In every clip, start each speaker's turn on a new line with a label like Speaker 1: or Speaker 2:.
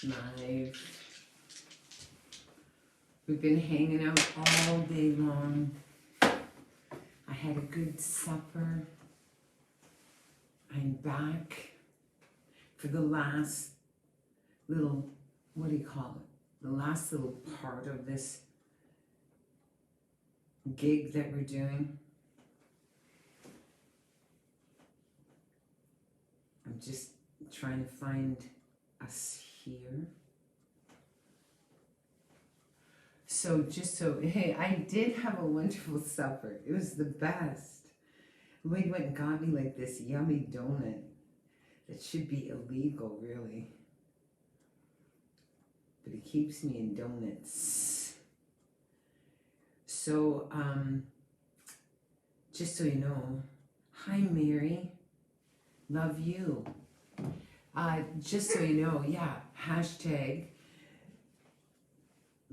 Speaker 1: live. We've been hanging out all day long. I had a good supper. I'm back for the last little, what do you call it? The last little part of this gig that we're doing. I'm just trying to find us here. Hey, I did have a wonderful supper. It was the best. Lloyd went and got me like this yummy donut that should be illegal, really. But it keeps me in donuts. So, just so you know, hi Mary, love you. Just so you know, yeah, hashtag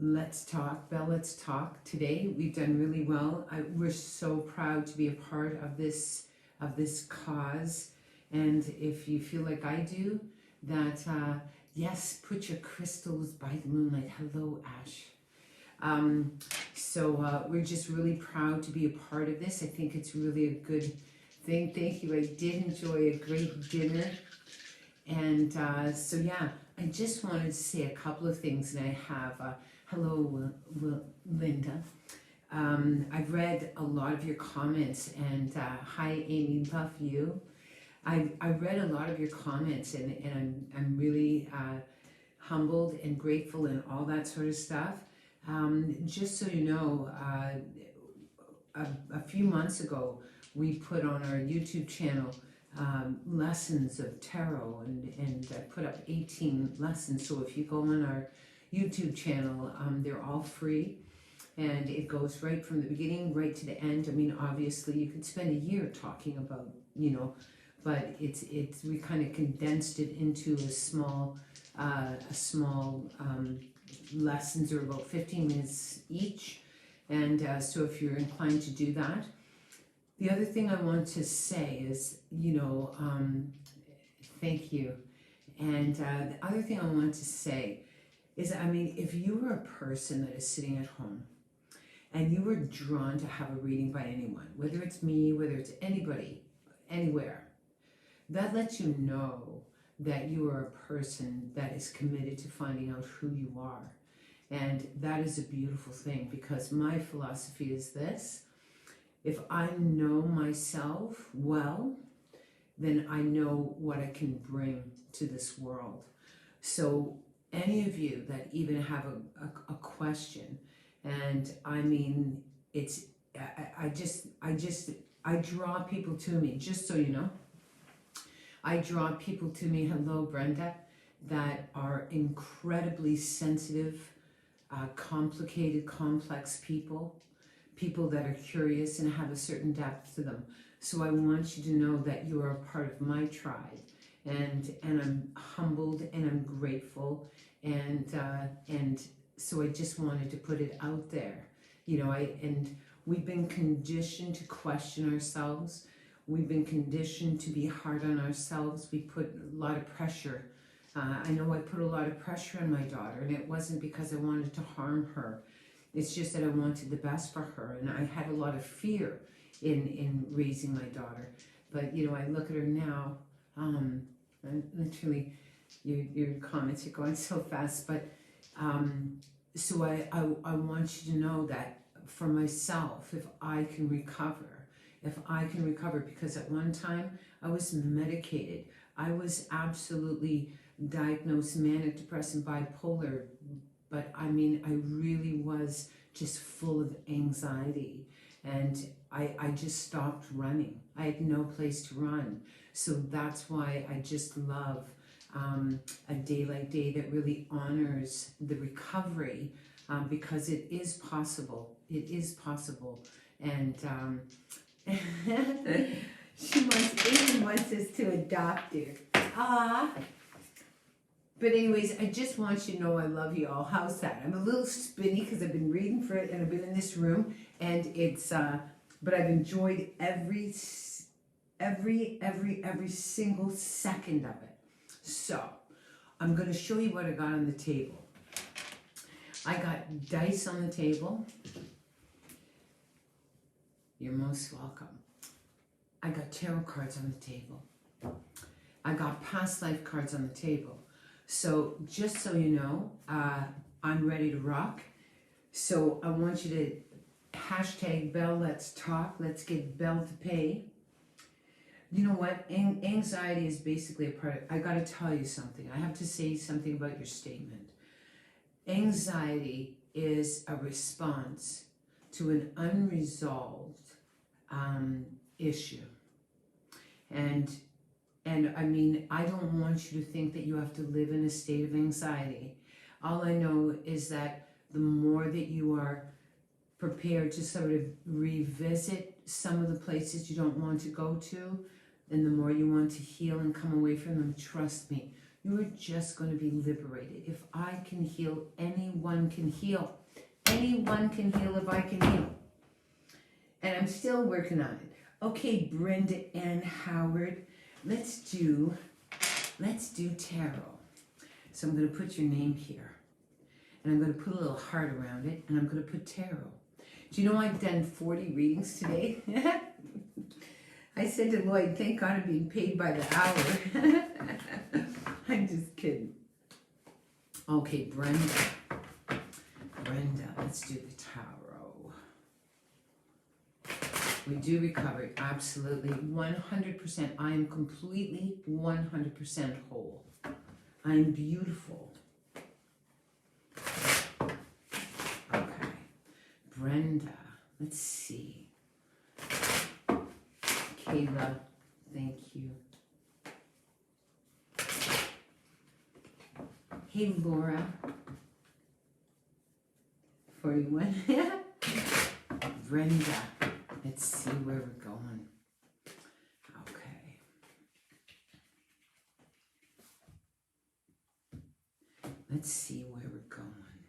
Speaker 1: Let's Talk, Bell Let's Talk. Today we've done really well. We're so proud to be a part of this cause. And if you feel like I do, that yes, put your crystals by the moonlight. Hello, Ash. We're just really proud to be a part of this. I think it's really a good thing. Thank you. I did enjoy a great dinner. And yeah, I just wanted to say a couple of things, and I have hello, Linda. I've read a lot of your comments, and hi, Amy, love you. I read a lot of your comments, and I'm really humbled and grateful and all that sort of stuff. Just so you know, a few months ago, we put on our YouTube channel lessons of tarot, and I put up 18 lessons. So if you go on our YouTube channel, they're all free, and it goes right from the beginning right to the end. I mean, obviously you could spend a year talking about, but we kind of condensed it into a small lessons are about 15 minutes each, and so if you're inclined to do that. The other thing I want to say is, thank you. And the other thing I want to say is, I mean, if you were a person that is sitting at home and you were drawn to have a reading by anyone, whether it's me, whether it's anybody, anywhere, that lets you know that you are a person that is committed to finding out who you are. And that is a beautiful thing, because my philosophy is this: if I know myself well, then I know what I can bring to this world. So any of you that even have a question, and I mean, I draw people to me, just so you know. I draw people to me, hello Brenda, that are incredibly sensitive, complicated, complex people that are curious and have a certain depth to them. So I want you to know that you are a part of my tribe, and I'm humbled and I'm grateful, and so I just wanted to put it out there. And we've been conditioned to question ourselves. We've been conditioned to be hard on ourselves. We put a lot of pressure. I know I put a lot of pressure on my daughter, and it wasn't because I wanted to harm her. It's just that I wanted the best for her, and I had a lot of fear in raising my daughter. But I look at her now. And literally, your comments are going so fast. But so I want you to know that for myself, if I can recover, because at one time I was medicated. I was absolutely diagnosed manic, depressive, bipolar. But I mean, I really was just full of anxiety, and I just stopped running. I had no place to run. So that's why I just love a day like day that really honors the recovery, because it is possible. It is possible. And Amy wants us to adopt her. Ah. But anyways, I just want you to know I love you all. How's that? I'm a little spinny because I've been reading for it and I've been in this room, and it's but I've enjoyed every single second of it. So I'm going to show you what I got on the table. I got dice on the table. You're most welcome. I got tarot cards on the table. I got past life cards on the table. So just so you know, I'm ready to rock. So I want you to hashtag Bell Let's Talk. Let's get Bell to pay. You know what? Anxiety is basically a part of, I got to tell you something. I have to say something about your statement. Anxiety is a response to an unresolved issue. And I mean, I don't want you to think that you have to live in a state of anxiety. All I know is that the more that you are prepared to sort of revisit some of the places you don't want to go to, and the more you want to heal and come away from them, trust me, you are just going to be liberated. If I can heal, anyone can heal. Anyone can heal if I can heal. And I'm still working on it. Okay, Brenda Ann Howard, let's do tarot. So I'm going to put your name here. And I'm going to put a little heart around it. And I'm going to put tarot. Do you know I've done 40 readings today? I said to Lloyd, thank God I'm being paid by the hour. I'm just kidding. Okay, Brenda, let's do the tarot. We do recover, absolutely, 100%. I am completely 100% whole. I'm beautiful. Okay, Brenda, let's see. Kayla, thank you. Hey, Laura. 41. Brenda. Let's see where we're going. Okay. Let's see where we're going.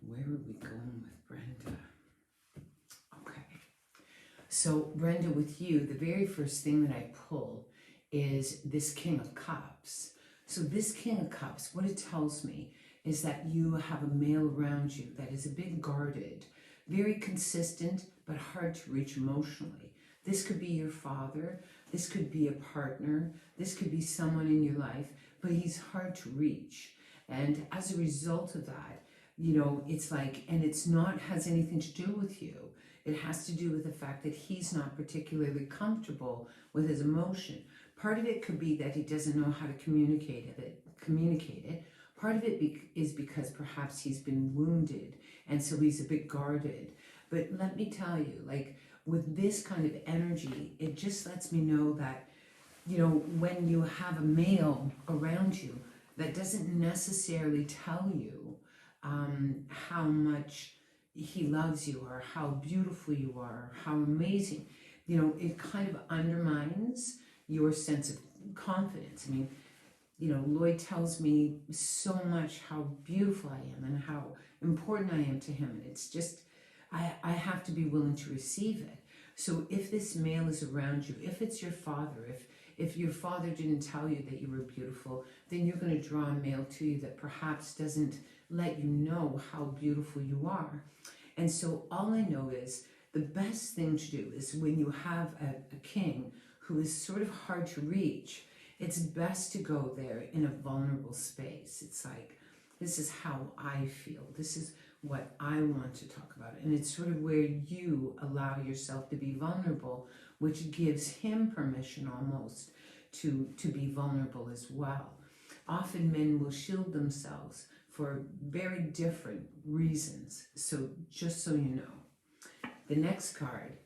Speaker 1: Where are we going with Brenda? Okay. So, Brenda, with you, the very first thing that I pull is this King of Cups. So this King of Cups, what it tells me is that you have a male around you that is a bit guarded, very consistent, but hard to reach emotionally. This could be your father, this could be a partner, this could be someone in your life, but he's hard to reach. And as a result of that, you know, it's like, and it's not has anything to do with you. It has to do with the fact that he's not particularly comfortable with his emotion. Part of it could be that he doesn't know how to communicate it. Part of it is because perhaps he's been wounded, and so he's a bit guarded. But let me tell you, like, with this kind of energy, it just lets me know that, you know, when you have a male around you that doesn't necessarily tell you how much he loves you or how beautiful you are, how amazing, you know, it kind of undermines your sense of confidence. I mean, you know, Lloyd tells me so much how beautiful I am and how important I am to him. And it's just, I have to be willing to receive it. So if this male is around you, if it's your father, if your father didn't tell you that you were beautiful, then you're going to draw a male to you that perhaps doesn't let you know how beautiful you are. And so all I know is the best thing to do is when you have a king who is sort of hard to reach, it's best to go there in a vulnerable space. It's like, this is how I feel. This is what I want to talk about. And it's sort of where you allow yourself to be vulnerable, which gives him permission almost to be vulnerable as well. Often men will shield themselves for very different reasons. So just so you know. The next card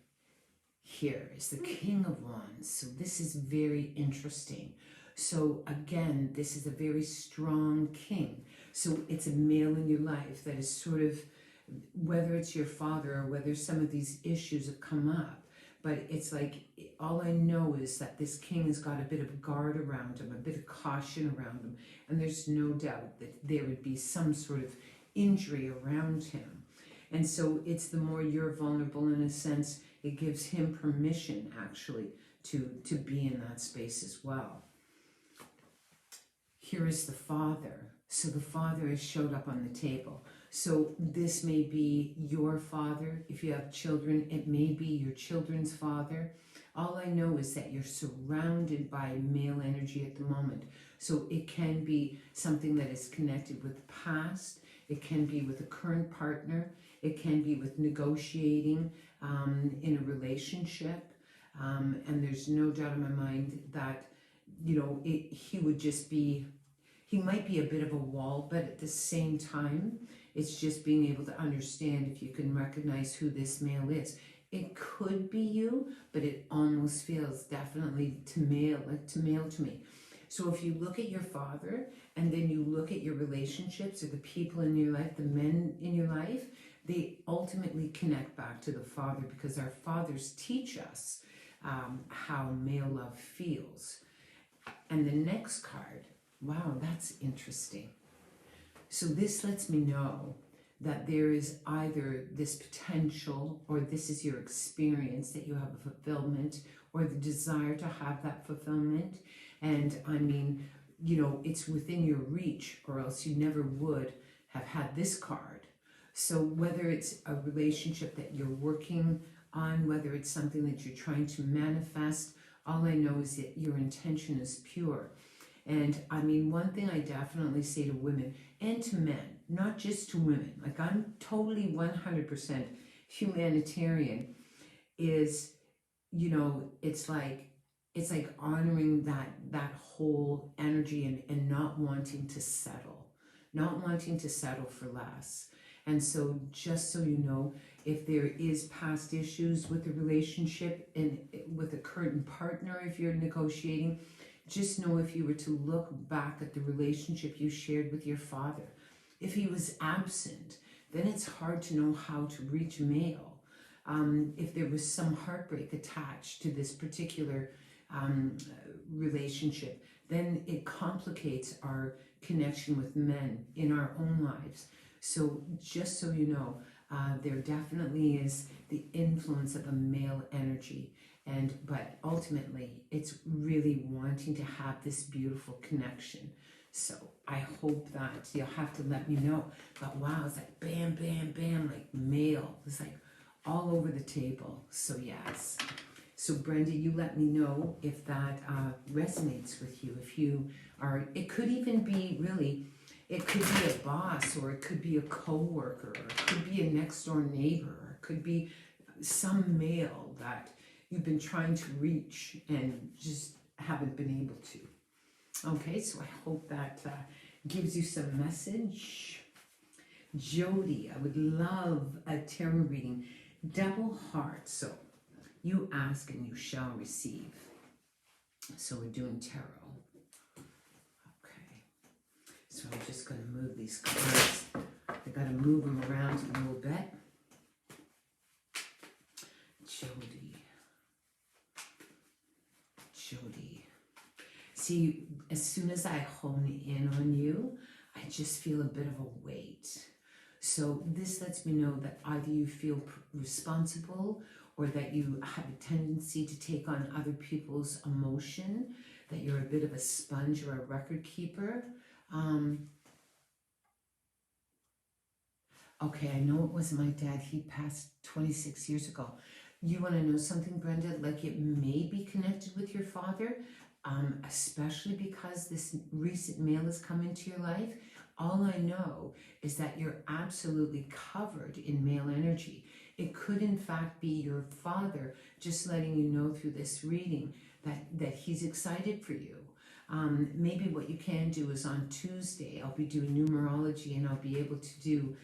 Speaker 1: here is the King of Wands. So this is very interesting. So again, this is a very strong king. So it's a male in your life that is sort of, whether it's your father or whether some of these issues have come up, but it's like, all I know is that this king has got a bit of guard around him, a bit of caution around him, and there's no doubt that there would be some sort of injury around him. And so it's the more you're vulnerable, in a sense, it gives him permission actually to be in that space as well. here is the Father. So the Father has showed up on the table. So this may be your father. If you have children, it may be your children's father. All I know is that you're surrounded by male energy at the moment. So it can be something that is connected with the past. It can be with a current partner. It can be with negotiating in a relationship. And there's no doubt in my mind that, you know, he would just be, he might be a bit of a wall, but at the same time, it's just being able to understand if you can recognize who this male is. It could be you, but it almost feels definitely like to male to me. So if you look at your father and then you look at your relationships or the people in your life, the men in your life, they ultimately connect back to the father, because our fathers teach us how male love feels. And the next card, wow, that's interesting. So this lets me know that there is either this potential, or this is your experience, that you have a fulfillment or the desire to have that fulfillment. And I mean, you know, it's within your reach, or else you never would have had this card. So whether it's a relationship that you're working on, whether it's something that you're trying to manifest, all I know is that your intention is pure. And I mean, one thing I definitely say to women and to men, not just to women, like I'm totally 100% humanitarian, is, you know, it's like honoring that whole energy and not wanting to settle for less. And so just so you know, if there is past issues with the relationship and with a current partner, if you're negotiating, just know if you were to look back at the relationship you shared with your father, if he was absent, then it's hard to know how to reach male. If there was some heartbreak attached to this particular relationship, then it complicates our connection with men in our own lives. So just so you know, there definitely is the influence of a male energy. But ultimately, it's really wanting to have this beautiful connection. So I hope that you'll have to let me know. But wow, it's like bam, bam, bam, like male. It's like all over the table. So yes. So Brenda, you let me know if that resonates with you. If you are, it could even be really, it could be a boss, or it could be a co-worker, or it could be a next door neighbor, or it could be some male that you've been trying to reach and just haven't been able to. Okay, so I hope that gives you some message. Jody, I would love a tarot reading. Double heart. So you ask and you shall receive. So we're doing tarot. Okay. So I'm just going to move these cards. I got to move them around a little bit. Jody. See, as soon as I hone in on you, I just feel a bit of a weight. So this lets me know that either you feel responsible, or that you have a tendency to take on other people's emotion, that you're a bit of a sponge or a record keeper. Okay, I know it was my dad. He passed 26 years ago. You want to know something, Brenda? Like, it may be connected with your father, especially because this recent male has come into your life. All I know is that you're absolutely covered in male energy. It could, in fact, be your father just letting you know through this reading that he's excited for you. Maybe what you can do is on Tuesday, I'll be doing numerology, and I'll be able to do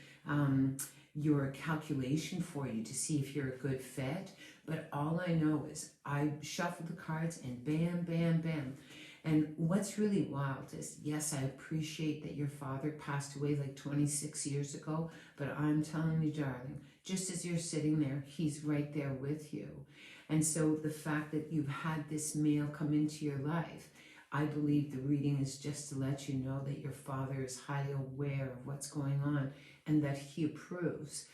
Speaker 1: your calculation for you to see if you're a good fit. But all I know is I shuffle the cards and bam, bam, bam. And what's really wild is, yes, I appreciate that your father passed away like 26 years ago, but I'm telling you, darling, just as you're sitting there, he's right there with you. And so the fact that you've had this male come into your life, I believe the reading is just to let you know that your father is highly aware of what's going on and that he approves.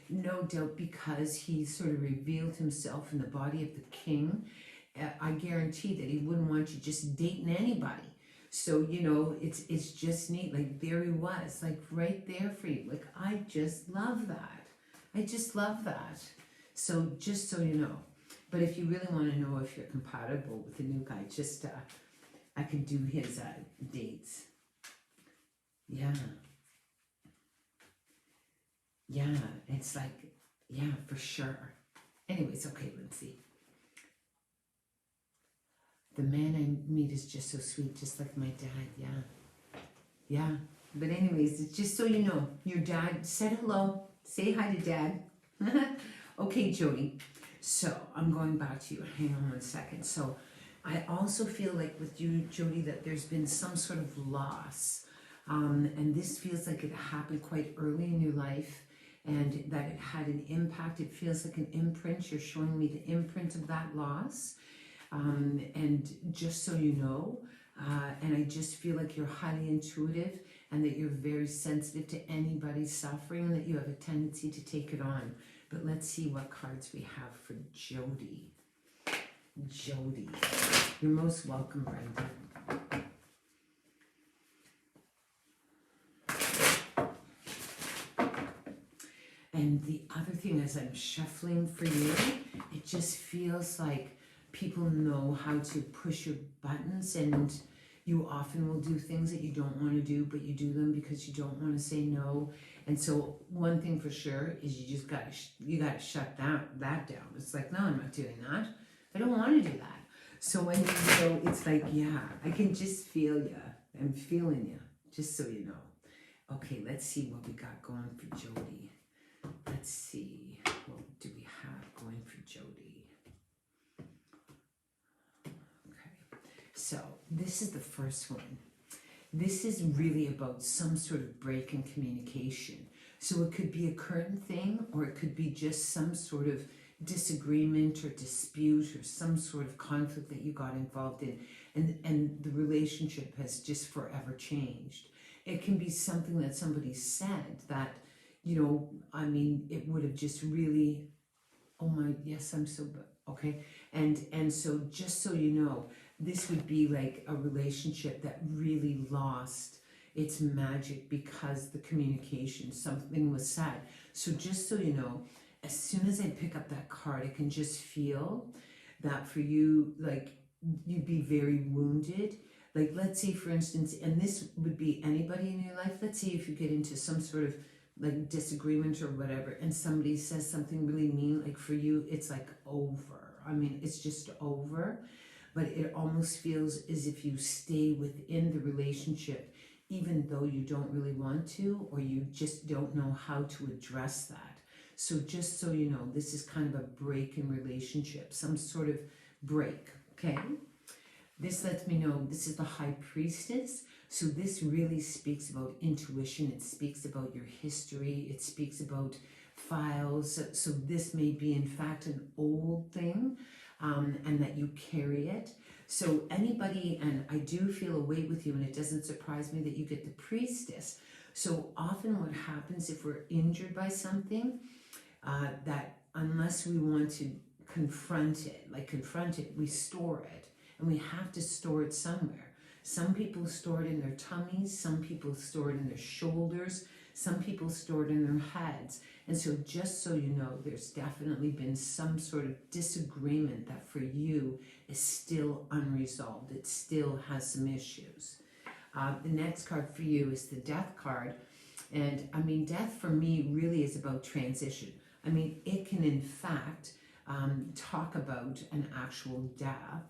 Speaker 1: No doubt, because he sort of revealed himself in the body of the king, I guarantee that he wouldn't want you just dating anybody. So, you know, it's just neat. Like there he was, like right there for you. Like I just love that. I just love that. So just so you know. But if you really want to know if you're compatible with the new guy, just I can do his dates. Yeah. Yeah, it's like, yeah, for sure. Anyways, okay, Lindsay. The man I meet is just so sweet, just like my dad, yeah. Yeah. But anyways, it's just so you know, your dad said hello. Say hi to dad. Okay, Jody. So I'm going back to you. Hang on one second. So I also feel like with you, Jody, that there's been some sort of loss. And this feels like it happened quite early in your life and that it had an impact. It feels like an imprint. You're showing me the imprint of that loss. And just so you know, and I just feel like you're highly intuitive and that you're very sensitive to anybody's suffering and that you have a tendency to take it on. But let's see what cards we have for Jody. Jody. You're most welcome, Brenda. And the other thing as I'm shuffling for you, it just feels like people know how to push your buttons, and you often will do things that you don't want to do, but you do them because you don't want to say no. And so one thing for sure is you just gotta shut that down. It's like, no, I'm not doing that. I don't want to do that. So when you know, it's like, yeah, I can just feel you. I'm feeling you, just so you know. Okay, let's see what we got going for Jody. Let's see, what do we have going for Jody? Okay, so this is the first one. This is really about some sort of break in communication. So it could be a current thing, or it could be just some sort of disagreement or dispute or some sort of conflict that you got involved in, and the relationship has just forever changed. It can be something that somebody said that, you know, I mean, it would have just really, oh my, yes, I'm so, okay. And so just so you know, this would be like a relationship that really lost its magic because the communication, something was said. So just so you know, as soon as I pick up that card, I can just feel that for you, like you'd be very wounded. Like let's say for instance, and this would be anybody in your life, let's say if you get into some sort of like disagreement or whatever, and somebody says something really mean, like for you, it's like over. I mean, it's just over, but it almost feels as if you stay within the relationship, even though you don't really want to, or you just don't know how to address that. So just so you know, this is kind of a break in relationship, some sort of break, okay? This lets me know this is the High Priestess. So this really speaks about intuition. It speaks about your history. It speaks about files. So this may be in fact an old thing, and that you carry it. So anybody, and I do feel a weight with you, and it doesn't surprise me that you get the Priestess. So often what happens if we're injured by something, that unless we want to confront it, we store it. And we have to store it somewhere. Some people store it in their tummies, some people store it in their shoulders, some people store it in their heads. And so just so you know, there's definitely been some sort of disagreement that for you is still unresolved. It still has some issues. The next card for you is the Death card. And I mean, death for me really is about transition. I mean, it can in fact talk about an actual death.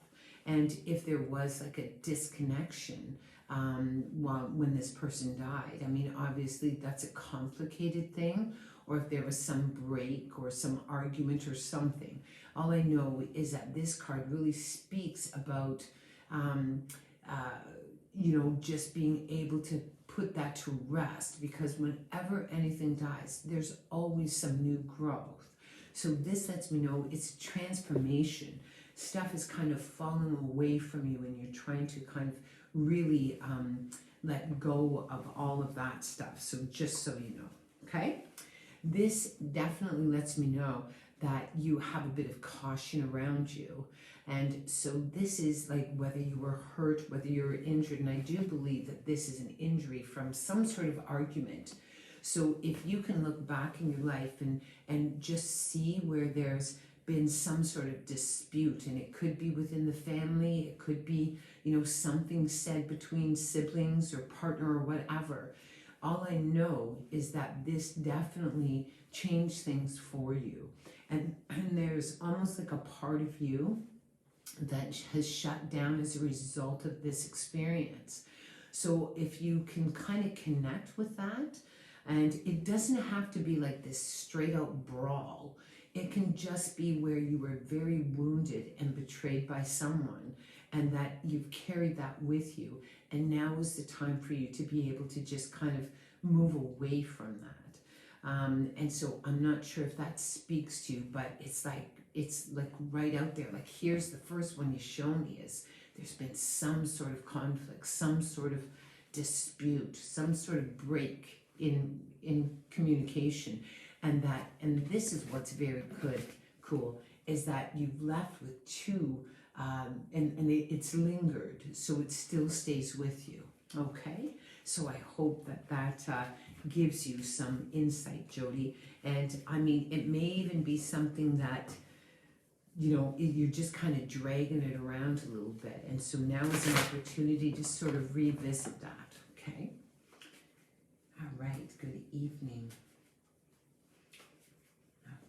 Speaker 1: And if there was like a disconnection when this person died, I mean, obviously that's a complicated thing, or if there was some break or some argument or something. All I know is that this card really speaks about, you know, just being able to put that to rest, because whenever anything dies, there's always some new growth. So this lets me know it's transformation. Stuff is kind of falling away from you, and you're trying to kind of really let go of all of that stuff. So just so you know, okay? This definitely lets me know that you have a bit of caution around you. And so this is like whether you were hurt, whether you were injured, and I do believe that this is an injury from some sort of argument. So if you can look back in your life and just see where there's been some sort of dispute, and it could be within the family, it could be, you know, something said between siblings or partner or whatever. All I know is that this definitely changed things for you. And there's almost like a part of you that has shut down as a result of this experience. So if you can kind of connect with that, and it doesn't have to be like this straight out brawl. It can just be where you were very wounded and betrayed by someone, and that you've carried that with you. And now is the time for you to be able to just kind of move away from that. And so I'm not sure if that speaks to you, but it's like right out there. Like, here's the first one you show me is there's been some sort of conflict, some sort of dispute, some sort of break in communication, and this is what's very cool is that you've left with two, and it's lingered, so it still stays with you. Okay, so I hope that gives you some insight, Jody. And I mean, it may even be something that, you know, you're just kind of dragging it around a little bit, and so now is an opportunity to sort of revisit that. Okay. All right, good evening.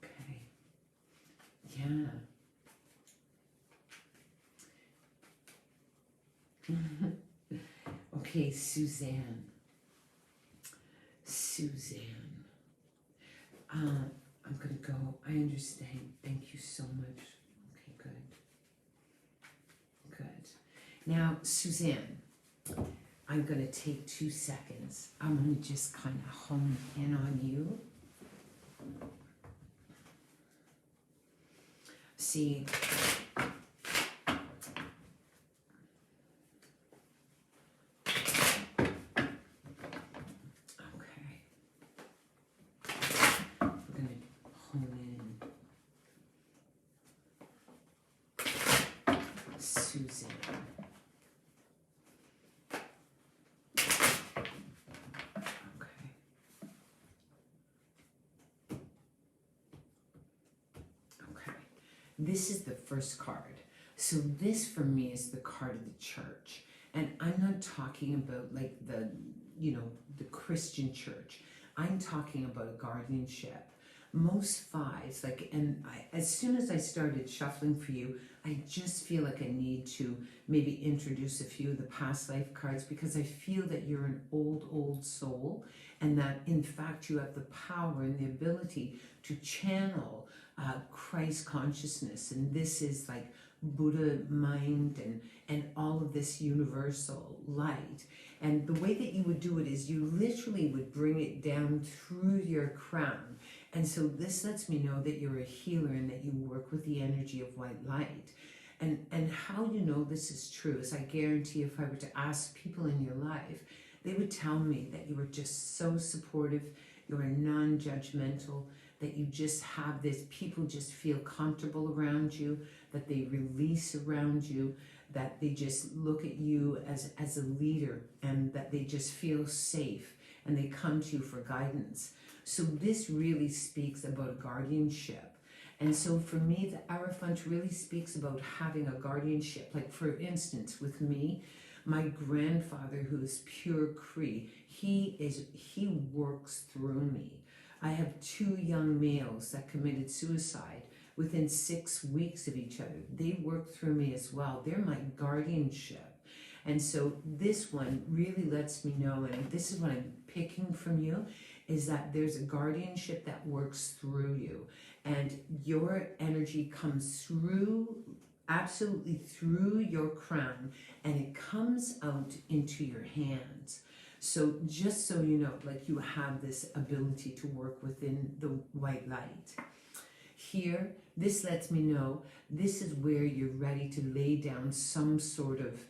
Speaker 1: Okay, yeah. Okay, Suzanne. I'm gonna go. I understand. Thank you so much. Okay, good. Now, Suzanne, I'm going to take 2 seconds. I'm going to just kind of hone in on you. See, okay. We're going to hone in. Susan. This is the first card. So this for me is the card of the church. And I'm not talking about like the, you know, the Christian church. I'm talking about a guardianship. Most fives, like, and as soon as I started shuffling for you, I just feel like I need to maybe introduce a few of the past life cards, because I feel that you're an old soul, and that in fact you have the power and the ability to channel Christ consciousness. And this is like Buddha mind and all of this universal light. And the way that you would do it is you literally would bring it down through your crown. And so this lets me know that you're a healer and that you work with the energy of white light. And how you know this is true is I guarantee if I were to ask people in your life, they would tell me that you were just so supportive, you were non-judgmental, that you just have this, people just feel comfortable around you, that they release around you, that they just look at you as a leader, and that they just feel safe and they come to you for guidance. So this really speaks about a guardianship. And so for me, the Hierophant really speaks about having a guardianship. Like for instance, with me, my grandfather, who is pure Cree, he works through me. I have 2 young males that committed suicide within 6 weeks of each other. They work through me as well. They're my guardianship. And so this one really lets me know, and this is what I'm picking from you, is that there's a guardianship that works through you. And your energy comes through, absolutely through your crown, and it comes out into your hands. So just so you know, like you have this ability to work within the white light. Here, this lets me know this is where you're ready to lay down some sort of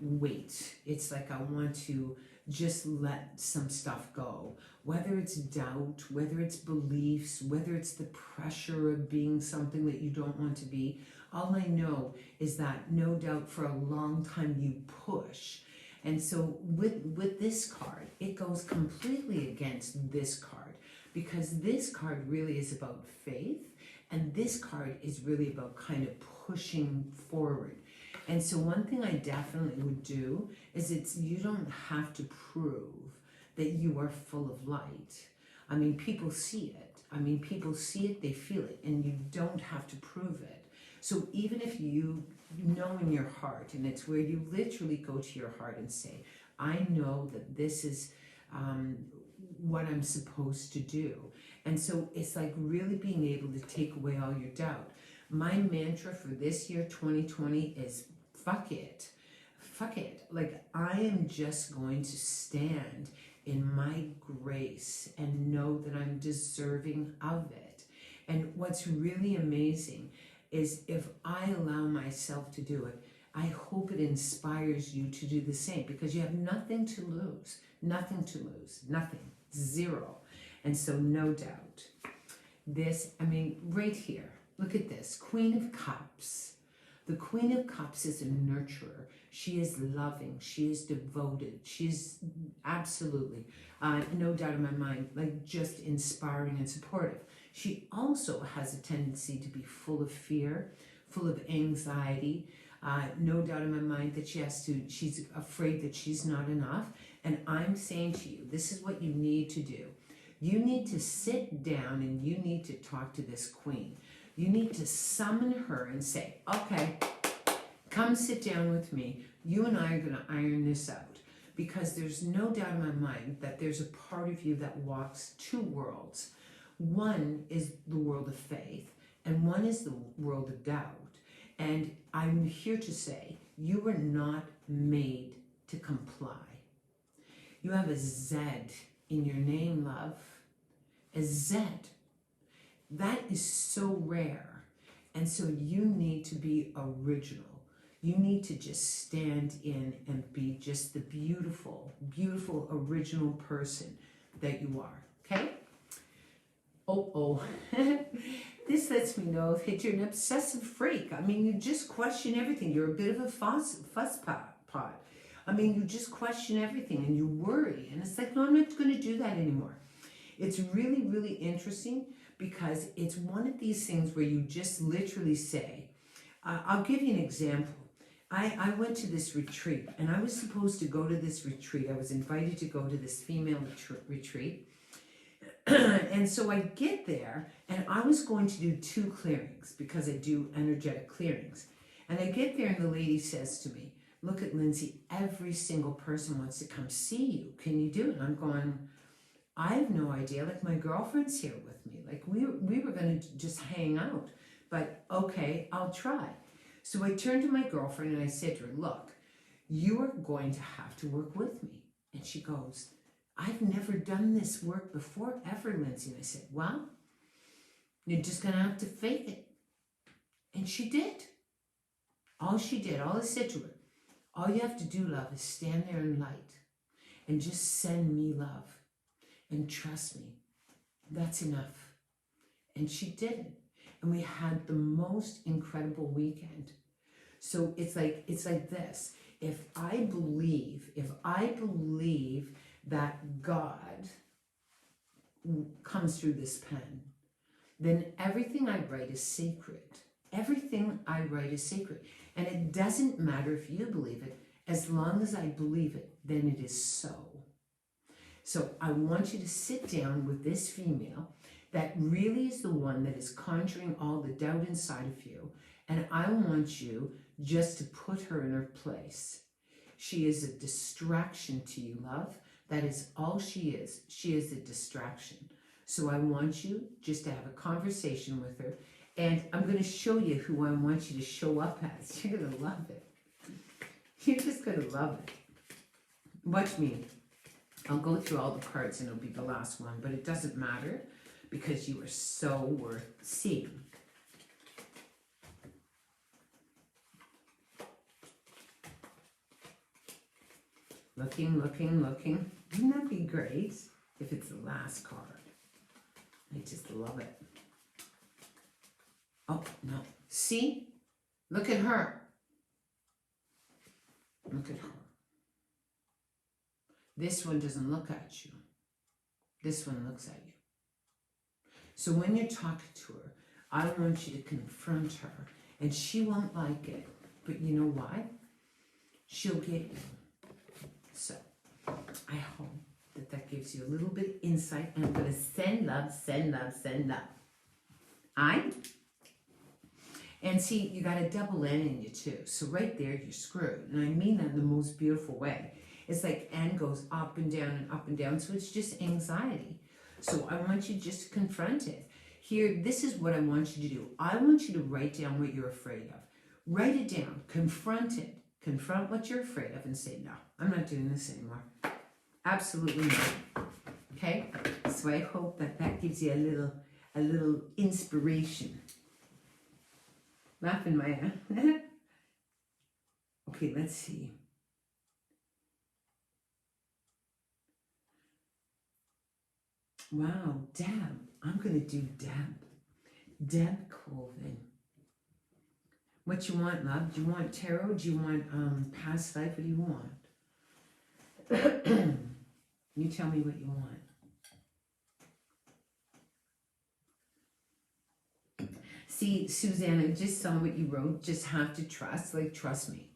Speaker 1: weight. It's like I want to just let some stuff go. Whether it's doubt, whether it's beliefs, whether it's the pressure of being something that you don't want to be, all I know is that no doubt for a long time you push. And so with this card, it goes completely against this card, because this card really is about faith, and this card is really about kind of pushing forward. And so one thing I definitely would do is you don't have to prove that you are full of light. I mean, people see it. I mean, people see it, they feel it, and you don't have to prove it. So even if you know in your heart, and it's where you literally go to your heart and say, I know that this is what I'm supposed to do. And so it's like really being able to take away all your doubt. My mantra for this year, 2020, is fuck it. Fuck it. Like, I am just going to stand in my grace and know that I'm deserving of it. And what's really amazing is if I allow myself to do it, I hope it inspires you to do the same, because you have nothing to lose. Nothing to lose. Nothing. Zero. And so no doubt. This, I mean, right here, look at this. Queen of Cups. The Queen of Cups is a nurturer. She is loving. She is devoted. She is absolutely, no doubt in my mind, like just inspiring and supportive. She also has a tendency to be full of fear, full of anxiety. No doubt in my mind that she's afraid that she's not enough. And I'm saying to you, this is what you need to do. You need to sit down and you need to talk to this queen. You need to summon her and say, okay, come sit down with me. You and I are going to iron this out. Because there's no doubt in my mind that there's a part of you that walks two worlds. One is the world of faith, and one is the world of doubt. And I'm here to say, you were not made to comply. You have a Z in your name, love. A Z. That is so rare. And so you need to be original. You need to just stand in and be just the beautiful, beautiful, original person that you are. Okay? Oh. This lets me know that you're an obsessive freak. I mean, you just question everything. You're a bit of a fuss pot. I mean, you just question everything and you worry. And it's like, no, I'm not going to do that anymore. It's really, really interesting because it's one of these things where you just literally say, I'll give you an example. I went to this retreat, and I was supposed to go to this retreat. I was invited to go to this female retreat. And so I get there, and I was going to do 2 clearings because I do energetic clearings. And I get there, and the lady says to me, look at Lindsay, every single person wants to come see you. Can you do it? And I'm going, I have no idea. Like, my girlfriend's here with me. Like, we were going to just hang out. But okay, I'll try. So I turned to my girlfriend and I said to her, look, you are going to have to work with me. And she goes, I've never done this work before ever, Lindsay. And I said, well, you're just going to have to fake it. And she did. All she did, all I said to her, all you have to do, love, is stand there in light and just send me love and trust me. That's enough. And she did it. And we had the most incredible weekend. So it's like this. If I believe that God comes through this pen, then everything I write is sacred. Everything I write is sacred. And it doesn't matter if you believe it. As long as I believe it, then it is so. So I want you to sit down with this female that really is the one that is conjuring all the doubt inside of you. And I want you just to put her in her place. She is a distraction to you, love. That is all she is. She is a distraction. So I want you just to have a conversation with her. And I'm going to show you who I want you to show up as. You're going to love it. You're just going to love it. Watch me. I'll go through all the cards and it'll be the last one, but it doesn't matter because you are so worth seeing. Looking, looking, looking. Wouldn't that be great if it's the last card? I just love it. Oh, no. See? Look at her. Look at her. This one doesn't look at you. This one looks at you. So when you're talking to her, I want you to confront her. And she won't like it. But you know why? She'll get you. So I hope that that gives you a little bit of insight. And I'm going to send love, send love, send love. And see, you got a double N in you too. So right there, you're screwed. And I mean that in the most beautiful way. It's like N goes up and down and up and down. So it's just anxiety. So I want you just to confront it. Here, this is what I want you to do. I want you to write down what you're afraid of. Write it down. Confront it. Confront what you're afraid of and say, no, I'm not doing this anymore. Absolutely not. Okay? So I hope that that gives you a little inspiration. Laughing, Maya. Okay, let's see. Wow, Deb. I'm going to do Deb. Deb Colvin. What you want, love? Do you want tarot? Do you want past life? What do you want? You tell me what you want. See, Suzanne, I just saw what you wrote. Just have to trust. Like, trust me.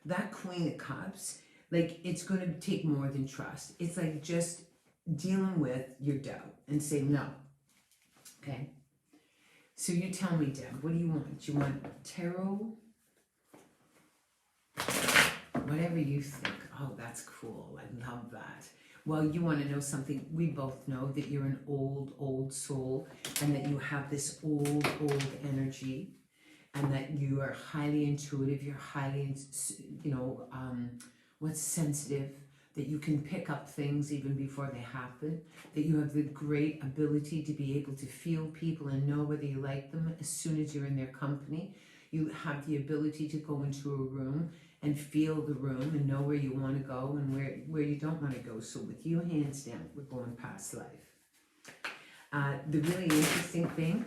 Speaker 1: That Queen of Cups, like, it's going to take more than trust. It's like just dealing with your doubt and say no. Okay? So you tell me, Deb, what do you want? Do you want tarot? Whatever you think. Oh, that's cool. I love that. Well, you want to know something. We both know that you're an old soul and that you have this old energy and that you are highly intuitive. You're highly, sensitive, that you can pick up things even before they happen, that you have the great ability to be able to feel people and know whether you like them as soon as you're in their company. You have the ability to go into a room and feel the room and know where you want to go and where you don't want to go. So with you, hands down, we're going past life. The really interesting thing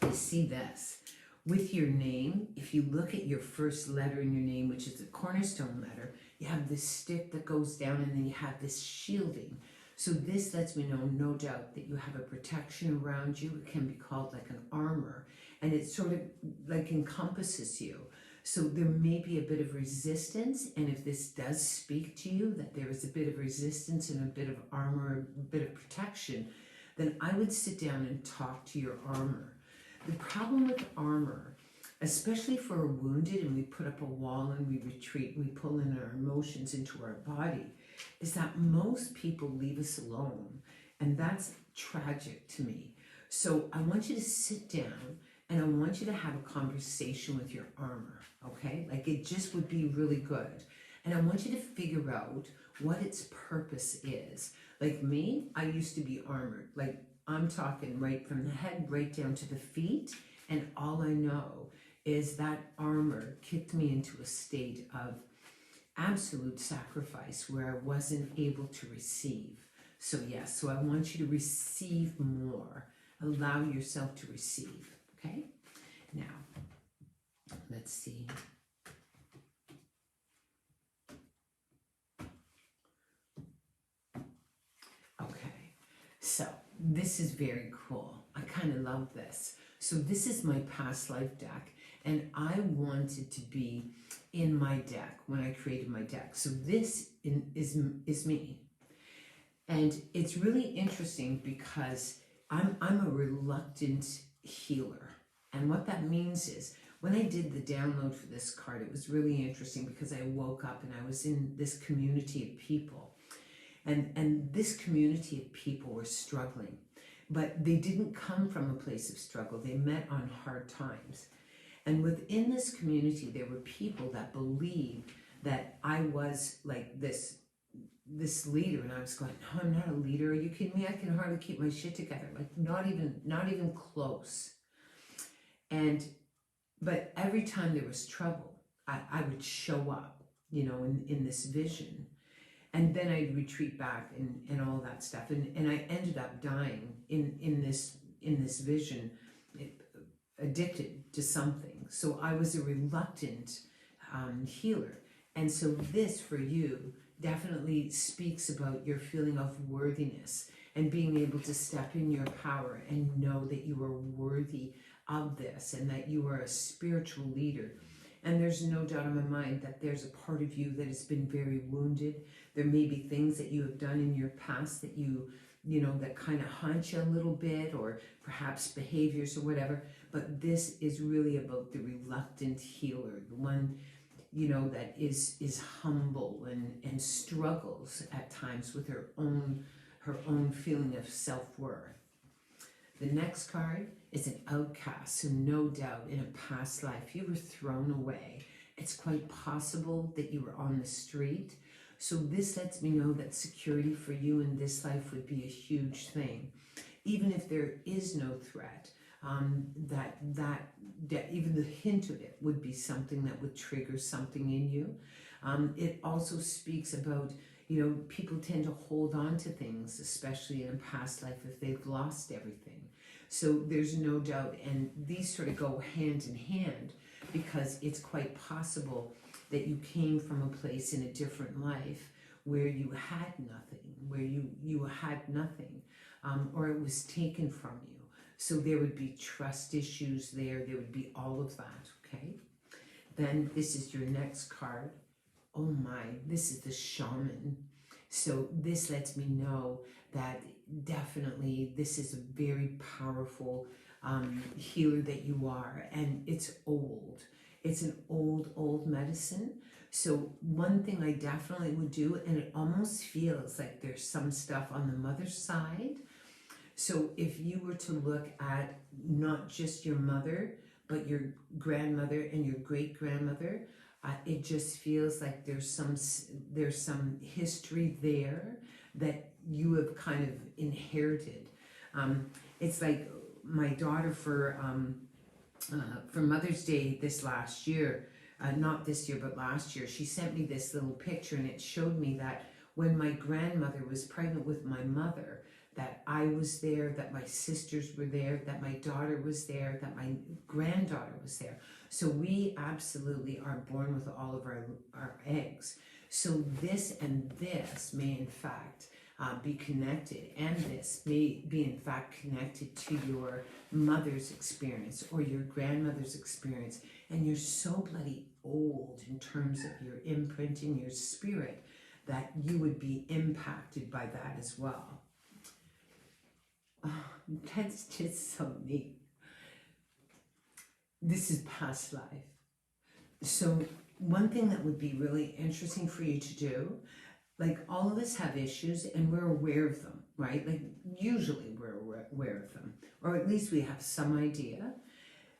Speaker 1: is, see this. With your name, if you look at your first letter in your name, which is the cornerstone letter, you have this stick that goes down and then you have this shielding. So this lets me know, no doubt, that you have a protection around you. It can be called like an armor, and it sort of like encompasses you. So there may be a bit of resistance, and if this does speak to you, that there is a bit of resistance and a bit of armor, a bit of protection, then I would sit down and talk to your armor. The problem with armor, especially for a wounded, and we put up a wall and we retreat, we pull in our emotions into our body, is that most people leave us alone. And that's tragic to me. So I want you to sit down and I want you to have a conversation with your armor, okay? Like, it just would be really good. And I want you to figure out what its purpose is. Like me, I used to be armored. Like, I'm talking right from the head right down to the feet. And all I know is that armor kicked me into a state of absolute sacrifice where I wasn't able to receive. So yes, so I want you to receive more. Allow yourself to receive. Okay, now, let's see. Okay, so this is very cool. I kind of love this. So this is my past life deck, and I wanted to be in my deck when I created my deck. So this is me. And it's really interesting because I'm a reluctant healer. And what that means is, when I did the download for this card, it was really interesting because I woke up and I was in this community of people. And this community of people were struggling. But they didn't come from a place of struggle. They met on hard times. And within this community, there were people that believed that I was like this leader, and I was going, no, I'm not a leader. Are you kidding me? I can hardly keep my shit together. Like, not even close. But every time there was trouble, I would show up, in this vision. and then I'd retreat back and all that stuff, and I ended up dying in this vision, addicted to something. So I was a reluctant healer, and so this for you definitely speaks about your feeling of worthiness and being able to step in your power and know that you are worthy of this and that you are a spiritual leader. And there's no doubt in my mind that there's a part of you that has been very wounded. There may be things that you have done in your past that you know, that kind of haunt you a little bit, or perhaps behaviors or whatever. But this is really about the reluctant healer, the one, you know, that is humble and struggles at times with her own feeling of self-worth. The next card is an outcast, so no doubt in a past life you were thrown away. It's quite possible that you were on the street. So this lets me know that security for you in this life would be a huge thing. Even if there is no threat, that even the hint of it would be something that would trigger something in you. It also speaks about, you know, people tend to hold on to things, especially in a past life if they've lost everything. So there's no doubt, and these sort of go hand in hand, because it's quite possible that you came from a place in a different life where you had nothing, where you had nothing, or it was taken from you. So there would be trust issues there would be all of that, okay? Then this is your next card. Oh my, this is the shaman. So this lets me know that definitely this is a very powerful healer that you are, and it's old. It's an old medicine. So one thing I definitely would do, and it almost feels like there's some stuff on the mother's side. So if you were to look at not just your mother, but your grandmother and your great-grandmother, it just feels like there's some history there that you have kind of inherited. It's like my daughter for Mother's Day this last year, not this year but last year, she sent me this little picture, and it showed me that when my grandmother was pregnant with my mother, that I was there, that my sisters were there, that my daughter was there, that my granddaughter was there. So we absolutely are born with all of our eggs. So this and this may in fact be connected, and this may be in fact connected to your mother's experience or your grandmother's experience. And you're so bloody old in terms of your imprint in your spirit that you would be impacted by that as well. Oh, that's just so neat. This is past life. So one thing that would be really interesting for you to do, like all of us have issues and we're aware of them, right? Like usually we're aware of them, or at least we have some idea.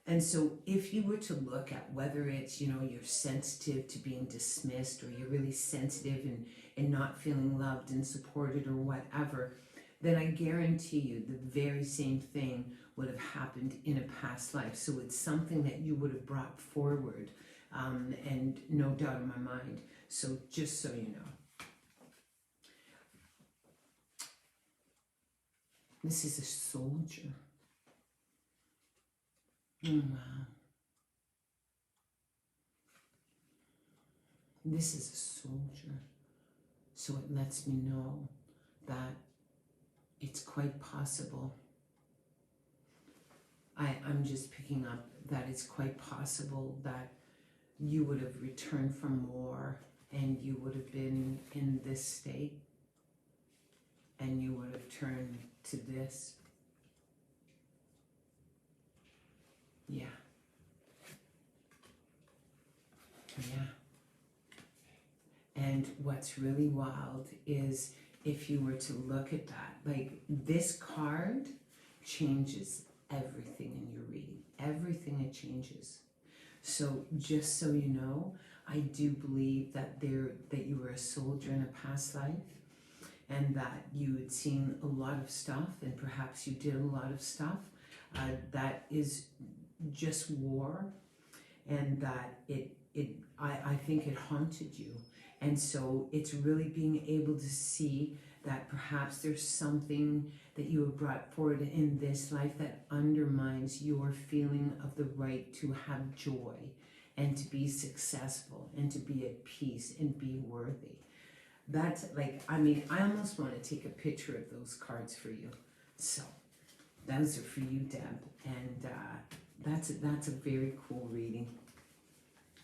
Speaker 1: And so if you were to look at whether it's, you know, you're sensitive to being dismissed, or you're really sensitive and not feeling loved and supported or whatever, then I guarantee you the very same thing would have happened in a past life. So it's something that you would have brought forward, and no doubt in my mind. So just so you know. This is a soldier. Oh, wow. This is a soldier. So it lets me know that it's quite possible. I'm just picking up that it's quite possible that you would have returned from war and you would have been in this state and you would have turned to this. Yeah. Yeah. And what's really wild is if you were to look at that, like this card changes everything in your reading. Everything it changes. So just so you know, I do believe that you were a soldier in a past life, and that you had seen a lot of stuff, and perhaps you did a lot of stuff that is just war, and that I think it haunted you. And so it's really being able to see that perhaps there's something that you have brought forward in this life that undermines your feeling of the right to have joy and to be successful and to be at peace and be worthy. That's like, I mean, I almost want to take a picture of those cards for you. So those are for you, Deb. And that's a very cool reading.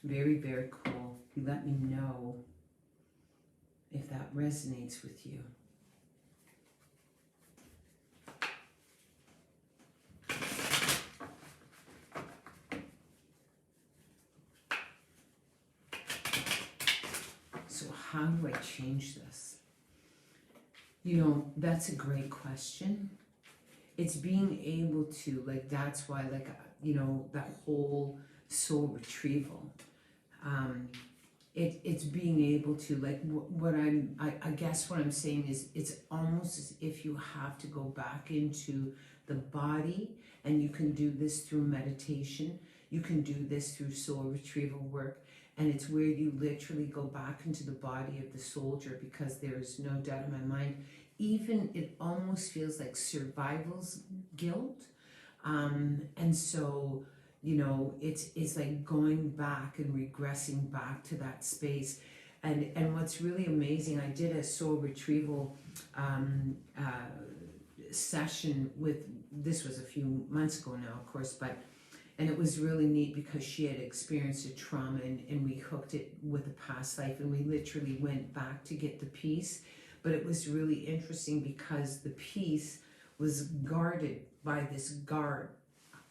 Speaker 1: Very, very cool. You let me know if that resonates with you. So how do I change this? You know, that's a great question. It's being able to, like, that's why, like, you know, that whole soul retrieval. It's being able to, like, I guess what I'm saying is it's almost as if you have to go back into the body, and you can do this through meditation. You can do this through soul retrieval work. And it's where you literally go back into the body of the soldier, because there's no doubt in my mind, even it almost feels like survival's guilt. And so, you know, it's like going back and regressing back to that space. And what's really amazing, I did a soul retrieval session with, this was a few months ago now, of course, and it was really neat because she had experienced a trauma, and we hooked it with a past life, and we literally went back to get the peace. But it was really interesting because the peace was guarded by this guard.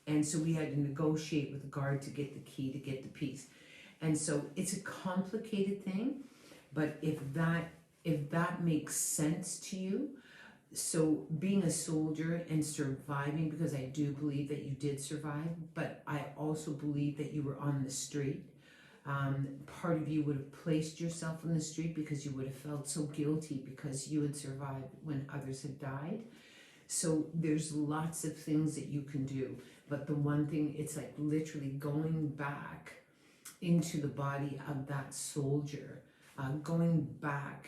Speaker 1: And so we had to negotiate with the guard to get the key to get the peace. And so it's a complicated thing, but if that makes sense to you, so being a soldier and surviving, because I do believe that you did survive, but I also believe that you were on the street. Part of you would have placed yourself on the street because you would have felt so guilty because you had survived when others had died. So there's lots of things that you can do. But the one thing, it's like literally going back into the body of that soldier, going back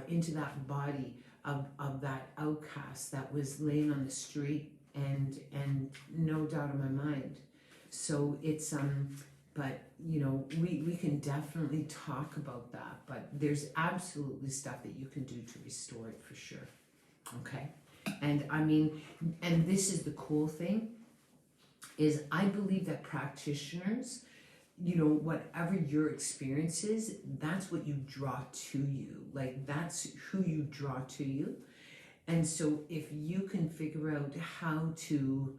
Speaker 1: into that body of that outcast that was laying on the street, and no doubt in my mind. So it's but you know, we can definitely talk about that, but there's absolutely stuff that you can do to restore it for sure. Okay. And I mean, and this is the cool thing, is I believe that practitioners, you know, whatever your experience is, that's what you draw to you. Like, that's who you draw to you. And so if you can figure out how to,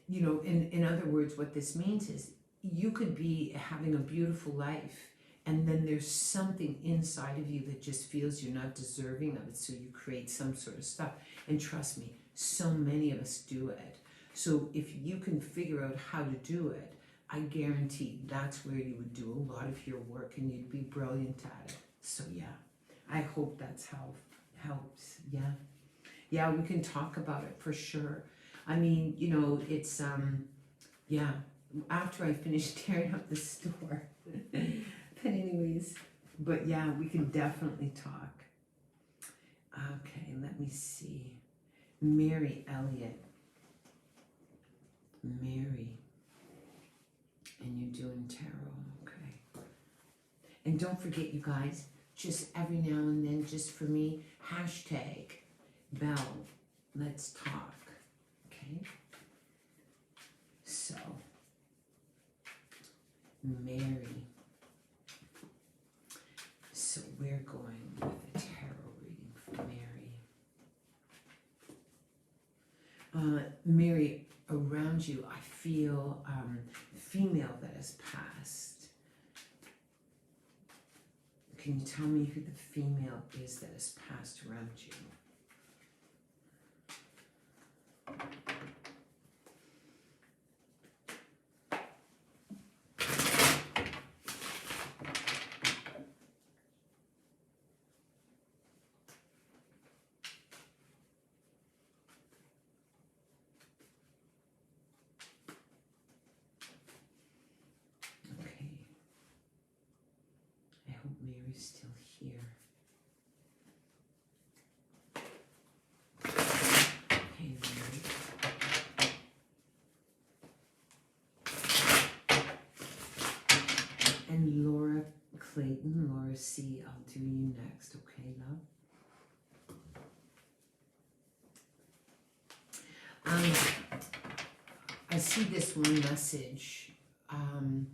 Speaker 1: you know, in other words, what this means is you could be having a beautiful life, and then there's something inside of you that just feels you're not deserving of it, so you create some sort of stuff. And trust me, so many of us do it. So if you can figure out how to do it, I guarantee that's where you would do a lot of your work, and you'd be brilliant at it. So yeah, I hope that's how helps. Yeah, we can talk about it for sure. I mean, you know, it's yeah, after I finish tearing up the store. But anyways, but yeah, we can definitely talk. Okay, let me see. Mary Elliott. Mary. And you're doing tarot, okay. And don't forget, you guys, just every now and then, just for me, hashtag Bell, let's talk, okay? So, Mary. So we're going with a tarot reading for Mary. Mary, around you, I feel female that has passed. Can you tell me who the female is that has passed around you? is still here. Okay, Mary. And Laura Clayton, Laura C, I'll do you next, okay, love? I see this one message, and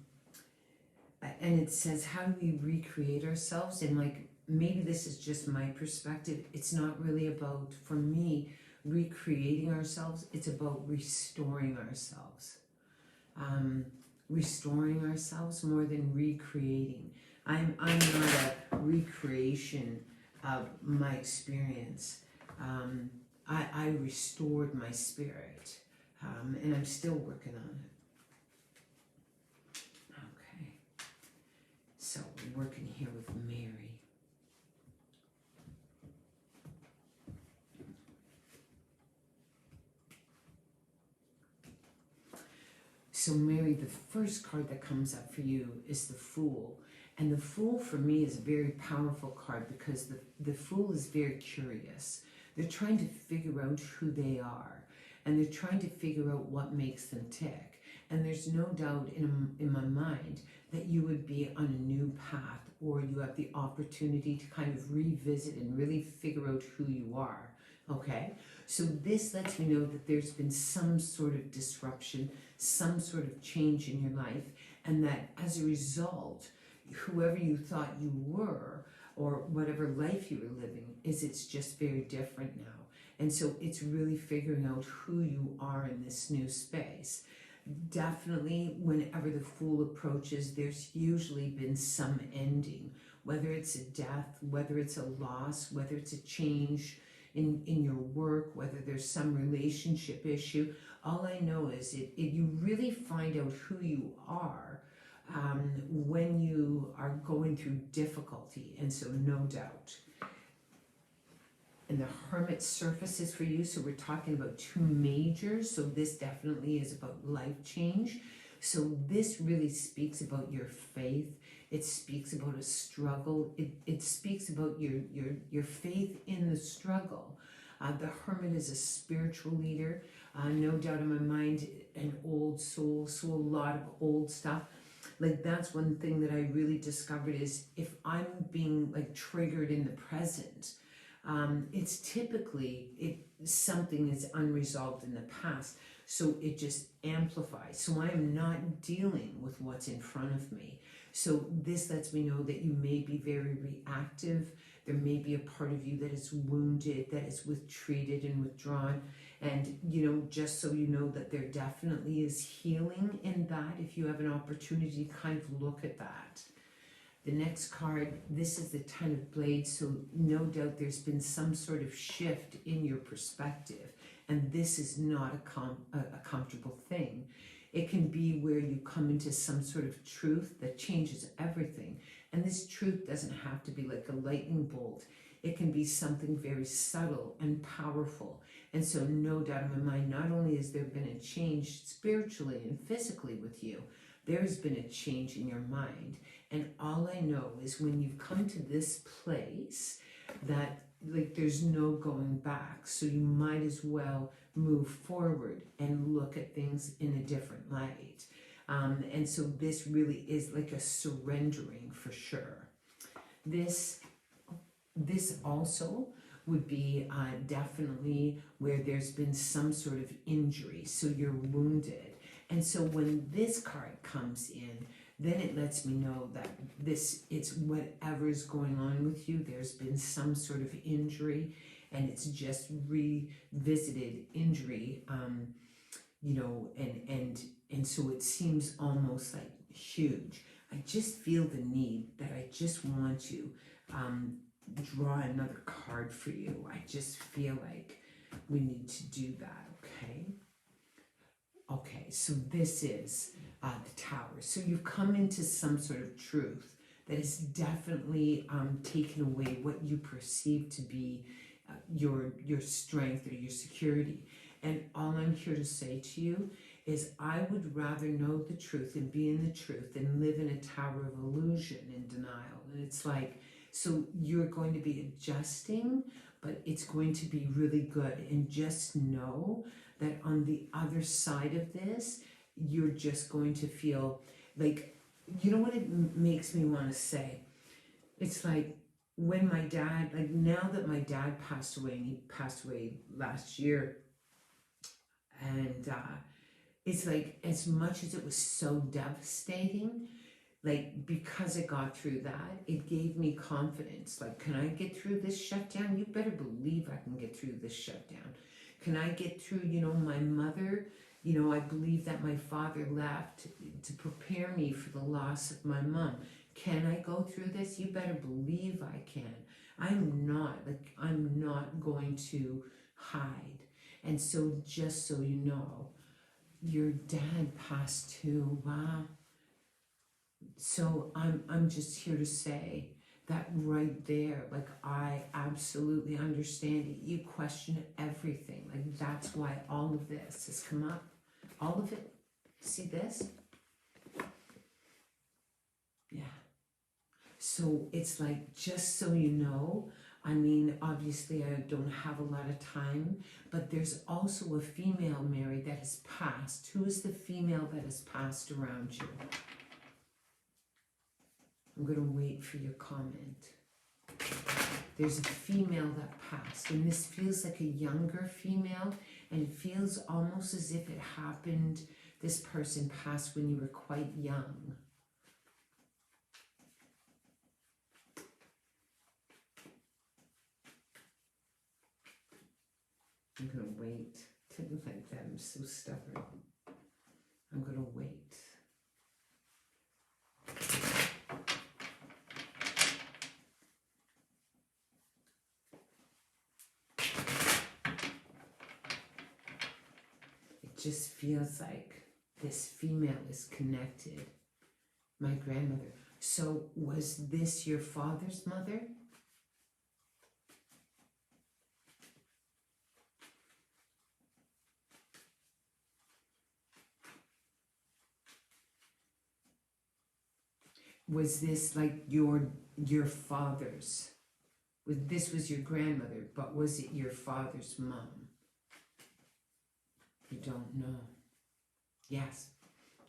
Speaker 1: it says, how do we recreate ourselves? And like, maybe this is just my perspective. It's not really about, for me, recreating ourselves. It's about restoring ourselves. Restoring ourselves more than recreating. I'm not a recreation of my experience. I restored my spirit, and I'm still working on it. Okay, so we're working here with Mary. So Mary, the first card that comes up for you is the Fool. And the Fool for me is a very powerful card because the Fool is very curious. They're trying to figure out who they are, and they're trying to figure out what makes them tick. And there's no doubt in my mind that you would be on a new path, or you have the opportunity to kind of revisit and really figure out who you are, okay? So this lets me know that there's been some sort of disruption, some sort of change in your life, and that as a result, whoever you thought you were, or whatever life you were living, it's just very different now. And so it's really figuring out who you are in this new space. Definitely, whenever the Fool approaches, there's usually been some ending, whether it's a death, whether it's a loss, whether it's a change in your work, whether there's some relationship issue. All I know is you really find out who you are when you are going through difficulty, and so no doubt. And the Hermit surfaces for you, so we're talking about two majors, so this definitely is about life change. So this really speaks about your faith. It speaks about a struggle. It speaks about your faith in the struggle. The Hermit is a spiritual leader, no doubt in my mind, an old soul, so a lot of old stuff. Like, that's one thing that I really discovered is if I'm being like triggered in the present, it's typically something is unresolved in the past, so it just amplifies. So I am not dealing with what's in front of me. So this lets me know that you may be very reactive. There may be a part of you that is wounded, that is treated and withdrawn. And, just so you know that there definitely is healing in that, if you have an opportunity to kind of look at that. The next card, this is the Ten of Blades, so no doubt there's been some sort of shift in your perspective, and this is not a comfortable thing. It can be where you come into some sort of truth that changes everything, and this truth doesn't have to be like a lightning bolt. It can be something very subtle and powerful. And so no doubt in my mind, not only has there been a change spiritually and physically with you, there's been a change in your mind. And all I know is when you've come to this place that like there's no going back, so you might as well move forward and look at things in a different light. And so this really is like a surrendering for sure. This also would be definitely where there's been some sort of injury, so you're wounded. And so when this card comes in, then it lets me know that it's whatever's going on with you, there's been some sort of injury, and it's just revisited injury, and so it seems almost like huge. I just feel the need that I just want to draw another card for you. I just feel like we need to do that, okay? Okay, so this is the Tower. So you've come into some sort of truth that has definitely taken away what you perceive to be your strength or your security. And all I'm here to say to you is I would rather know the truth and be in the truth than live in a tower of illusion and denial. And it's like, So you're going to be adjusting, but it's going to be really good. And just know that on the other side of this, you're just going to feel like, you know what it makes me want to say? It's like when my dad, like now that my dad passed away, and he passed away last year, and it's like as much as it was so devastating, like because I got through that, it gave me confidence. Like, can I get through this shutdown? You better believe I can get through this shutdown. Can I get through, my mother? I believe that my father left to prepare me for the loss of my mom. Can I go through this? You better believe I can. I'm not going to hide. And so just so you know, your dad passed too. Wow. So I'm just here to say that right there, like I absolutely understand it. You question everything. Like that's why all of this has come up. All of it. See this? Yeah. So it's like, just so you know, I mean, obviously I don't have a lot of time, but there's also a female, Mary, that has passed. Who is the female that has passed around you? I'm going to wait for your comment. There's a female that passed, and this feels like a younger female, and it feels almost as if it happened, this person passed when you were quite young. I'm going to wait. Didn't like that. I'm so stubborn. I'm going to wait. It just feels like this female is connected. My grandmother. So was this your father's mother? Was this like your father's? This was your grandmother, but was it your father's mom? You don't know. Yes,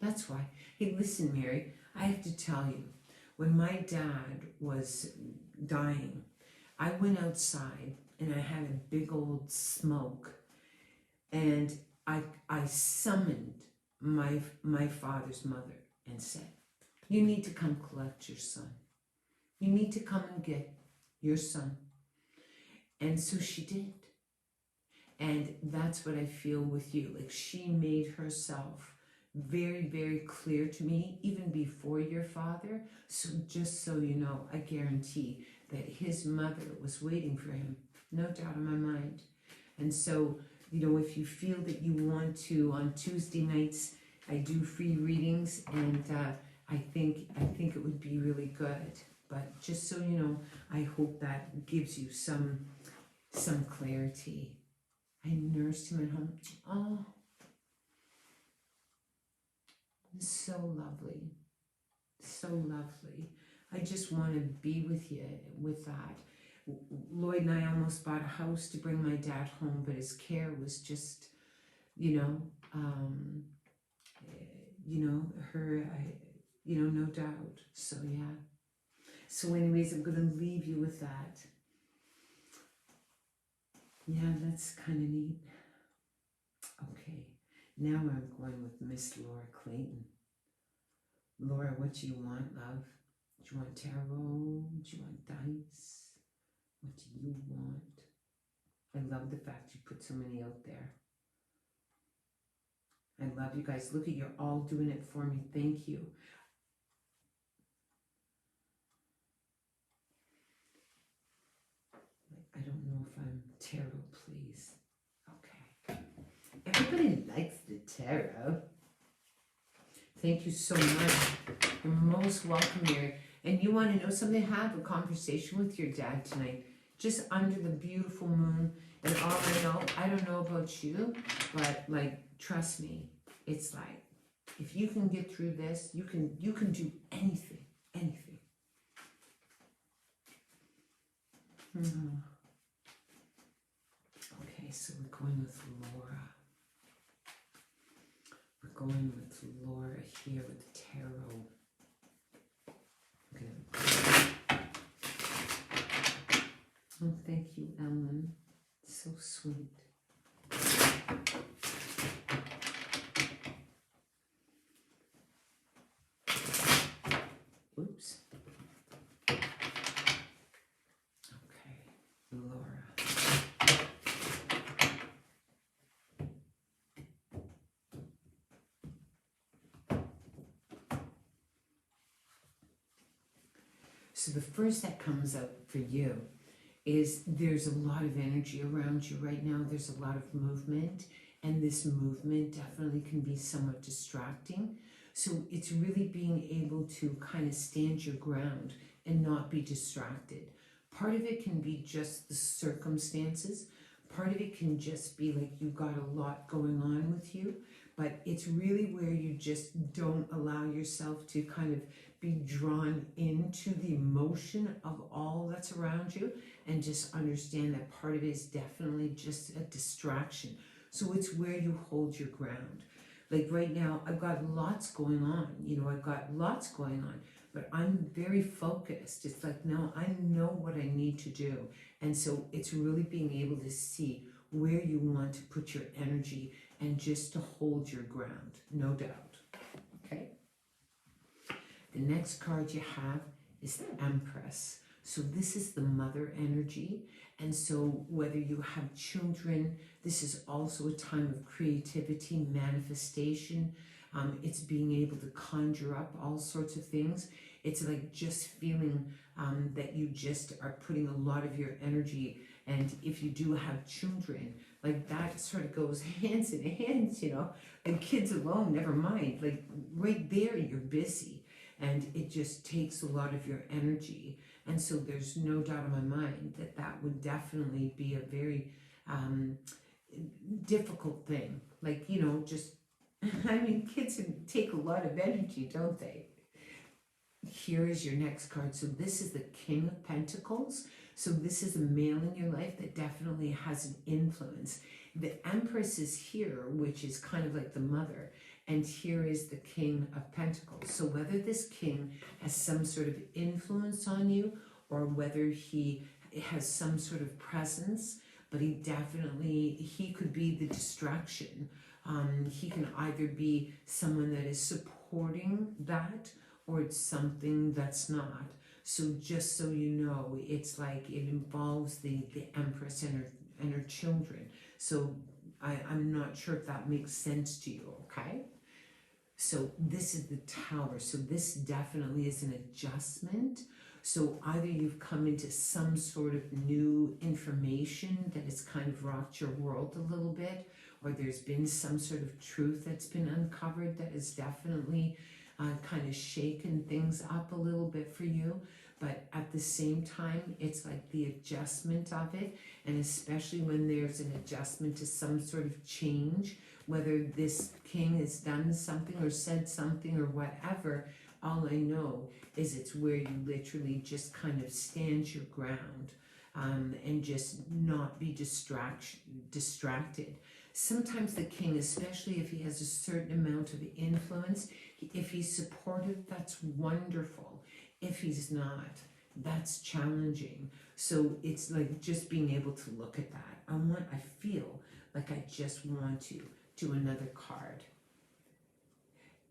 Speaker 1: that's why. Hey, listen, Mary, I have to tell you, when my dad was dying, I went outside and I had a big old smoke, and I summoned my father's mother and said, you need to come collect your son. You need to come and get your son. And so she did. And that's what I feel with you. Like she made herself very, very clear to me, even before your father. So just so you know, I guarantee that his mother was waiting for him. No doubt in my mind. And so, if you feel that you want to, on Tuesday nights, I do free readings, and I think it would be really good. But just so you know, I hope that gives you some clarity. I nursed him at home. Oh, so lovely. So lovely. I just want to be with you with that. Lloyd and I almost bought a house to bring my dad home, but his care was just, no doubt. So yeah. So anyways, I'm going to leave you with that. Yeah, that's kind of neat. Okay, now I'm going with Miss Laura Clayton. Laura, what do you want, love? Do you want tarot? Do you want dice? What do you want? I love the fact you put so many out there. I love you guys. Look at, you're all doing it for me. Thank you. I don't know if I'm tarot, please. Okay. Everybody likes the tarot. Thank you so much. You're most welcome here. And you want to know something? Have a conversation with your dad tonight. Just under the beautiful moon. And all I don't know about you, but trust me, it's like, if you can get through this, you can do anything. Okay, so we're going with Laura. We're going with Laura here with the tarot. Okay. Oh, thank you, Ellen. So sweet. Oops. Okay, Laura. So the first that comes up for you is there's a lot of energy around you right now. There's a lot of movement, and this movement definitely can be somewhat distracting. So it's really being able to kind of stand your ground and not be distracted. Part of it can be just the circumstances. Part of it can just be like you've got a lot going on with you, but it's really where you just don't allow yourself to kind of be drawn into the emotion of all that's around you, and just understand that part of it is definitely just a distraction. So it's where you hold your ground. Like right now, I've got lots going on, I've got lots going on, but I'm very focused. It's like, no, I know what I need to do. And so it's really being able to see where you want to put your energy and just to hold your ground, no doubt. Okay? The next card you have is the Empress. So this is the mother energy. And so whether you have children, this is also a time of creativity, manifestation. It's being able to conjure up all sorts of things. It's like just feeling that you just are putting a lot of your energy. And if you do have children, like that sort of goes hands in hands, and kids alone, never mind. Like right there, you're busy. And it just takes a lot of your energy. And so there's no doubt in my mind that that would definitely be a very difficult thing. Like, just, I mean, kids take a lot of energy, don't they? Here is your next card. So this is the King of Pentacles. So this is a male in your life that definitely has an influence. The Empress is here, which is kind of like the mother. And here is the King of Pentacles. So whether this king has some sort of influence on you, or whether he has some sort of presence, but he could be the distraction. He can either be someone that is supporting that, or it's something that's not. So just so you know, it's like it involves the Empress and her children. So I'm not sure if that makes sense to you, okay? So this is the Tower. So this definitely is an adjustment. So either you've come into some sort of new information that has kind of rocked your world a little bit, or there's been some sort of truth that's been uncovered that has definitely kind of shaken things up a little bit for you. But at the same time, it's like the adjustment of it, and especially when there's an adjustment to some sort of change, whether this king has done something or said something or whatever, all I know is it's where you literally just kind of stand your ground and just not be distracted. Sometimes the king, especially if he has a certain amount of influence, if he's supportive, that's wonderful. If he's not, that's challenging. So it's like just being able to look at that. I feel like I just want to do another card.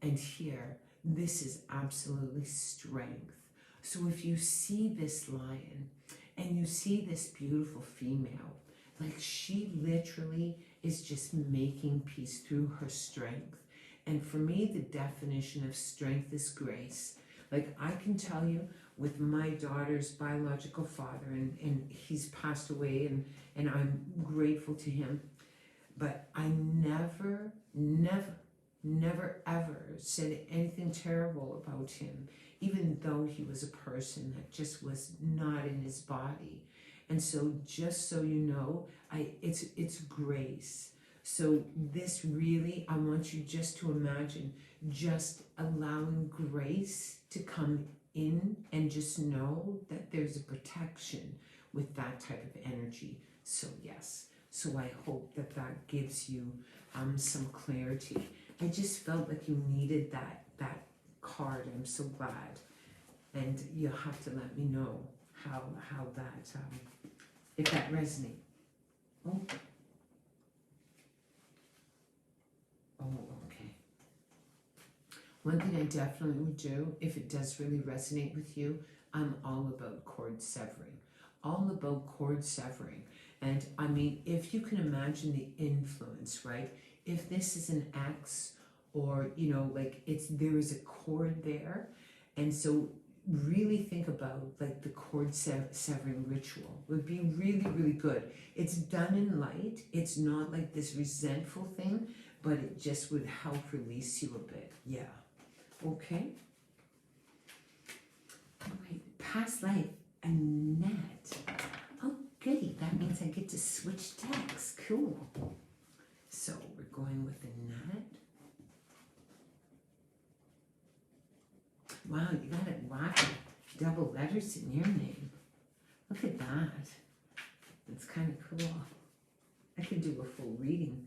Speaker 1: And here, this is absolutely strength. So if you see this lion and you see this beautiful female, like she literally is just making peace through her strength. And for me, the definition of strength is grace. Like I can tell you with my daughter's biological father, and he's passed away, and I'm grateful to him. But I never, ever said anything terrible about him, even though he was a person that just was not in his body. And so just so you know, it's grace. So this really, I want you just to imagine just allowing grace to come in, and just know that there's a protection with that type of energy. So yes, so I hope that that gives you some clarity. I just felt like you needed that card. I'm so glad, and you'll have to let me know how that if that resonates. Oh, okay. One thing I definitely would do, if it does really resonate with you, I'm all about cord severing. All about cord severing. And I mean, if you can imagine the influence, right? If this is an ex, or, you know, like there is a cord there. And so really think about like the cord severing ritual would be really, really good. It's done in light. It's not like this resentful thing, but it just would help release you a bit. Yeah. Okay. All right. Past life, Annette. Oh, goody. That means I get to switch decks. Cool. So we're going with Annette. Wow, you got it. Wow, double letters in your name. Look at that. That's kind of cool. I could do a full reading.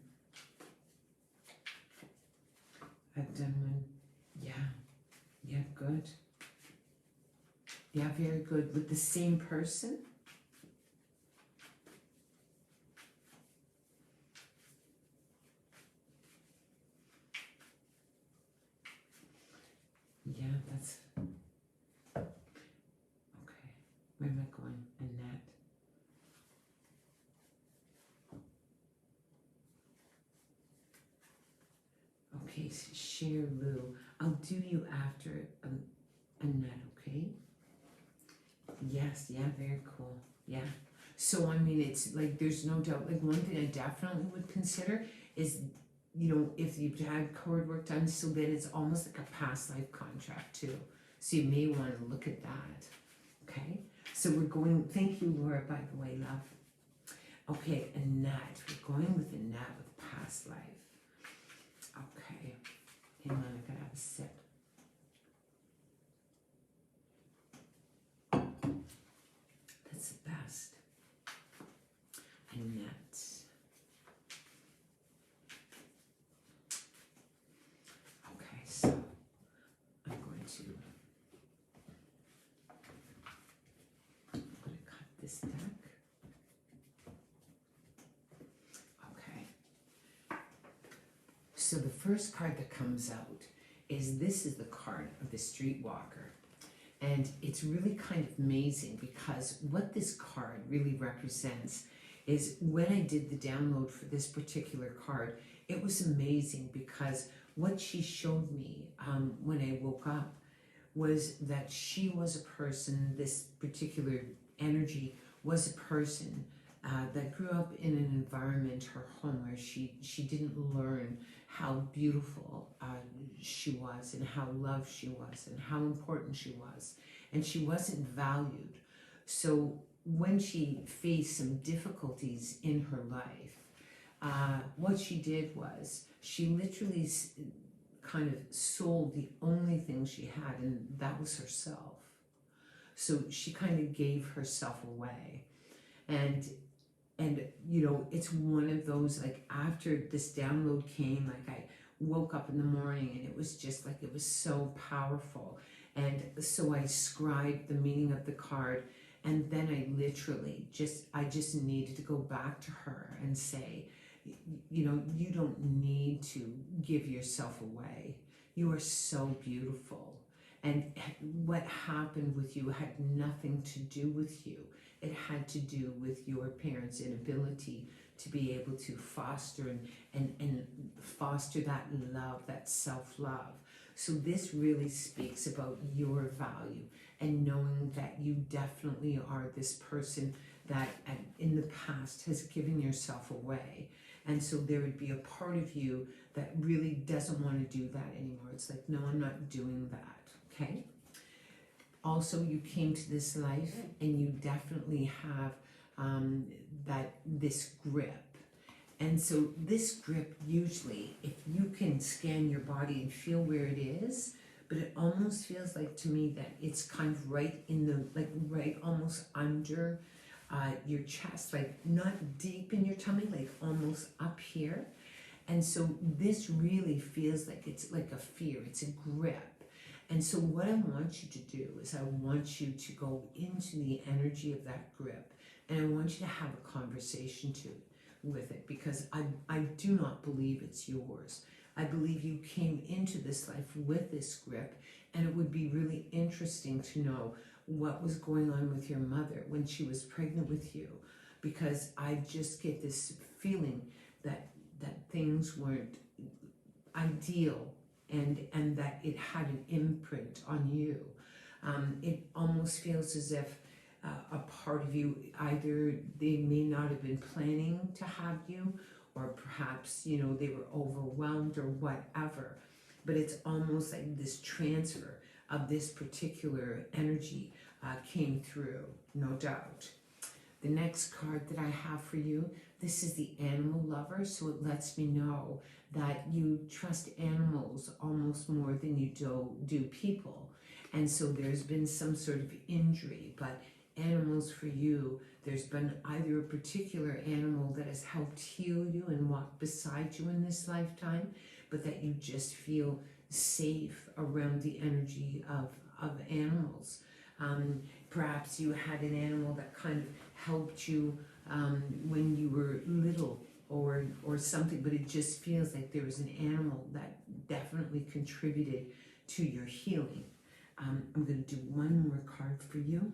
Speaker 1: I've done one. Yeah, good. Yeah, very good. With the same person. Yeah, that's okay. Where am I going? Annette. Okay, so share Lou. I'll do you after Annette, okay? Yes, yeah, very cool. Yeah. So I mean, it's like there's no doubt. Like one thing I definitely would consider is, you know, if you've had cord work done, so then it's almost like a past life contract too. So you may want to look at that. Okay. So we're going. Thank you, Laura. By the way, love. Okay, Annette. We're going with Annette with past life. Okay. Hang on, I gotta have a sip. That's the best. Annette. Okay, so I'm going to cut this deck. Okay. So the first card that comes out is this is the card of the Streetwalker. And it's really kind of amazing because what this card really represents is when I did the download for this particular card, it was amazing because what she showed me when I woke up was that she was a person, this particular energy was a person that grew up in an environment, her home, where she didn't learn how beautiful she was and how loved she was and how important she was, and she wasn't valued. So when she faced some difficulties in her life, what she did was she literally kind of sold the only thing she had, and that was herself. So she kind of gave herself away. And you know, it's one of those, like, after this download came, like, I woke up in the morning and it was just like, it was so powerful. And so I scribed the meaning of the card, and then I literally I just needed to go back to her and say, you know, you don't need to give yourself away. You are so beautiful. And what happened with you had nothing to do with you. It had to do with your parents' inability to be able to foster and foster that love, that self-love. So this really speaks about your value and knowing that you definitely are this person that in the past has given yourself away. And so there would be a part of you that really doesn't want to do that anymore. It's like, no, I'm not doing that, okay? Also, you came to this life and you definitely have this grip. And so this grip, usually, if you can scan your body and feel where it is, but it almost feels like to me that it's kind of right in the, like right almost under your chest, like not deep in your tummy, like almost up here. And so this really feels like it's like a fear, it's a grip. And so what I want you to do is I want you to go into the energy of that grip, and I want you to have a conversation with it, because I do not believe it's yours. I believe you came into this life with this grip, and it would be really interesting to know what was going on with your mother when she was pregnant with you, because I just get this feeling that things weren't ideal, and that it had an imprint on you. It almost feels as if a part of you, either they may not have been planning to have you, or perhaps, you know, they were overwhelmed or whatever. But it's almost like this transfer of this particular energy came through, no doubt. The next card that I have for you, this is the animal lover, so it lets me know that you trust animals almost more than you do people. And so there's been some sort of injury, but animals for you, there's been either a particular animal that has helped heal you and walked beside you in this lifetime, but that you just feel safe around the energy of animals. Perhaps you had an animal that kind of helped you when you were little, or something, but it just feels like there was an animal that definitely contributed to your healing. I'm going to do one more card for you.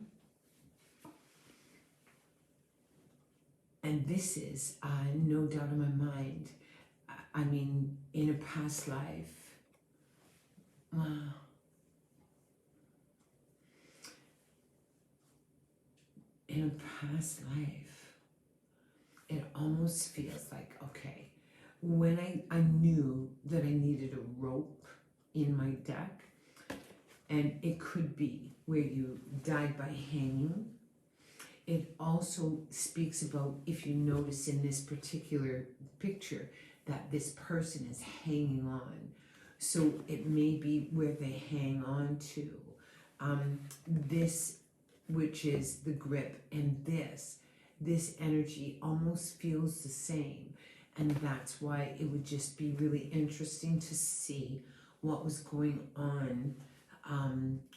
Speaker 1: And this is no doubt in my mind, I mean, in a past life. Wow. In a past life, it almost feels like, okay, when I knew that I needed a rope in my deck, and it could be where you died by hanging. It also speaks about, if you notice in this particular picture, that this person is hanging on. So it may be where they hang on to. This, which is the grip, and this energy almost feels the same. And that's why it would just be really interesting to see what was going on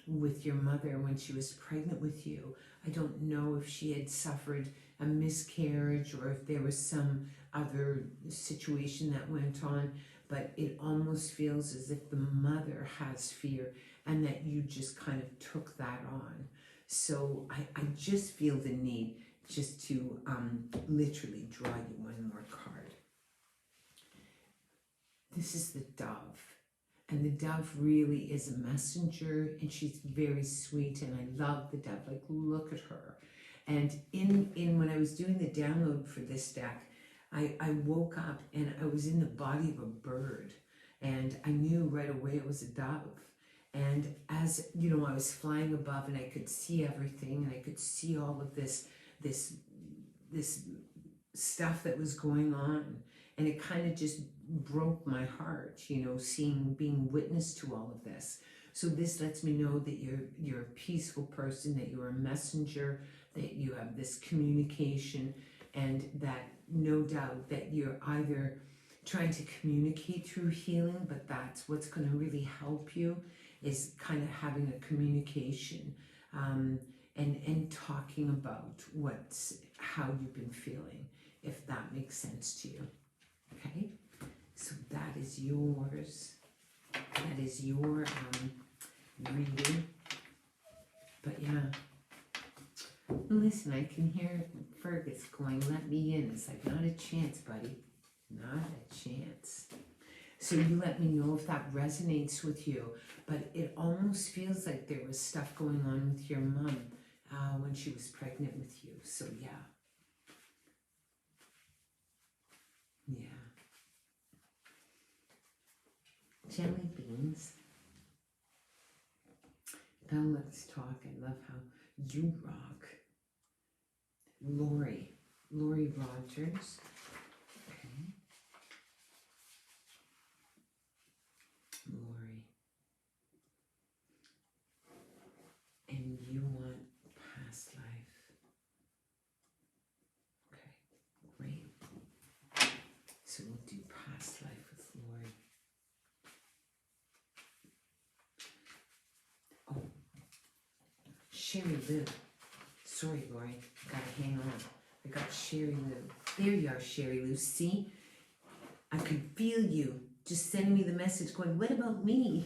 Speaker 1: with your mother when she was pregnant with you. I don't know if she had suffered a miscarriage or if there was some other situation that went on, but it almost feels as if the mother has fear and that you just kind of took that on. So I just feel the need just to literally draw you one more card. This is the dove. And the dove really is a messenger, and she's very sweet, and I love the dove. Like, look at her. And in when I was doing the download for this deck, I woke up and I was in the body of a bird, and I knew right away it was a dove. And as you know, I was flying above, and I could see everything, and I could see all of this stuff that was going on, and it kind of just broke my heart, you know, being witness to all of this. So this lets me know that you're a peaceful person, that you're a messenger, that you have this communication, and that no doubt that you're either trying to communicate through healing, but that's what's going to really help you, is kind of having a communication and talking about how you've been feeling, if that makes sense to you. Okay? So that is yours. That is your reading. But yeah. Listen, I can hear Fergus going, let me in. It's like, not a chance, buddy. Not a chance. So you let me know if that resonates with you. But it almost feels like there was stuff going on with your mom when she was pregnant with you. So yeah. Yeah. Jelly beans. Now let's talk. I love how you rock. Lori Rogers. Okay. Lori. And you want past life. So we'll do past life with Lori. Oh, Sherry Lou. Sorry, Lori. Gotta hang on. I got Sherry Lou. There you are, Sherry Lou. See? I could feel you just sending me the message going, what about me?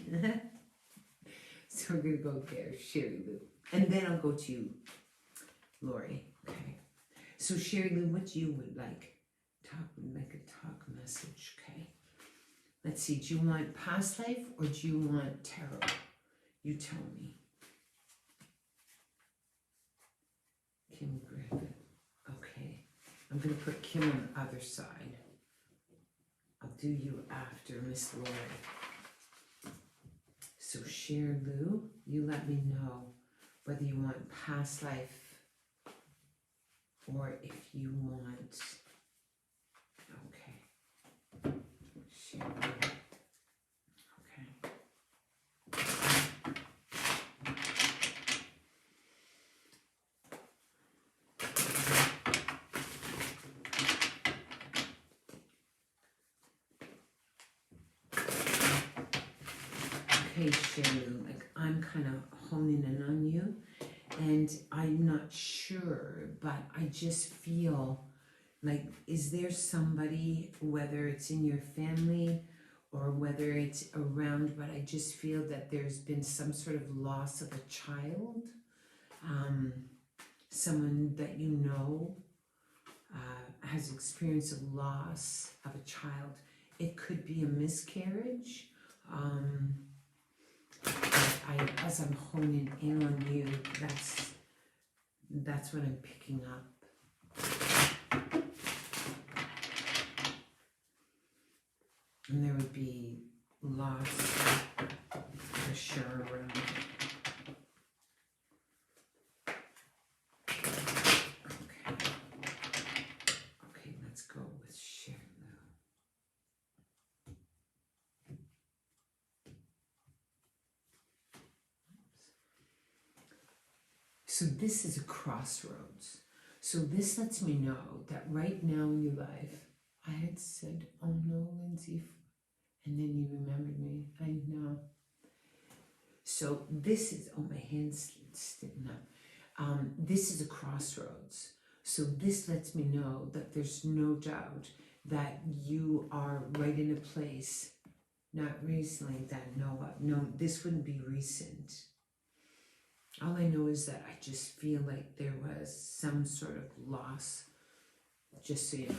Speaker 1: So we're going to go there, Sherry Lou. And then I'll go to you, Lori. Okay. So Sherry Lou, what you would like? Make a talk message, okay? Let's see, do you want past life or do you want tarot? You tell me. Kim Griffith. Okay. I'm going to put Kim on the other side. I'll do you after, Miss Lori. So Sherry Lou, you let me know whether you want past life or if you want... Okay. Sherry Lou. Okay, Sherry, like I'm kind of honing in on you, and I'm not sure, but I just feel like, is there somebody, whether it's in your family or whether it's around, but I just feel that there's been some sort of loss of a child, someone that you know has experienced a loss of a child. It could be a miscarriage. As I'm honing in on you, that's what I'm picking up. And there would be loss for sure around it. Okay, let's go with Sherry Lou. So this is a crossroads. So this lets me know that right now in your life, I had said, oh no, Lindsay, and then you remembered me. I know. So this is, oh, my hand's sticking up. This is a crossroads. So this lets me know that there's no doubt that you are right in a place, not recently, that no, this wouldn't be recent. All I know is that I just feel like there was some sort of loss, just so you know.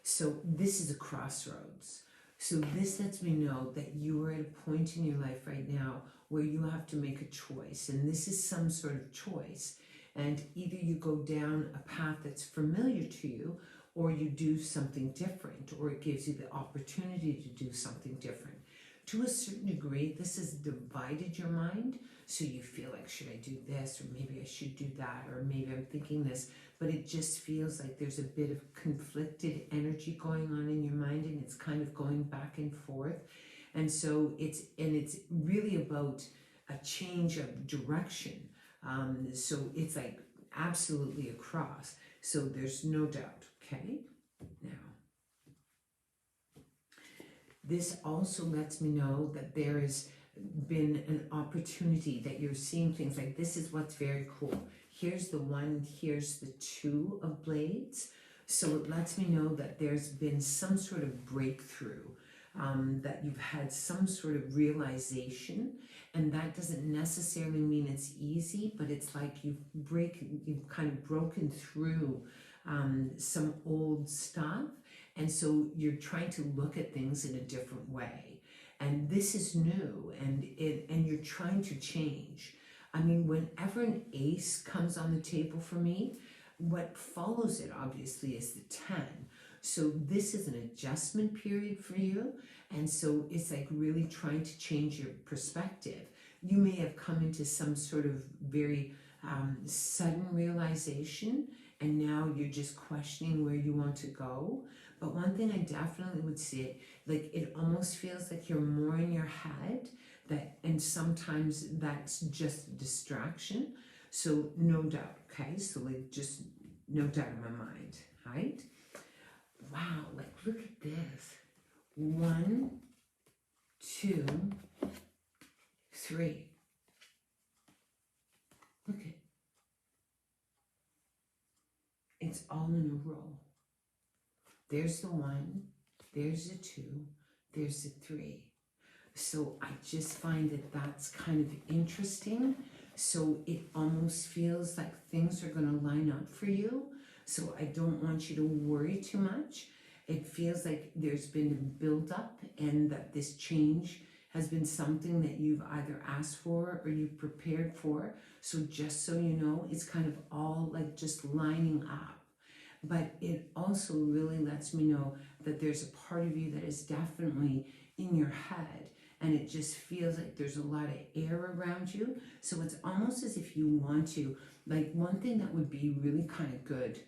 Speaker 1: So this is a crossroads. So this lets me know that you are at a point in your life right now where you have to make a choice. And this is some sort of choice. And either you go down a path that's familiar to you, or you do something different, or it gives you the opportunity to do something different. To a certain degree, this has divided your mind. So you feel like, should I do this? Or maybe I should do that? Or maybe I'm thinking this. But it just feels like there's a bit of conflicted energy going on in your mind, and it's kind of going back and forth. And so it's really about a change of direction. So it's like absolutely across. So there's no doubt, okay? Now, this also lets me know that there has been an opportunity, that you're seeing things like, this is what's very cool. Here's the one, here's the two of blades. So it lets me know that there's been some sort of breakthrough, that you've had some sort of realization, and that doesn't necessarily mean it's easy, but it's like you've kind of broken through some old stuff, and so you're trying to look at things in a different way. And this is new, and you're trying to change. I mean, whenever an ace comes on the table for me, what follows it obviously is the 10. So this is an adjustment period for you. And so it's like really trying to change your perspective. You may have come into some sort of very sudden realization, and now you're just questioning where you want to go. But one thing I definitely would say, like, it almost feels like you're more in your head, and sometimes that's just a distraction. So no doubt, okay? So like, just no doubt in my mind, right? Wow, like, look at this. 1, 2, 3. Look at it's all in a row. There's the 1, there's the 2, there's the 3. So I just find that that's kind of interesting. So it almost feels like things are going to line up for you. So I don't want you to worry too much. It feels like there's been a build-up and that this change has been something that you've either asked for or you've prepared for. So just so you know, it's kind of all like just lining up. But it also really lets me know that there's a part of you that is definitely in your head, and it just feels like there's a lot of air around you. So it's almost as if you want to, like, one thing that would be really kind of good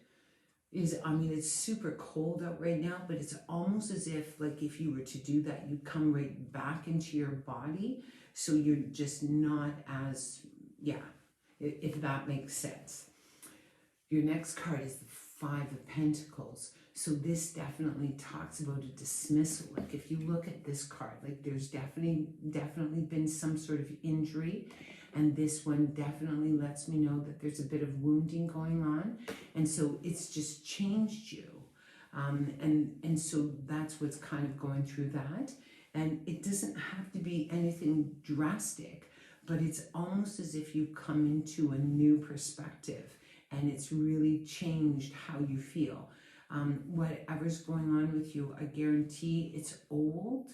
Speaker 1: is, I mean, it's super cold out right now, but it's almost as if, like, if you were to do that, you'd come right back into your body. So you're just not as, yeah, if that makes sense. Your next card is the 5 of Pentacles. So this definitely talks about a dismissal. Like if you look at this card, like there's definitely been some sort of injury. And this one definitely lets me know that there's a bit of wounding going on. And so it's just changed you. And so that's what's kind of going through that. And it doesn't have to be anything drastic, but it's almost as if you come into a new perspective and it's really changed how you feel. Whatever's going on with you, I guarantee it's old.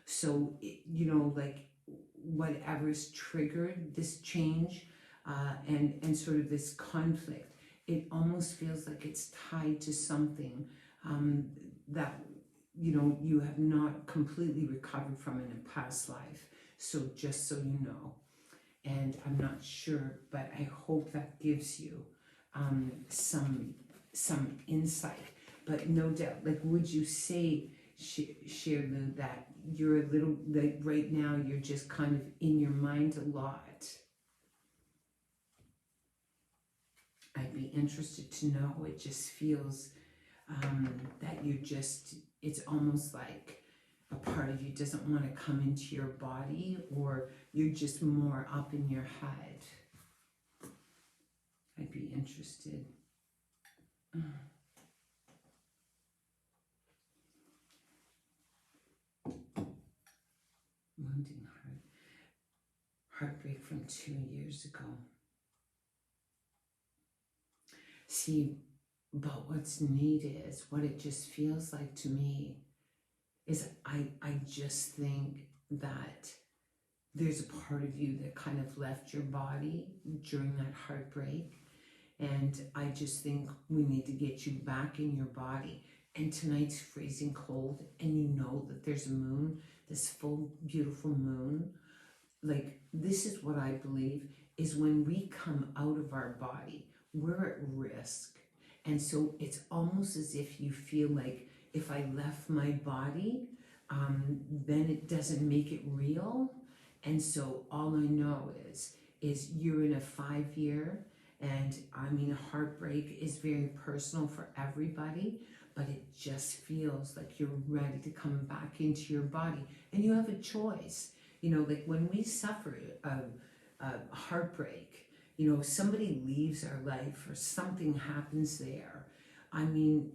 Speaker 1: So, you know, like whatever's triggered this change and sort of this conflict, it almost feels like it's tied to something that, you know, you have not completely recovered from in a past life. So just so you know, and I'm not sure, but I hope that gives you some insight. But no doubt, like, would you say, Shirley, that you're a little, like right now, you're just kind of in your mind a lot? I'd be interested to know. It just feels that you're just, it's almost like a part of you doesn't want to come into your body, or you're just more up in your head. I'd be interested. Wounding heart. Heartbreak from 2 years ago. See, but what's neat is, what it just feels like to me is I just think that there's a part of you that kind of left your body during that heartbreak. And I just think we need to get you back in your body. And tonight's freezing cold, and you know that there's a moon, this full, beautiful moon. Like, this is what I believe is when we come out of our body, we're at risk. And so it's almost as if you feel like, if I left my body, then it doesn't make it real. And so all I know is you're in a 5-year, and I mean, heartbreak is very personal for everybody, but it just feels like you're ready to come back into your body, and you have a choice. You know, like when we suffer a heartbreak, you know, somebody leaves our life or something happens there. I mean,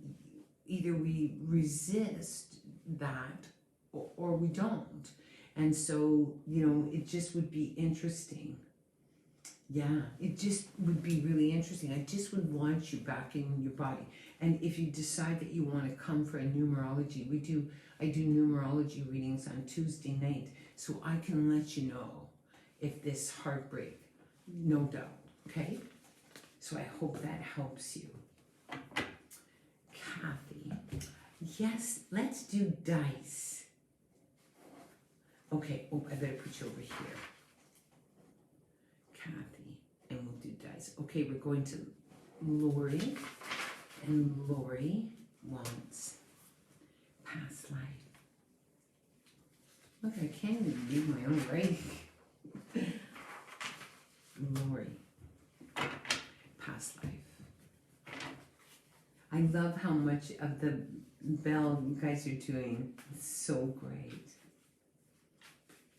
Speaker 1: either we resist that or we don't. And so, you know, it just would be interesting. Yeah, it just would be really interesting. I just would want you back in your body. And if you decide that you want to come for a numerology, I do numerology readings on Tuesday night, so I can let you know if this heartbreak, no doubt, okay? So I hope that helps you. Kathy, yes, let's do dice. Okay, oh, I better put you over here. Kathy, and we'll do dice. Okay, we're going to Lori, and Lori wants past life. Look, I can't even read my own writing. Lori, past life. I love how much of the bell you guys are doing. It's so great.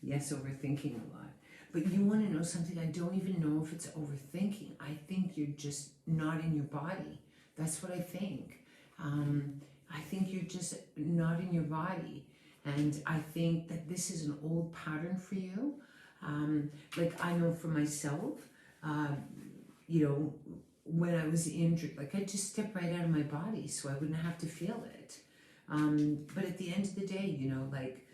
Speaker 1: Yes, overthinking a lot. But you want to know something? I don't even know if it's overthinking. I think you're just not in your body. That's what I think. I think you're just not in your body. And I think that this is an old pattern for you. Like I know for myself, you know, when I was injured, like I just step right out of my body so I wouldn't have to feel it. But at the end of the day, you know, like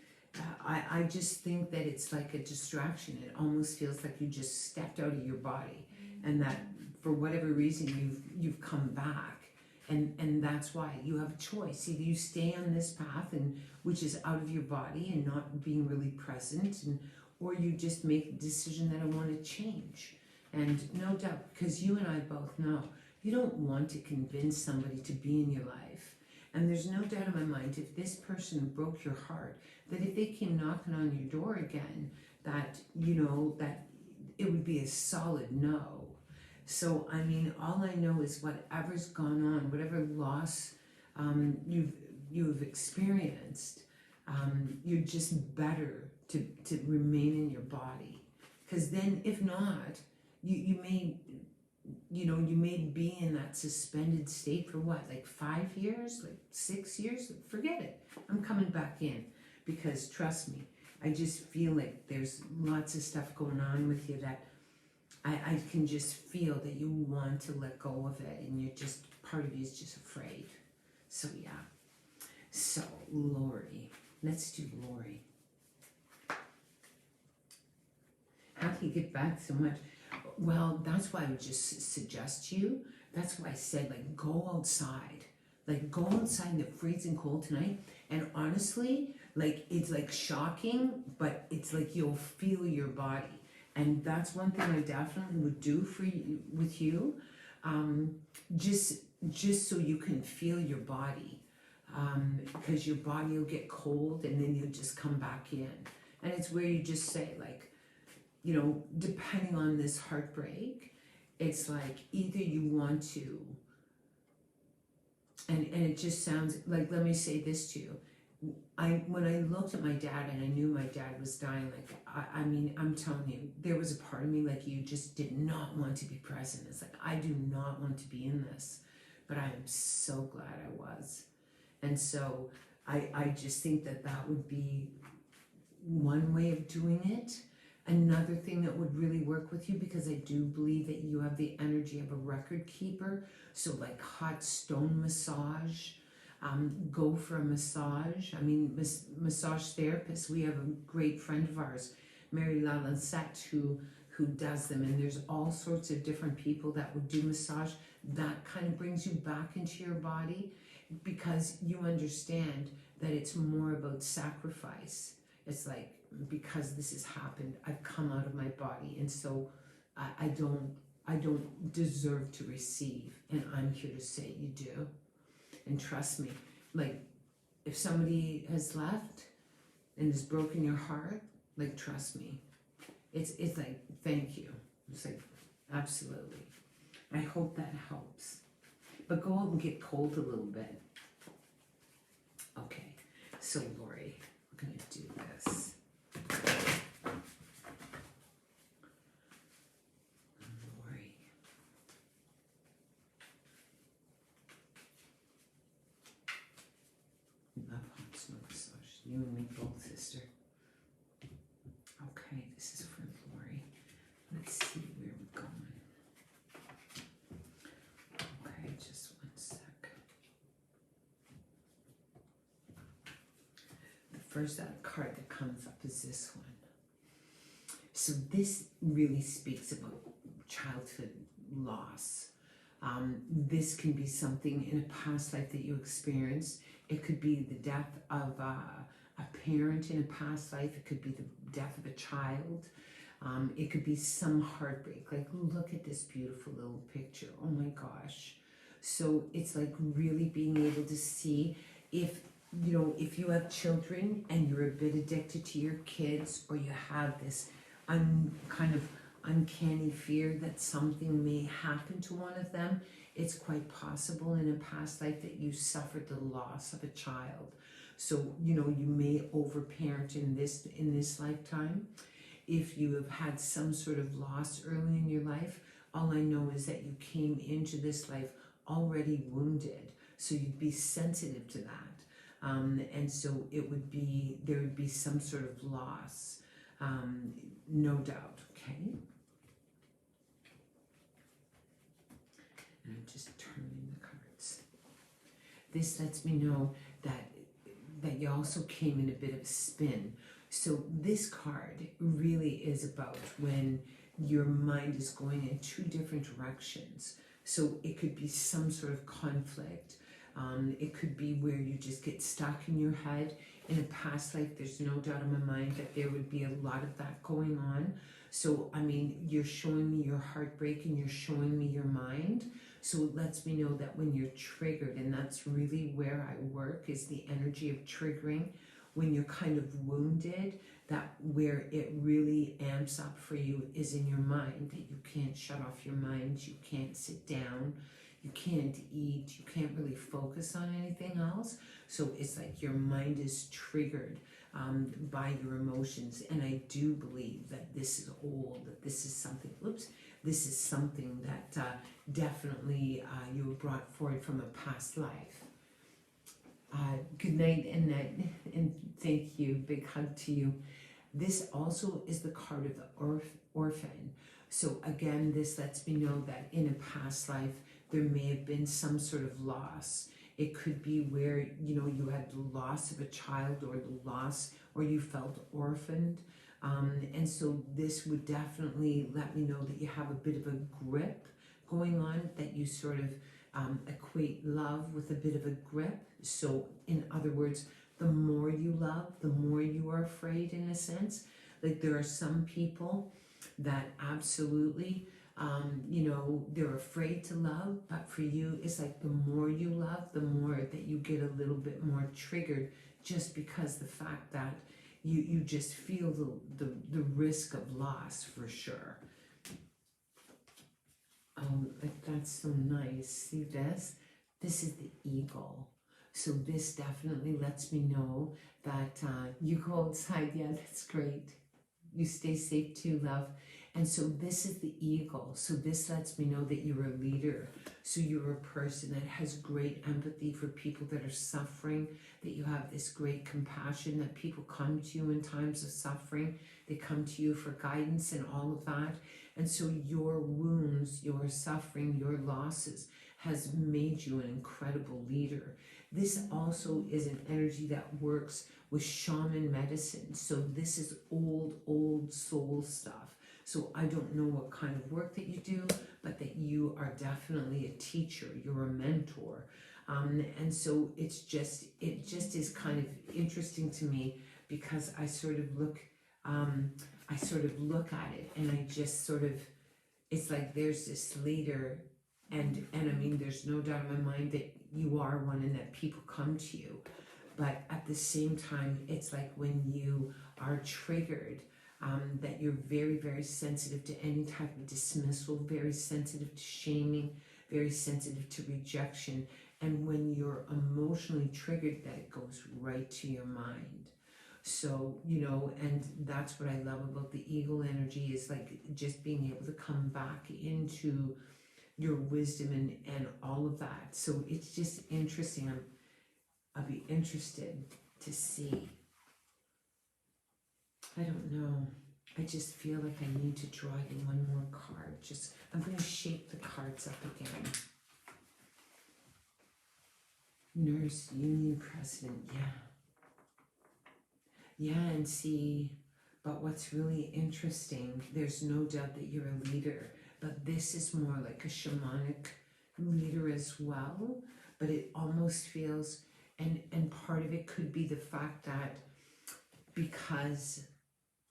Speaker 1: I just think that it's like a distraction. It almost feels like you just stepped out of your body, and that for whatever reason you've come back, and that's why you have a choice. Either you stay on this path, and which is out of your body and not being really present, and or you just make a decision that I want to change. And no doubt, because you and I both know, you don't want to convince somebody to be in your life. And there's no doubt in my mind, if this person broke your heart, that if they came knocking on your door again, that, you know, that it would be a solid no. So, I mean, all I know is whatever's gone on, whatever loss you've experienced, you're just better to remain in your body. Because then, if not, you may, you know, you may be in that suspended state for what, like 5 years, like 6 years? Forget it. I'm coming back in, because trust me, I just feel like there's lots of stuff going on with you that I can just feel that you want to let go of it, and you're just, part of you is just afraid. So yeah. So Lori, let's do Lori. How do you get back so much? Well, that's why I would just suggest to you. That's why I said, like, go outside. Like, go outside in the freezing cold tonight. And honestly, like, it's like shocking, but it's like you'll feel your body. And that's one thing I definitely would do for you, with you. Just so you can feel your body. Because your body will get cold and then you'll just come back in. And it's where you just say, like, you know, depending on this heartbreak, it's like either you want to, and it just sounds like, let me say this to you. When I looked at my dad and I knew my dad was dying, like, I mean, I'm telling you, there was a part of me, like, you just did not want to be present. It's like, I do not want to be in this, but I am so glad I was. And so I just think that that would be one way of doing it. Another thing that would really work with you, because I do believe that you have the energy of a record keeper, so like hot stone massage, go for a massage. I mean, massage therapists, we have a great friend of ours, Mary Lalancette, who does them, and there's all sorts of different people that would do massage. That kind of brings you back into your body, because you understand that it's more about sacrifice. It's like, because this has happened, I've come out of my body, and so I don't deserve to receive, and I'm here to say you do. And trust me, like, if somebody has left and has broken your heart, like, trust me, it's like, thank you. It's like, absolutely. I hope that helps. But go out and get cold a little bit. Okay, so Lori, we're gonna do this. Lori. Love hot snow massage. You and me both, sister. Okay, this is for Lori. Let's see where we're going. Okay, just one sec. The first card that comes up is this one. So this really speaks about childhood loss. This can be something in a past life that you experienced. It could be the death of a parent in a past life. It could be the death of a child. It could be some heartbreak. Like, look at this beautiful little picture. Oh my gosh. So it's like really being able to see if, you know, if you have children and you're a bit addicted to your kids, or you have this kind of uncanny fear that something may happen to one of them, it's quite possible in a past life that you suffered the loss of a child. So, you know, you may overparent in this lifetime. If you have had some sort of loss early in your life, all I know is that you came into this life already wounded. So you'd be sensitive to that. And so there would be some sort of loss, no doubt, okay? And I'm just turning the cards. This lets me know that you also came in a bit of a spin. So this card really is about when your mind is going in two different directions. So it could be some sort of conflict. It could be where you just get stuck in your head. In a past life, there's no doubt in my mind that there would be a lot of that going on. So, I mean, you're showing me your heartbreak and you're showing me your mind. So it lets me know that when you're triggered, and that's really where I work, is the energy of triggering. When you're kind of wounded, that where it really amps up for you is in your mind, that you can't shut off your mind, you can't sit down, you can't eat, you can't really focus on anything else. So it's like your mind is triggered by your emotions. And I do believe that this is old, that this is something, this is something that definitely you were brought forward from a past life. Good night and thank you. Big hug to you. This also is the card of the orphan. So again, this lets me know that in a past life, there may have been some sort of loss. It could be where, you know, you had the loss of a child or the loss, or you felt orphaned. And so this would definitely let me know that you have a bit of a grip going on, that you sort of equate love with a bit of a grip. So in other words, the more you love, the more you are afraid, in a sense. Like there are some people that absolutely, you know, they're afraid to love, but for you, it's like the more you love, the more that you get a little bit more triggered, just because the fact that you just feel the risk of loss for sure. Like that's so nice. See this? This is the eagle. So this definitely lets me know that you go outside. Yeah, that's great. You stay safe too, love. And so this is the eagle. So this lets me know that you're a leader. So you're a person that has great empathy for people that are suffering, that you have this great compassion, that people come to you in times of suffering. They come to you for guidance and all of that. And so your wounds, your suffering, your losses has made you an incredible leader. This also is an energy that works with shaman medicine. So this is old soul stuff. So I don't know what kind of work that you do, but that you are definitely a teacher, you're a mentor. And so it just is kind of interesting to me, because I sort of look at it and I just sort of, it's like there's this leader, and I mean, there's no doubt in my mind that you are one and that people come to you. But at the same time, it's like when you are triggered, that you're very, very sensitive to any type of dismissal, very sensitive to shaming, very sensitive to rejection. And when you're emotionally triggered, that it goes right to your mind. So, you know, and that's what I love about the eagle energy, is like just being able to come back into your wisdom and all of that. So it's just interesting. I'll be interested to see. I don't know. I just feel like I need to draw you one more card. I'm going to shape the cards up again. Nurse, Union President, yeah, and see, but what's really interesting, there's no doubt that you're a leader, but this is more like a shamanic leader as well, but it almost feels, and part of it could be the fact that because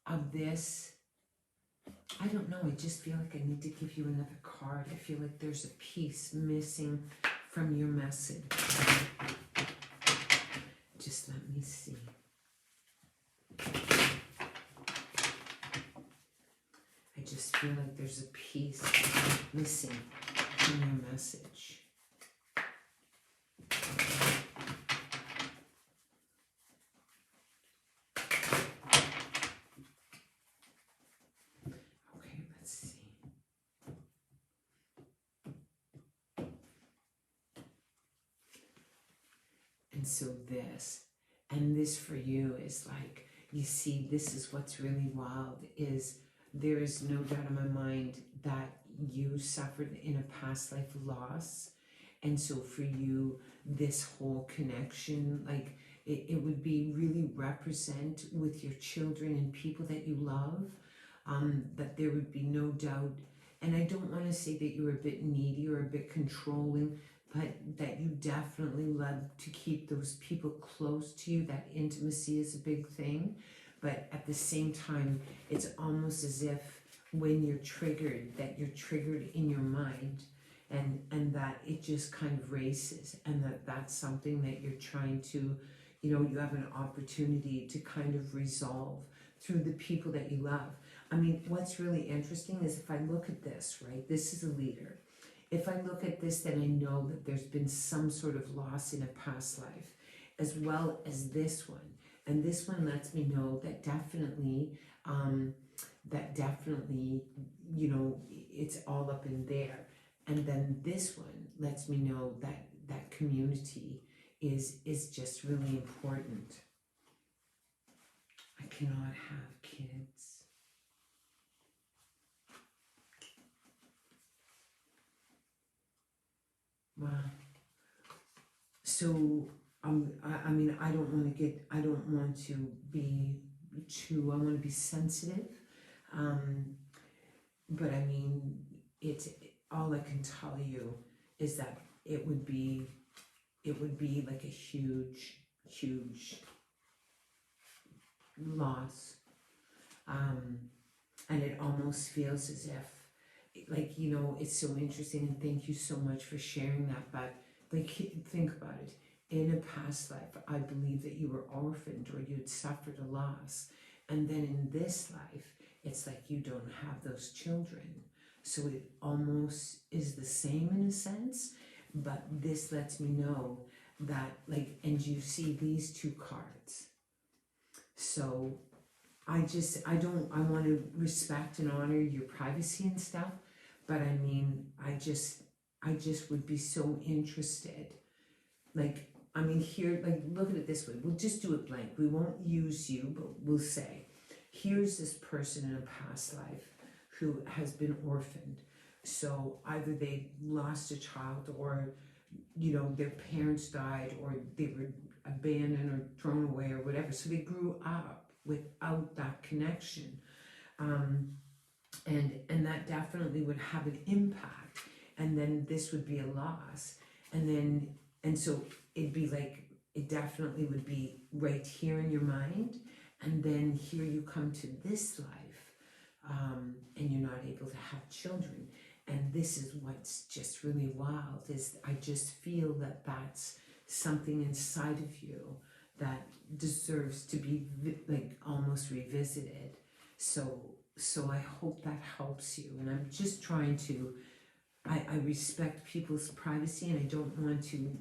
Speaker 1: of this, I don't know, I just feel like I need to give you another card. I feel like there's a piece missing from your message. Just let me see. I just feel like there's a piece missing. in your message. Okay, let's see. And so this for you is like, you see, this is what's really wild, is there is no doubt in my mind that you suffered in a past life loss. And so for you, this whole connection, like it would be really represent with your children and people that you love, that there would be no doubt. And I don't want to say that you were a bit needy or a bit controlling, but that you definitely love to keep those people close to you. That intimacy is a big thing. But at the same time, it's almost as if when you're triggered, that you're triggered in your mind, and that it just kind of races, and that's something that you're trying to, you have an opportunity to kind of resolve through the people that you love. I mean, what's really interesting is if I look at this, right, this is a leader. If I look at this, then I know that there's been some sort of loss in a past life, as well as this one. And this one lets me know that definitely, it's all up in there. And then this one lets me know that that community is just really important. I cannot have kids. Wow. So, I mean, I don't want to be too, I want to be sensitive. But I mean, all I can tell you is that it would be like a huge loss. And it almost feels as if, like, it's so interesting, and thank you so much for sharing that, but like, think about it. In a past life, I believe that you were orphaned or you had suffered a loss, and then in this life, it's like you don't have those children. So it almost is the same in a sense, but this lets me know that, like, and you see these two cards. So I want to respect and honor your privacy and stuff, but I mean, I just would be so interested. Like, I mean, here, like, look at it this way. We'll just do it blank. We won't use you, but we'll say, here's this person in a past life who has been orphaned. So either they lost a child, or, their parents died, or they were abandoned or thrown away or whatever. So they grew up without that connection. And that definitely would have an impact. And then this would be a loss. And so it'd be like, it definitely would be right here in your mind. And then here you come to this life, and you're not able to have children. And this is what's just really wild, is I just feel that that's something inside of you that deserves to be like almost revisited. So I hope that helps you. And I'm just trying to, I respect people's privacy, and I don't want to,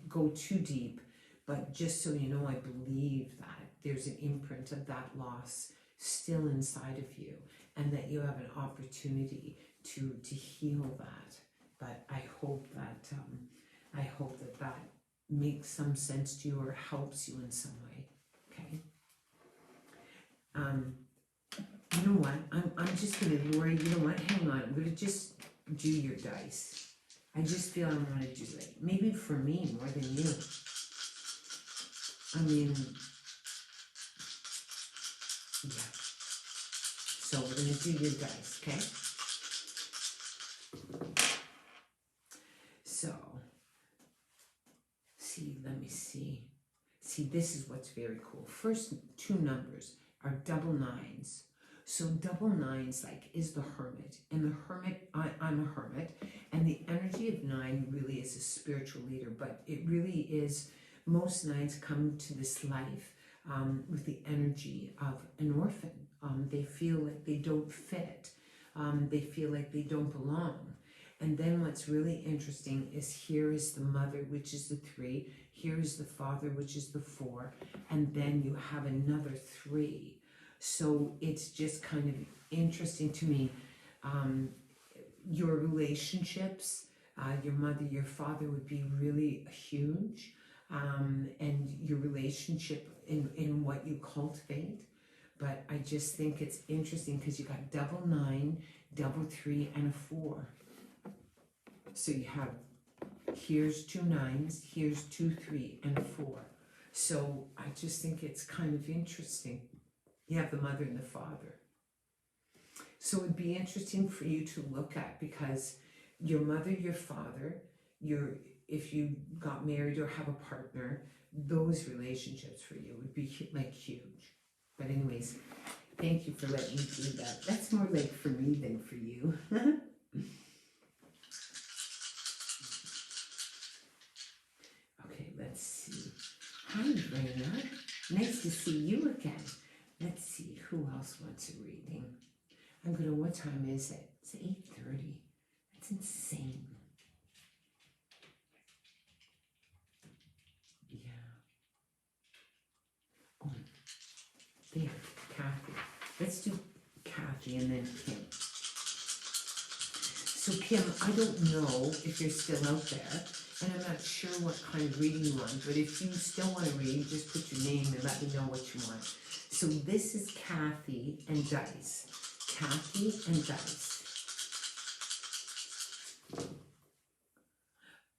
Speaker 1: go too deep, but just so you know, I believe that there's an imprint of that loss still inside of you, and that you have an opportunity to heal that. But I hope that that makes some sense to you or helps you in some way. Okay. You know what? I'm just gonna, Lori, you know what? Hang on. I'm gonna just do your dice. I just feel I want to do it. Maybe for me more than you. I mean, yeah. So we're gonna do your dice, okay? So, let me see. See, this is what's very cool. First two numbers are double nines. So double nines, like, is the hermit. And the hermit, I'm a hermit. And the energy of nine really is a spiritual leader. But it really is, most nines come to this life with the energy of an orphan. They feel like they don't fit. They feel like they don't belong. And then what's really interesting is here is the mother, which is the 3. Here is the father, which is the 4. And then you have another 3. So it's just kind of interesting to me. Your relationships, your mother, your father would be really huge. And your relationship in what you cultivate. But I just think it's interesting because you got double 9, double 3, and a 4. So you have, here's 2 9s, here's 2 3, and a 4. So I just think it's kind of interesting. You have the mother and the father. So it'd be interesting for you to look at, because your mother, your father, if you got married or have a partner, those relationships for you would be like huge. But anyways, thank you for letting me do that. That's more like for me than for you. Okay, let's see. Hi, Raina. Nice to see you again. Let's see, who else wants a reading? I'm gonna, what time is it? It's 8:30. That's insane. Yeah. Oh, there, Kathy. Let's do Kathy and then Kim. So Kim, I don't know if you're still out there, and I'm not sure what kind of reading you want, but if you still want to read, just put your name and let me know what you want. So this is Kathy and Dice. Kathy and Dice.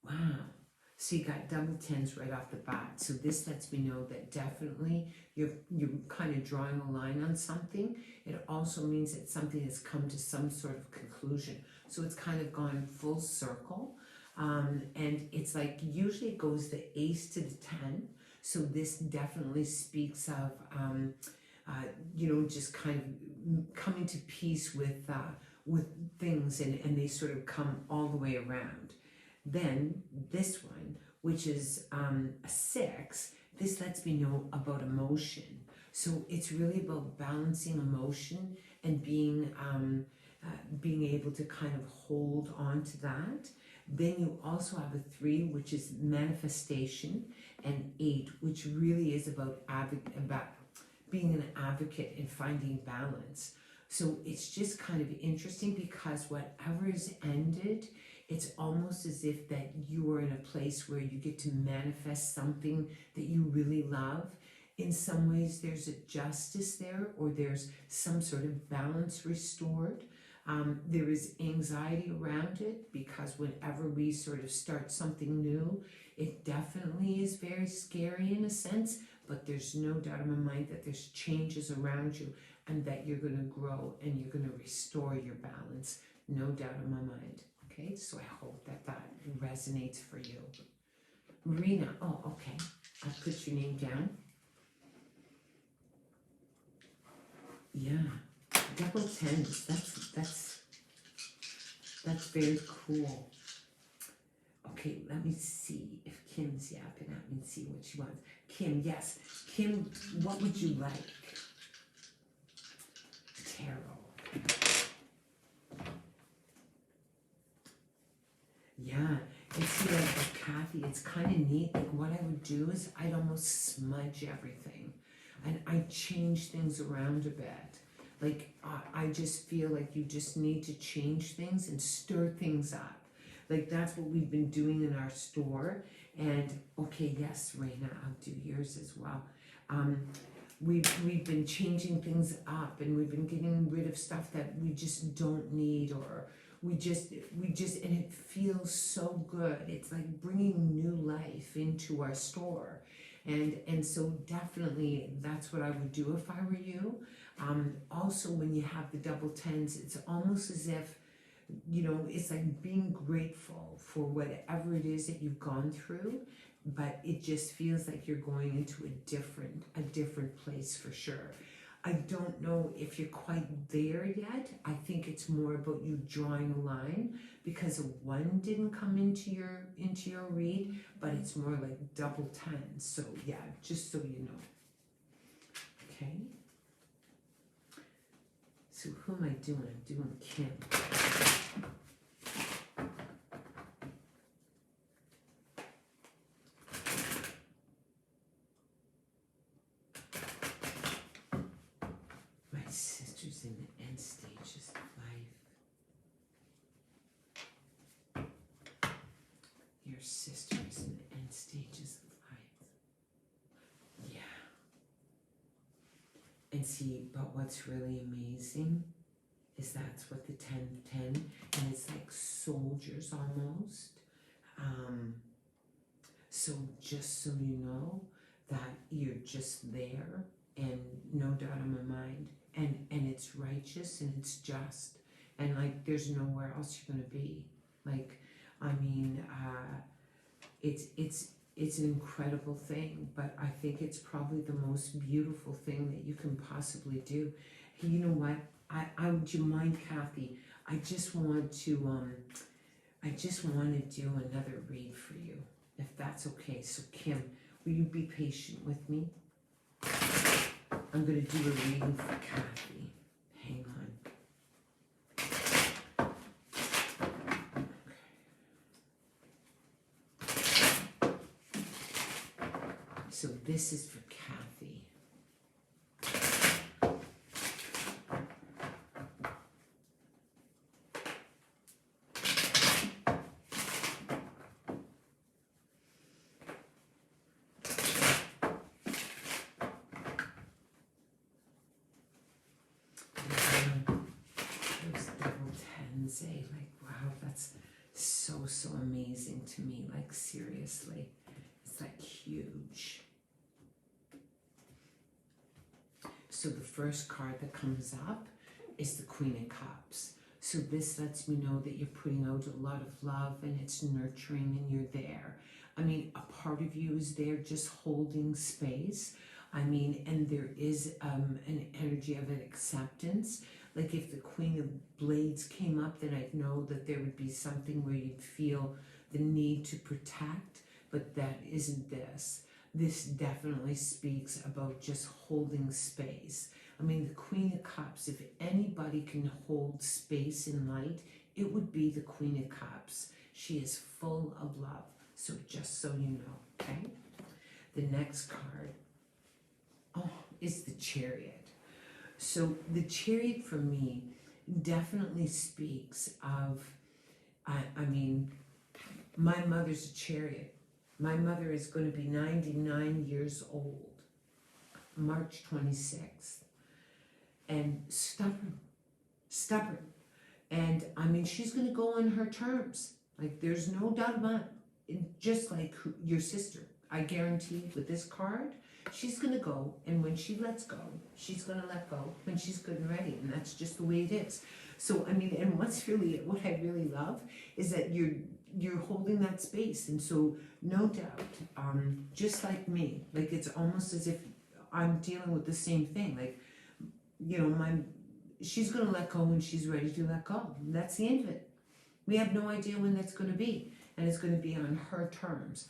Speaker 1: Wow. So you got double 10s right off the bat. So this lets me know that definitely you're kind of drawing a line on something. It also means that something has come to some sort of conclusion. So it's kind of gone full circle. And it's like usually it goes the ace to the 10. So this definitely speaks of, just kind of coming to peace with things, and they sort of come all the way around. Then this one, which is a 6, this lets me know about emotion. So it's really about balancing emotion and being able to kind of hold on to that. Then you also have a 3, which is manifestation, and 8, which really is about being an advocate and finding balance. So it's just kind of interesting, because whatever is ended, it's almost as if that you are in a place where you get to manifest something that you really love. In some ways, there's a justice there, or there's some sort of balance restored. There is anxiety around it, because whenever we sort of start something new, it definitely is very scary in a sense, but there's no doubt in my mind that there's changes around you, and that you're going to grow and you're going to restore your balance. No doubt in my mind. Okay, so I hope that resonates for you. Marina, oh, okay. I'll put your name down. Yeah, double 10s. That's very cool. Okay, let me see if Kim's yapping at me and see what she wants. Kim, yes. Kim, what would you like? Tarot. Yeah, and see, like with Kathy, it's kind of neat. Like what I would do is I'd almost smudge everything, and I'd change things around a bit. Like I just feel like you just need to change things and stir things up. Like that's what we've been doing in our store. And okay, yes, Raina, I'll do yours as well. We've been changing things up, and we've been getting rid of stuff that we just don't need, or we just and it feels so good. It's like bringing new life into our store. And so definitely that's what I would do if I were you. Also, when you have the double 10s, it's almost as if, it's like being grateful for whatever it is that you've gone through, but it just feels like you're going into a different place for sure. I don't know if you're quite there yet. I think it's more about you drawing a line, because a 1 didn't come into your read, but it's more like double 10. So yeah, just so you know. Okay. So who am I doing? I'm doing Kim. your sister is in the end stages of life. Yeah. And see, but what's really amazing is that's what the 10-10, and it's like soldiers almost. So just so you know that you're just there, and no doubt in my mind, and it's righteous and it's just, and like there's nowhere else you're gonna be. Like, I mean, it's an incredible thing, but I think it's probably the most beautiful thing that you can possibly do. Hey, you know what? Would you mind, Kathy? I just want to do another read for you, if that's okay. So Kim, will you be patient with me? I'm gonna do a reading for Kathy. Hang on. So this is for Kathy. Those double tens, eh? Like, wow, that's so amazing to me. Like, seriously, it's like huge. So the first card that comes up is the Queen of Cups. So this lets me know that you're putting out a lot of love, and it's nurturing, and you're there. I mean, a part of you is there just holding space. I mean, and there is an energy of an acceptance. Like if the Queen of Blades came up, then I'd know that there would be something where you'd feel the need to protect, but that isn't this. This definitely speaks about just holding space. I mean, the Queen of Cups, if anybody can hold space and light, it would be the Queen of Cups. She is full of love. So just so you know, okay? The next card, is the Chariot. So the Chariot for me definitely speaks of, I mean, my mother's a chariot. My mother is going to be 99 years old, March 26th. And stubborn. And I mean, she's going to go on her terms. Like, there's no doubt about it. Just like your sister, I guarantee with this card, she's going to go. And when she lets go, she's going to let go when she's good and ready. And that's just the way it is. So, I mean, and what I really love is that you're holding that space. And so, no doubt, just like me, like it's almost as if I'm dealing with the same thing. Like, you know, she's going to let go when she's ready to let go. That's the end of it. We have no idea when that's going to be. And it's going to be on her terms.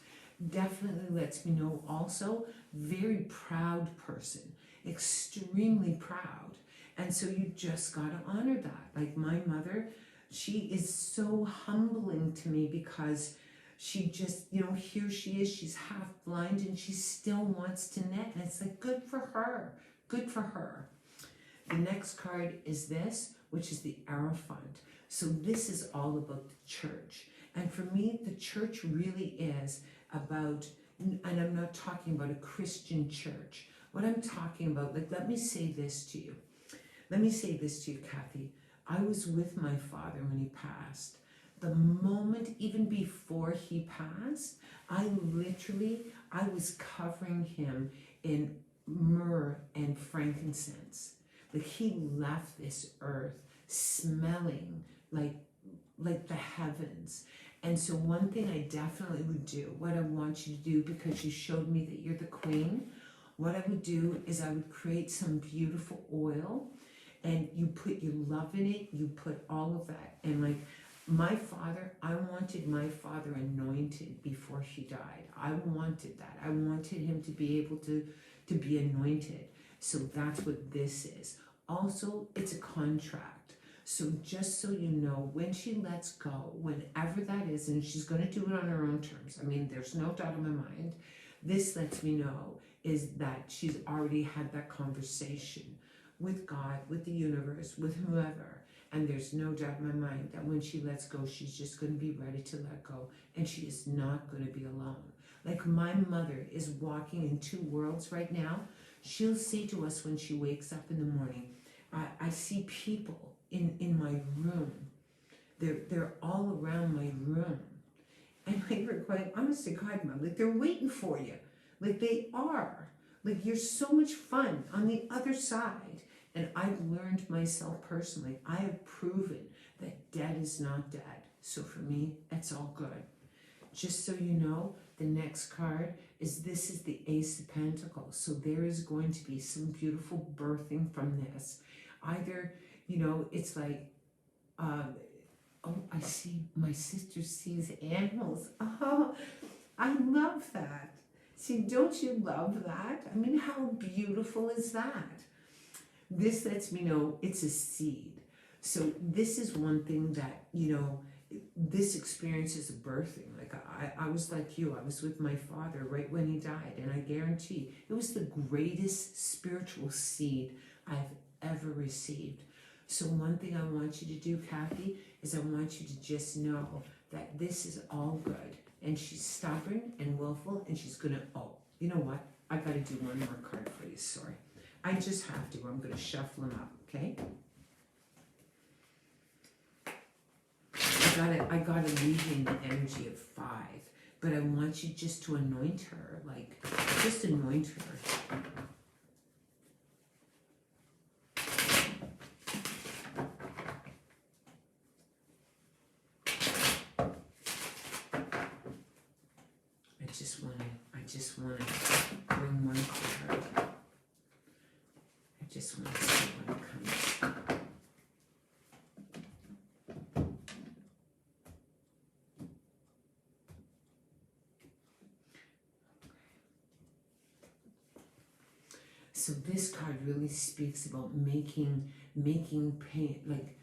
Speaker 1: Definitely lets me know also, very proud person, extremely proud. And so you just got to honor that. Like my mother, she is so humbling to me because she just, you know, here she is, she's half blind and she still wants to knit. And it's like, good for her, good for her. The next card is this, which is the Hierophant. So this is all about the church. And for me, the church really is about, and I'm not talking about a Christian church. What I'm talking about, like, let me say this to you. Let me say this to you, Kathy. I was with my father when he passed. The moment, even before he passed, I was covering him in myrrh and frankincense. Like he left this earth smelling like the heavens. And so one thing I definitely would do, what I want you to do, because you showed me that you're the queen, what I would do is I would create some beautiful oil and you put your love in it, you put all of that. And like my father, I wanted my father anointed before he died. I wanted that. I wanted him to be able to be anointed. So that's what this is. Also, it's a contract. So just so you know, when she lets go, whenever that is, and she's going to do it on her own terms, I mean, there's no doubt in my mind, this lets me know is that she's already had that conversation with God, with the universe, with whoever. And there's no doubt in my mind that when she lets go, she's just going to be ready to let go. And she is not going to be alone. Like my mother is walking in two worlds right now. She'll say to us when she wakes up in the morning, I see people in my room. They're all around my room. And like we're going, honest to God, Mom, like they're waiting for you. Like they are. Like you're so much fun on the other side. And I've learned myself personally, I have proven that dead is not dead. So for me, it's all good. Just so you know, the next card is this is the Ace of Pentacles. So there is going to be some beautiful birthing from this. Either, you know, it's like, oh, I see, my sister sees animals. Oh, I love that. See, don't you love that? I mean, how beautiful is that? This lets me know it's a seed. So this is one thing that, you know, this experience is a birthing. Like I was like you, I was with my father right when he died, and I guarantee it was the greatest spiritual seed I've ever received. So one thing I want you to do, Kathy, is I want you to just know that this is all good. And she's stubborn and willful, and she's gonna, oh, you know what? I gotta do one more card for you, sorry. I just have to, I'm gonna shuffle them up, okay? I gotta leave in the energy of 5, but I want you just to anoint her, like, just anoint her. I just wanna bring one card. I just wanna see what comes. So this card really speaks about making pain, like,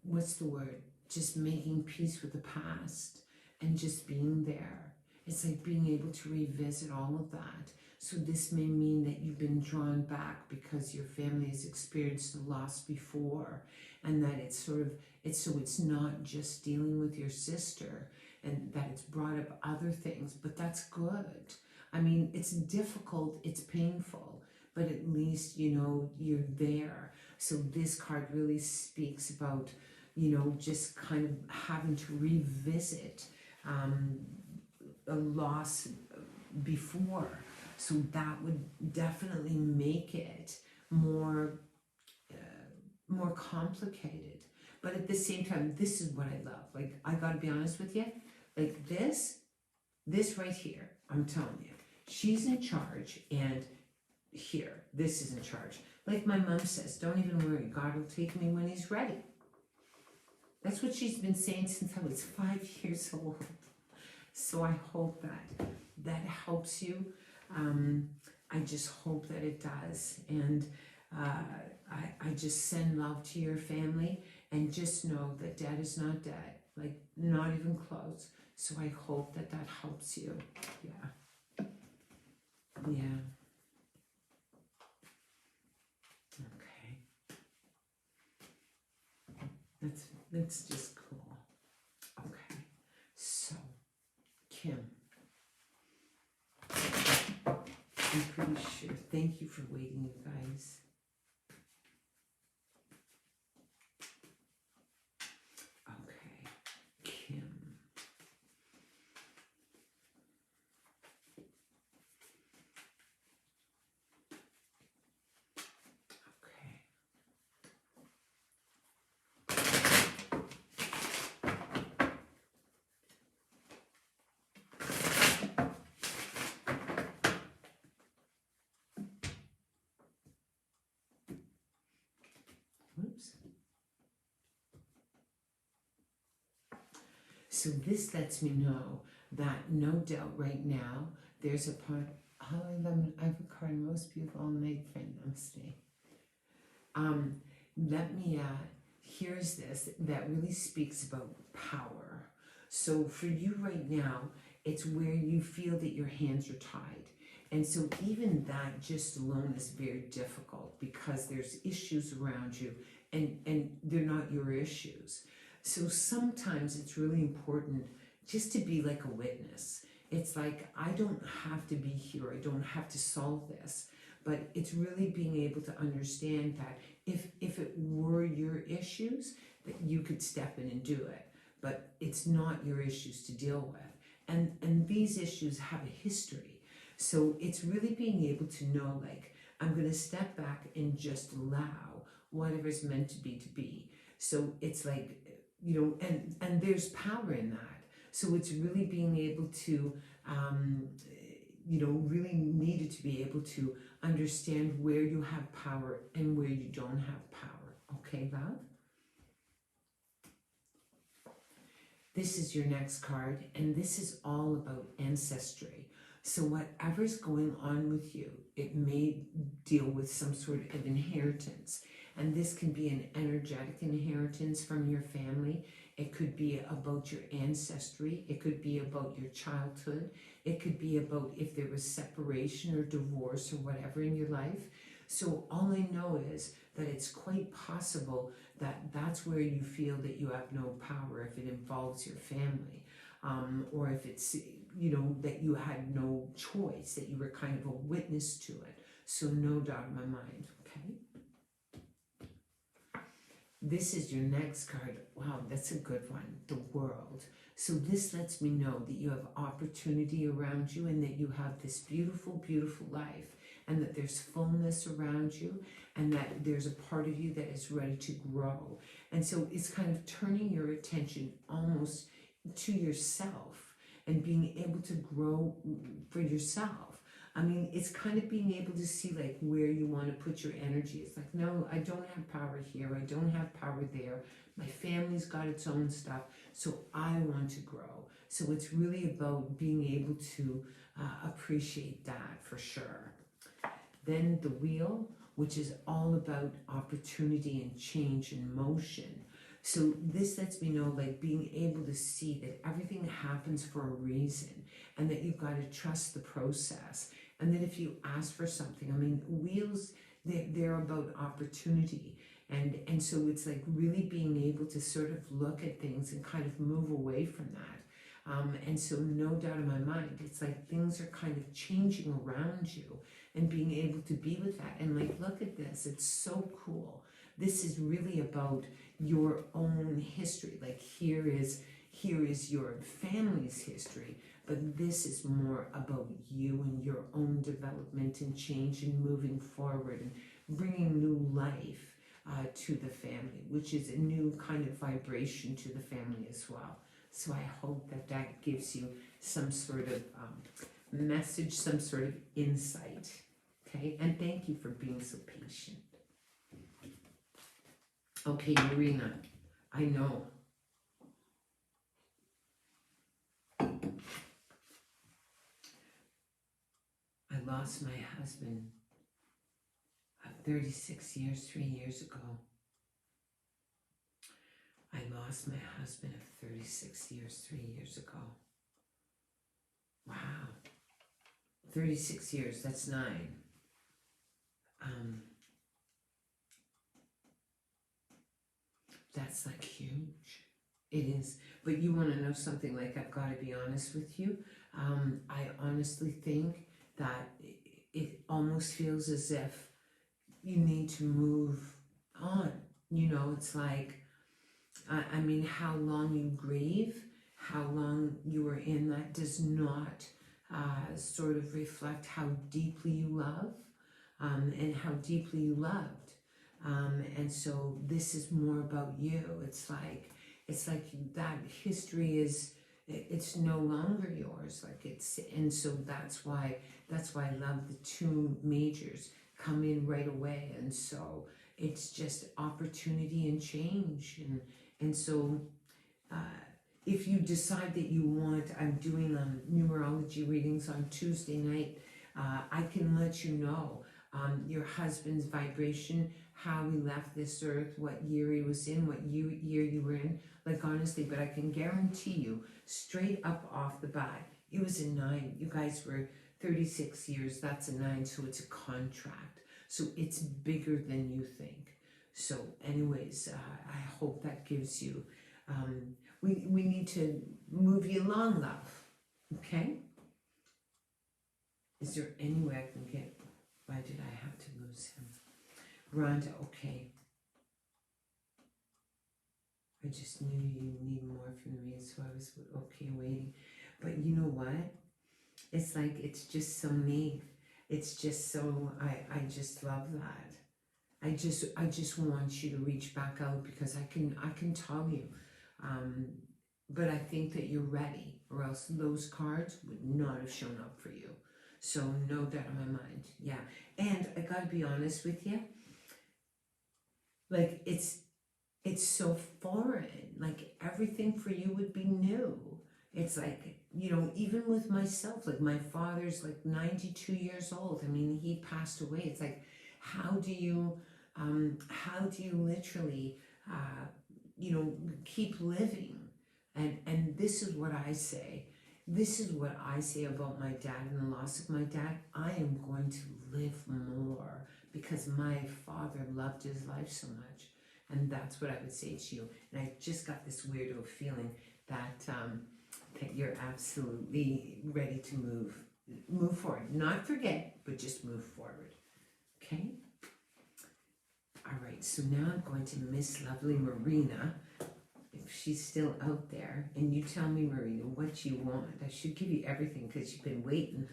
Speaker 1: what's the word? Just making peace with the past and just being there. It's like being able to revisit all of that. So this may mean that you've been drawn back because your family has experienced a loss before, and that it's sort of, it's not just dealing with your sister, and that it's brought up other things, but that's good. I mean, it's difficult, it's painful, but at least, you know, you're there. So this card really speaks about, you know, just kind of having to revisit a loss before. So that would definitely make it more complicated. But at the same time, this is what I love. Like, I gotta be honest with you, like this right here, I'm telling you, she's in charge, and here, this is in charge. Like my mom says, don't even worry, God will take me when he's ready. That's what she's been saying since I was 5 years old. So I hope that helps you. I just hope that it does. And I just send love to your family, and just know that Dad is not dead, like not even close. So I hope that helps you. Yeah. Yeah. Okay. That's just cool. Okay. So, Kim, I'm pretty sure. Thank you for waiting, you guys. Okay, Kim. Okay. Oops. So this lets me know that no doubt right now there's a part. Oh, I have a card most beautiful night, friend. Namaste. Here's this that really speaks about power. So for you right now, it's where you feel that your hands are tied. And so even that just alone is very difficult, because there's issues around you, and they're not your issues. So sometimes it's really important just to be like a witness. It's like, I don't have to be here, I don't have to solve this, but it's really being able to understand that if it were your issues, that you could step in and do it, but it's not your issues to deal with. And these issues have a history. So it's really being able to know, like, I'm going to step back and just allow whatever's meant to be. So it's like, you know, and there's power in that. So it's really being able to, you know, really needed to be able to understand where you have power and where you don't have power. Okay, love? This is your next card, and this is all about ancestry. So whatever's going on with you, it may deal with some sort of inheritance. And this can be an energetic inheritance from your family. It could be about your ancestry. It could be about your childhood. It could be about if there was separation or divorce or whatever in your life. So all I know is that it's quite possible that that's where you feel that you have no power if it involves your family. Or if it's, you know, that you had no choice, that you were kind of a witness to it. So no doubt in my mind, okay? This is your next card. Wow, that's a good one. The World. So this lets me know that you have opportunity around you and that you have this beautiful, beautiful life, and that there's fullness around you, and that there's a part of you that is ready to grow. And so it's kind of turning your attention almost to yourself and being able to grow for yourself. I mean, it's kind of being able to see like where you want to put your energy. It's like, no, I don't have power here. I don't have power there. My family's got its own stuff. So I want to grow. So it's really about being able to appreciate that for sure. Then the Wheel, which is all about opportunity and change and motion. So this lets me know, like, being able to see that everything happens for a reason, and that you've got to trust the process. And that if you ask for something, I mean, wheels, they're about opportunity. And so it's like really being able to sort of look at things and kind of move away from that. And so no doubt in my mind, it's like things are kind of changing around you, and being able to be with that. And like, look at this, it's so cool. This is really about your own history. Like here is your family's history, but this is more about you and your own development and change and moving forward and bringing new life to the family, which is a new kind of vibration to the family as well. So I hope that that gives you some sort of message, some sort of insight. Okay, and thank you for being so patient. Okay, Marina, I know. I lost my husband of 36 years, 3 years ago. I lost my husband of 36 years, 3 years ago. Wow. 36 years, that's 9. That's like huge. It is. But you want to know something, like, I've got to be honest with you. I honestly think that it almost feels as if you need to move on. You know, it's like, I mean, how long you grieve, how long you are in that does not sort of reflect how deeply you love and how deeply you loved. And so this is more about you. It's like that history is, it's no longer yours. Like it's, and so that's why I love the 2 majors come in right away. And so it's just opportunity and change. And so if you decide that you want, I'm doing numerology readings on Tuesday night. I can let you know your husband's vibration, how he left this earth, what year he was in, what year you were in, like honestly, but I can guarantee you, straight up off the bat, it was a 9. You guys were 36 years, that's a 9, so it's a contract. So it's bigger than you think. So anyways, I hope that gives you, we need to move you along, love, okay? Is there any way I can get, why did I have to lose him? Rhonda, okay. I just knew you need more from me, so I was okay waiting. But you know what? It's like, it's just so neat. It's just so, I just love that. I just want you to reach back out because I can tell you. But I think that you're ready, or else those cards would not have shown up for you. So no doubt in my mind, yeah. And I gotta be honest with you, like it's so foreign. Like everything for you would be new. It's like, you know, even with myself, like my father's like 92 years old. I mean, he passed away. It's like, how do you literally, you know, keep living? And this is what I say. This is what I say about my dad and the loss of my dad. I am going to live more because my father loved his life so much. And that's what I would say to you. And I just got this weirdo feeling that that you're absolutely ready to move forward. Not forget, but just move forward. Okay? All right, so now I'm going to Miss Lovely Marina, if she's still out there. And you tell me, Marina, what you want. I should give you everything because you've been waiting.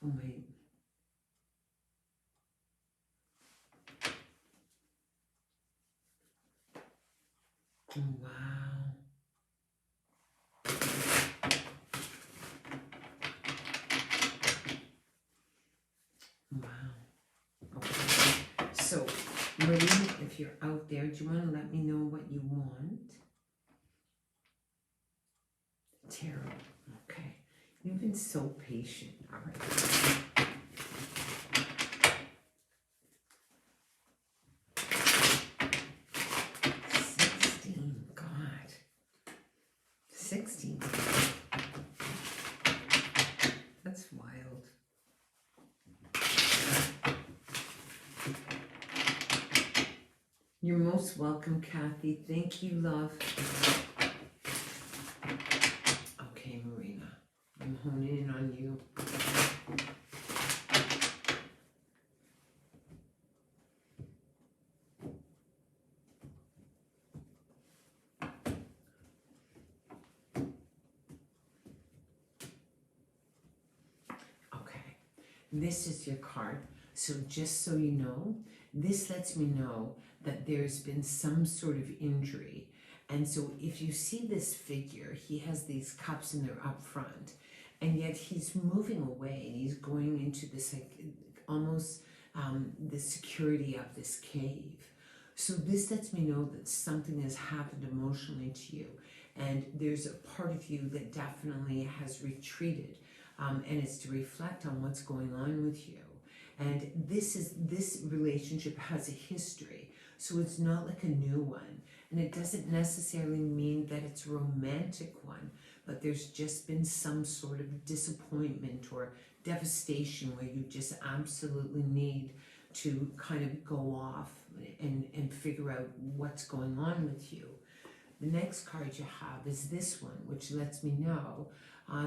Speaker 1: Oh, wait. Oh, wow. Wow. Okay. So, Marina, if you're out there, do you want to let me know what you want? Tarot. Okay. You've been so patient. All right. God. 16. That's wild. You're most welcome, Kathy. Thank you, love. Okay, Marina. I'm honing in on you. Okay. This is your card. So just so you know, this lets me know that there's been some sort of injury. And so if you see this figure, he has these cups and they're up front. And yet he's moving away and he's going into this like almost the security of this cave. So this lets me know that something has happened emotionally to you. And there's a part of you that definitely has retreated. And it's to reflect on what's going on with you. And this relationship has a history. So it's not like a new one. And it doesn't necessarily mean that it's a romantic one, but there's just been some sort of disappointment or devastation where you just absolutely need to kind of go off and figure out what's going on with you. The next card you have is this one, which lets me know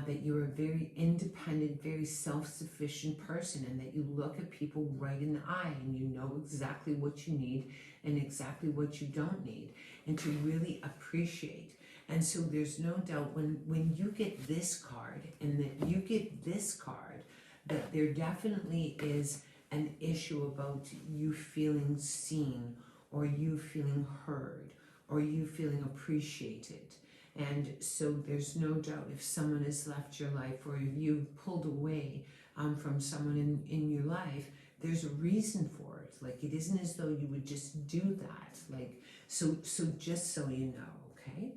Speaker 1: that you're a very independent, very self-sufficient person, and that you look at people right in the eye and you know exactly what you need and exactly what you don't need, and to really appreciate. And so there's no doubt when you get this card and that you get this card, that there definitely is an issue about you feeling seen, or you feeling heard, or you feeling appreciated. And so there's no doubt if someone has left your life, or if you've pulled away from someone in your life, there's a reason for it. Like, it isn't as though you would just do that. Like, so just so you know, okay?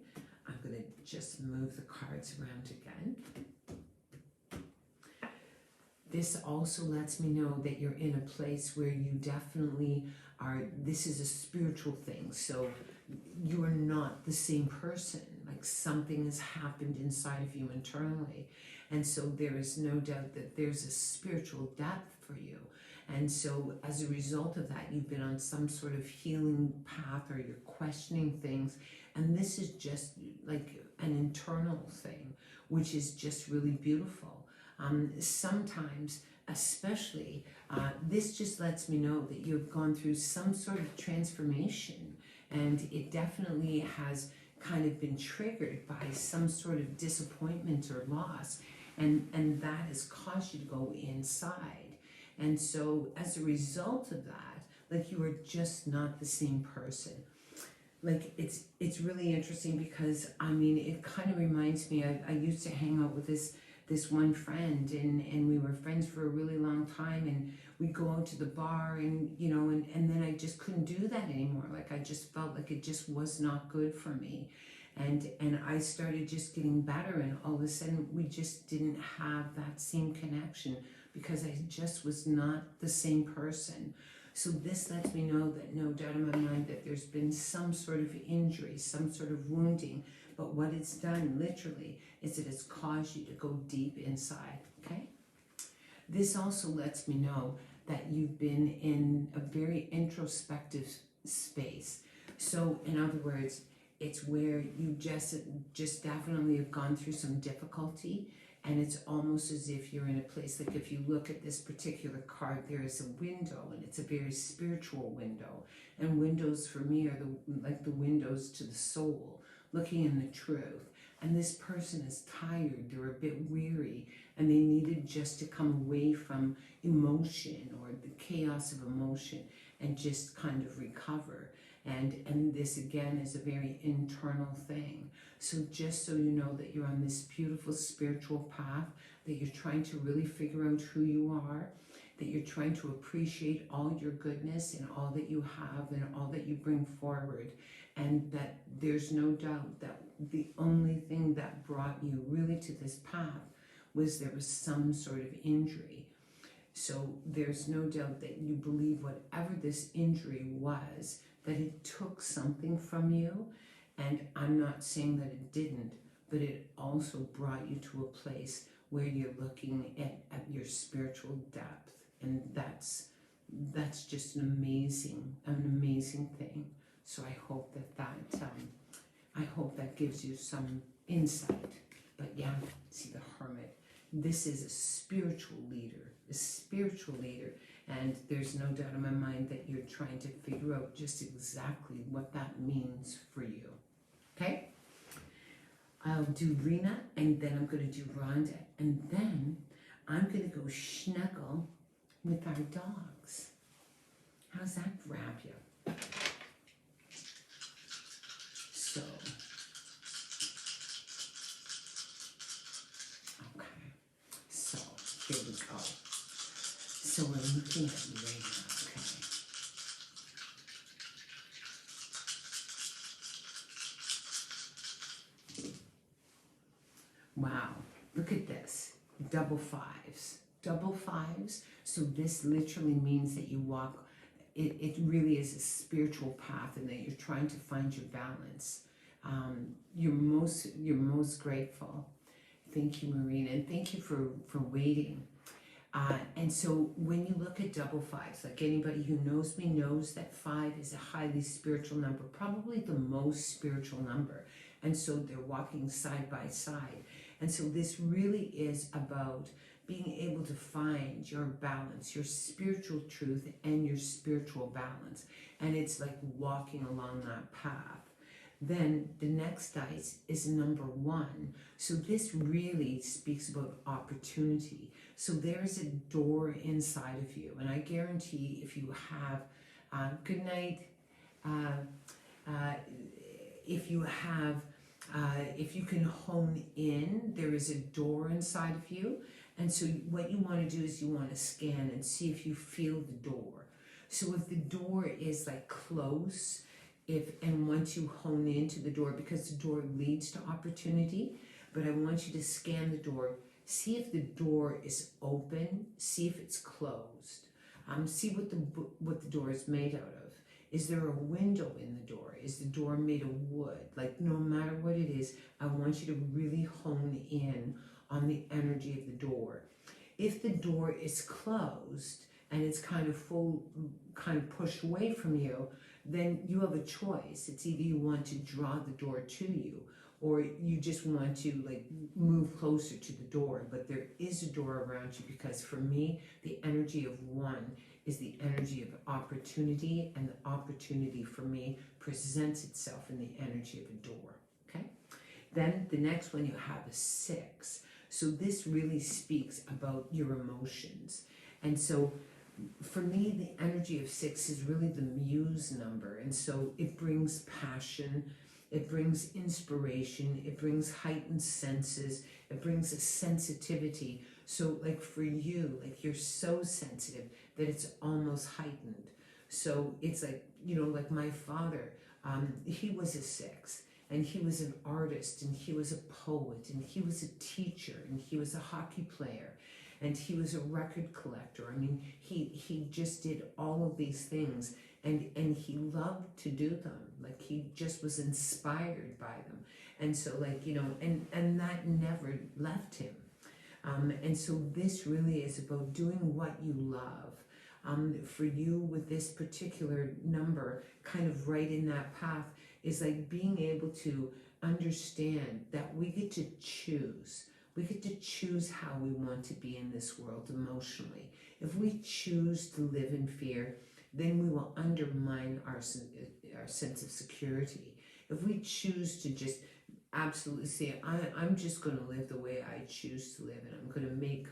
Speaker 1: I'm going to just move the cards around again. this also lets me know that you're in a place where you definitely are, this is a spiritual thing. So you are not the same person. Like something has happened inside of you internally. And so there is no doubt that there's a spiritual depth for you. And so as a result of that, you've been on some sort of healing path, or you're questioning things. And this is just like an internal thing, which is just really beautiful. Sometimes, especially, this just lets me know that you've gone through some sort of transformation, and it definitely has kind of been triggered by some sort of disappointment or loss, and that has caused you to go inside. And so as a result of that, like, you are just not the same person. Like, it's really interesting because, I mean, it kind of reminds me, I used to hang out with this one friend, and we were friends for a really long time, and we'd go out to the bar, and you know, and then I just couldn't do that anymore. Like, I just felt like it just was not good for me. And I started just getting better, and all of a sudden we just didn't have that same connection because I just was not the same person. So this lets me know that no doubt in my mind that there's been some sort of injury, some sort of wounding, but what it's done literally is that it's caused you to go deep inside, okay? This also lets me know that you've been in a very introspective space. So in other words, it's where you just definitely have gone through some difficulty, and it's almost as if you're in a place, like if you look at this particular card, there is a window, and it's a very spiritual window. And windows for me are like the windows to the soul, looking in the truth. And this person is tired, they're a bit weary, and they needed just to come away from emotion or the chaos of emotion and just kind of recover. And this again is a very internal thing. So just so you know that you're on this beautiful spiritual path, that you're trying to really figure out who you are, that you're trying to appreciate all your goodness and all that you have and all that you bring forward, and that there's no doubt that the only thing that brought you really to this path was there was some sort of injury. So there's no doubt that you believe whatever this injury was, that it took something from you. And I'm not saying that it didn't, but it also brought you to a place where you're looking at your spiritual depth. And that's just an amazing thing. So I hope I hope that gives you some insight. But yeah, see, the Hermit, this is a spiritual leader, and there's no doubt in my mind that you're trying to figure out just exactly what that means for you. Okay? I'll do Rena, and then I'm going to do Rhonda, and then I'm going to go snuggle with our dogs. How's that grab you? So, okay, so here we go. So we're looking at Rena, okay. Wow, look at this, double fives. Double fives, so this literally means that you walk, it really is a spiritual path, and that you're trying to find your balance. You're most grateful. Thank you, Marina, and thank you for waiting. And so when you look at double fives, like anybody who knows me knows that 5 is a highly spiritual number, probably the most spiritual number. And so they're walking side by side. And so this really is about being able to find your balance, your spiritual truth and your spiritual balance. And it's like walking along that path. Then the next dice is number 1. So this really speaks about opportunity. So there's a door inside of you. And I guarantee if you have, good night, if you can hone in, there is a door inside of you. And so what you want to do is you want to scan and see if you feel the door. So if the door is like close, and once you hone into the door, because the door leads to opportunity, but I want you to scan the door see if the door is open, see if it's closed. See what the door is made out of. Is there a window in the door? Is the door made of wood? Like, no matter what it is, I want you to really hone in on the energy of the door. If the door is closed and it's kind of pushed away from you, then you have a choice. It's either you want to draw the door to you, or you just want to like move closer to the door. But there is a door around you, because for me, the energy of one is the energy of opportunity, and the opportunity for me presents itself in the energy of a door. Okay? Then the next one, you have a 6. So this really speaks about your emotions. And so for me, the energy of 6 is really the muse number. And so it brings passion, it brings inspiration, it brings heightened senses, it brings a sensitivity. So like for you, like you're so sensitive that it's almost heightened. So it's like, you know, like my father, he was a 6. And he was an artist, and he was a poet, and he was a teacher, and he was a hockey player, and he was a record collector. I mean, he just did all of these things, and he loved to do them. Like, he just was inspired by them. And so, like, you know, and that never left him. And so this really is about doing what you love. For you, with this particular number, kind of right in that path, is like being able to understand that we get to choose. We get to choose how we want to be in this world emotionally. If we choose to live in fear, then we will undermine our sense of security. If we choose to just absolutely say, I'm just going to live the way I choose to live, and I'm going to make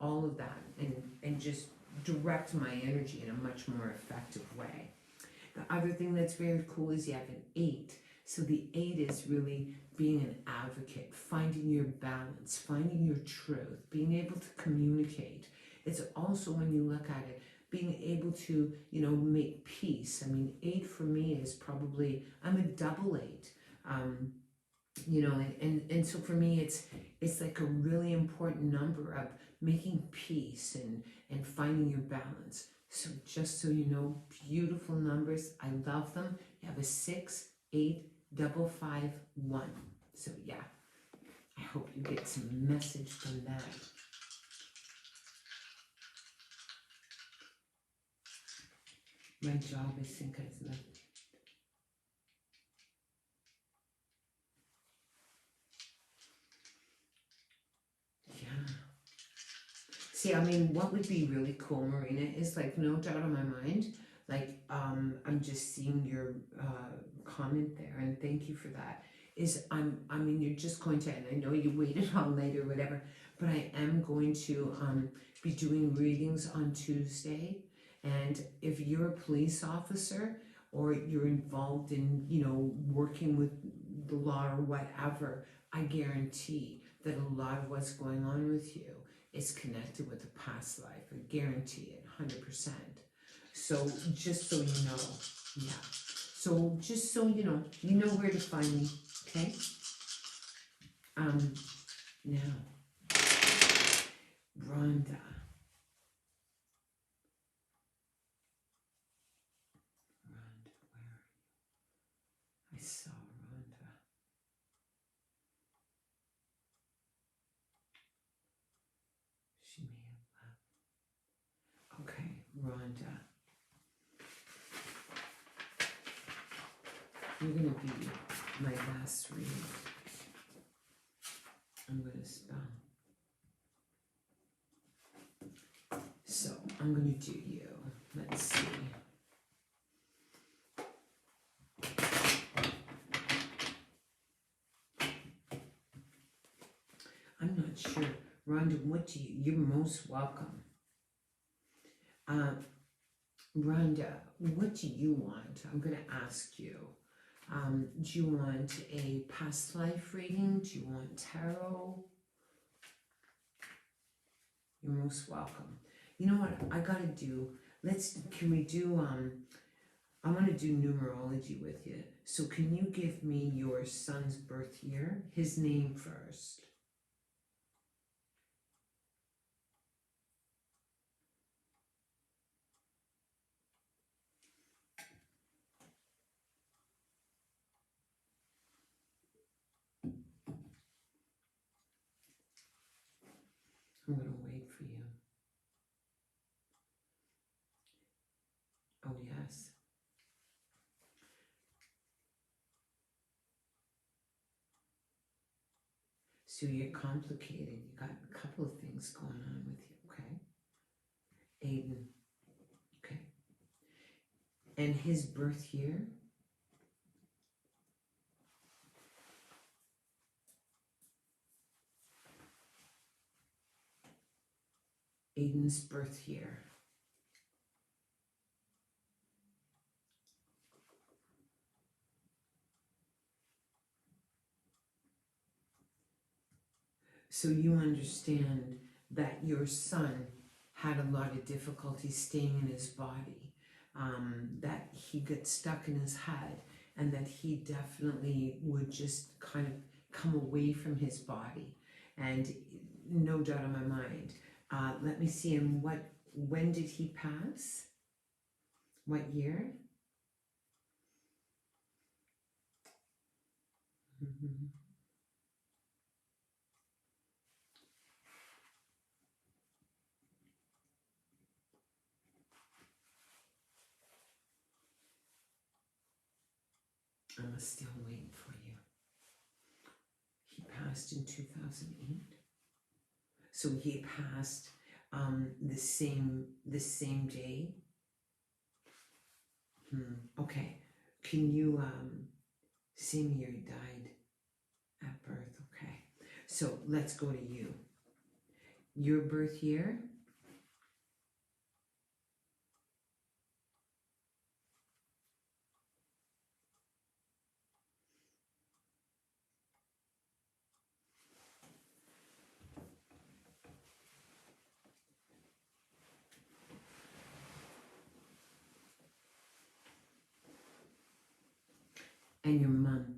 Speaker 1: all of that and just direct my energy in a much more effective way. The other thing that's very cool is you have an 8. So the 8 is really being an advocate, finding your balance, finding your truth, being able to communicate. It's also, when you look at it, being able to, you know, make peace. I mean, 8 for me is probably, I'm a double 8. You know, and so for me, it's like a really important number of making peace and finding your balance. So just so you know, beautiful numbers. I love them. You have a 6, 8, 5, 5, 1. So yeah, I hope you get some message from that. My job, I think I've left. Yeah. See, I mean, what would be really cool, Marina, is like, no doubt in my mind, like, I'm just seeing your comment there, and thank you for that. I mean, you're just going to, and I know you waited all night or whatever, but I am going to be doing readings on Tuesday. And if you're a police officer, or you're involved in, you know, working with the law or whatever, I guarantee that a lot of what's going on with you is connected with a past life. I guarantee it, 100%. So just so you know, yeah. So just so you know where to find me, okay? Now, Rhonda. Rhonda, where are you? I saw Rhonda. She may have left. Okay, Rhonda. You're going to be my last reading. I'm going to spell. So, I'm going to do you. Let's see. I'm not sure. Rhonda, what do you... You're most welcome. Rhonda, what do you want? I'm going to ask you. Do you want a past life reading? Do you want tarot? You're most welcome. You know what I gotta do? Can we do, I want to do numerology with you. So can you give me your son's birth year? His name first. I'm going to wait for you. Oh, yes. So you're complicated. You got a couple of things going on with you, okay? Aiden, okay. And his birth year? Aiden's birth year. So you understand that your son had a lot of difficulty staying in his body, that he got stuck in his head, and that he definitely would just kind of come away from his body. And no doubt in my mind, let me see him. When did he pass? What year? Mm-hmm. I'm still waiting for you. He passed in 2008. So he passed the same day. Okay. Can you same year he died at birth? Okay. So let's go to you. Your birth year? And your month.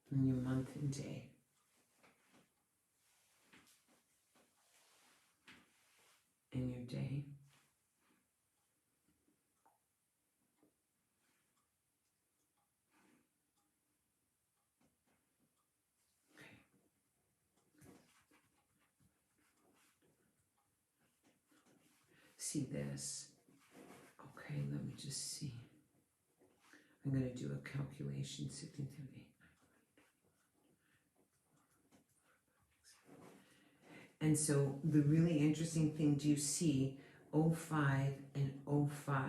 Speaker 1: And your month and day. And your day. Okay. See this. Okay, let me just see. I'm going to do a calculation. 16, 17, 8. And so the really interesting thing, do you see 05 and 05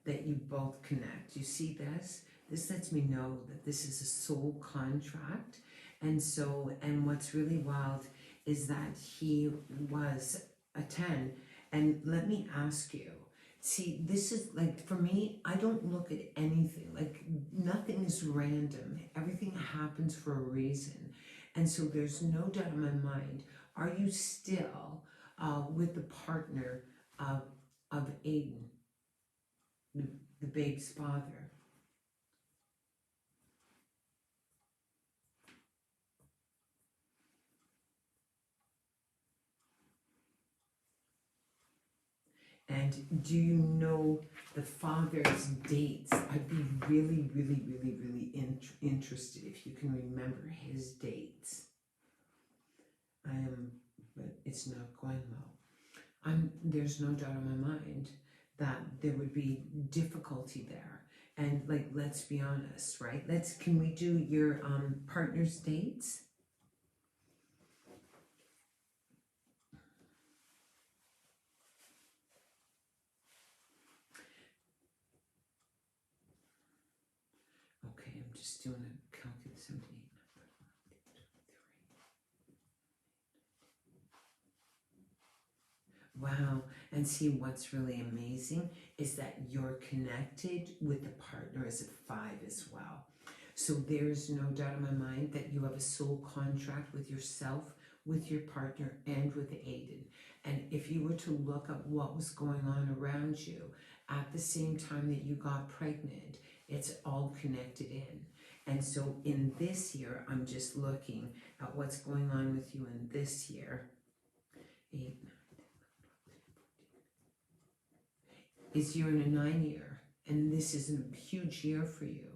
Speaker 1: that you both connect? You see this? This lets me know that this is a soul contract. And so, and what's really wild is that he was a 10. And let me ask you, see, this is like, for me, I don't look at anything, like nothing is random. Everything happens for a reason. And so there's no doubt in my mind, are you still with the partner of Aiden, the babe's father? And do you know the father's dates? I'd be really, really, really, really interested if you can remember his dates. I am, but it's not going well. There's no doubt in my mind that there would be difficulty there. And like, let's be honest, right? Can we do your partner's dates? Okay, I'm just doing a calculation. Wow, and see what's really amazing is that you're connected with the partner as a 5 as well. So there's no doubt in my mind that you have a soul contract with yourself, with your partner, and with Aiden. And if you were to look at what was going on around you at the same time that you got pregnant, it's all connected in. And so in this year, I'm just looking at what's going on with you in this year. 8, is you're in a 9-year, and this is a huge year for you.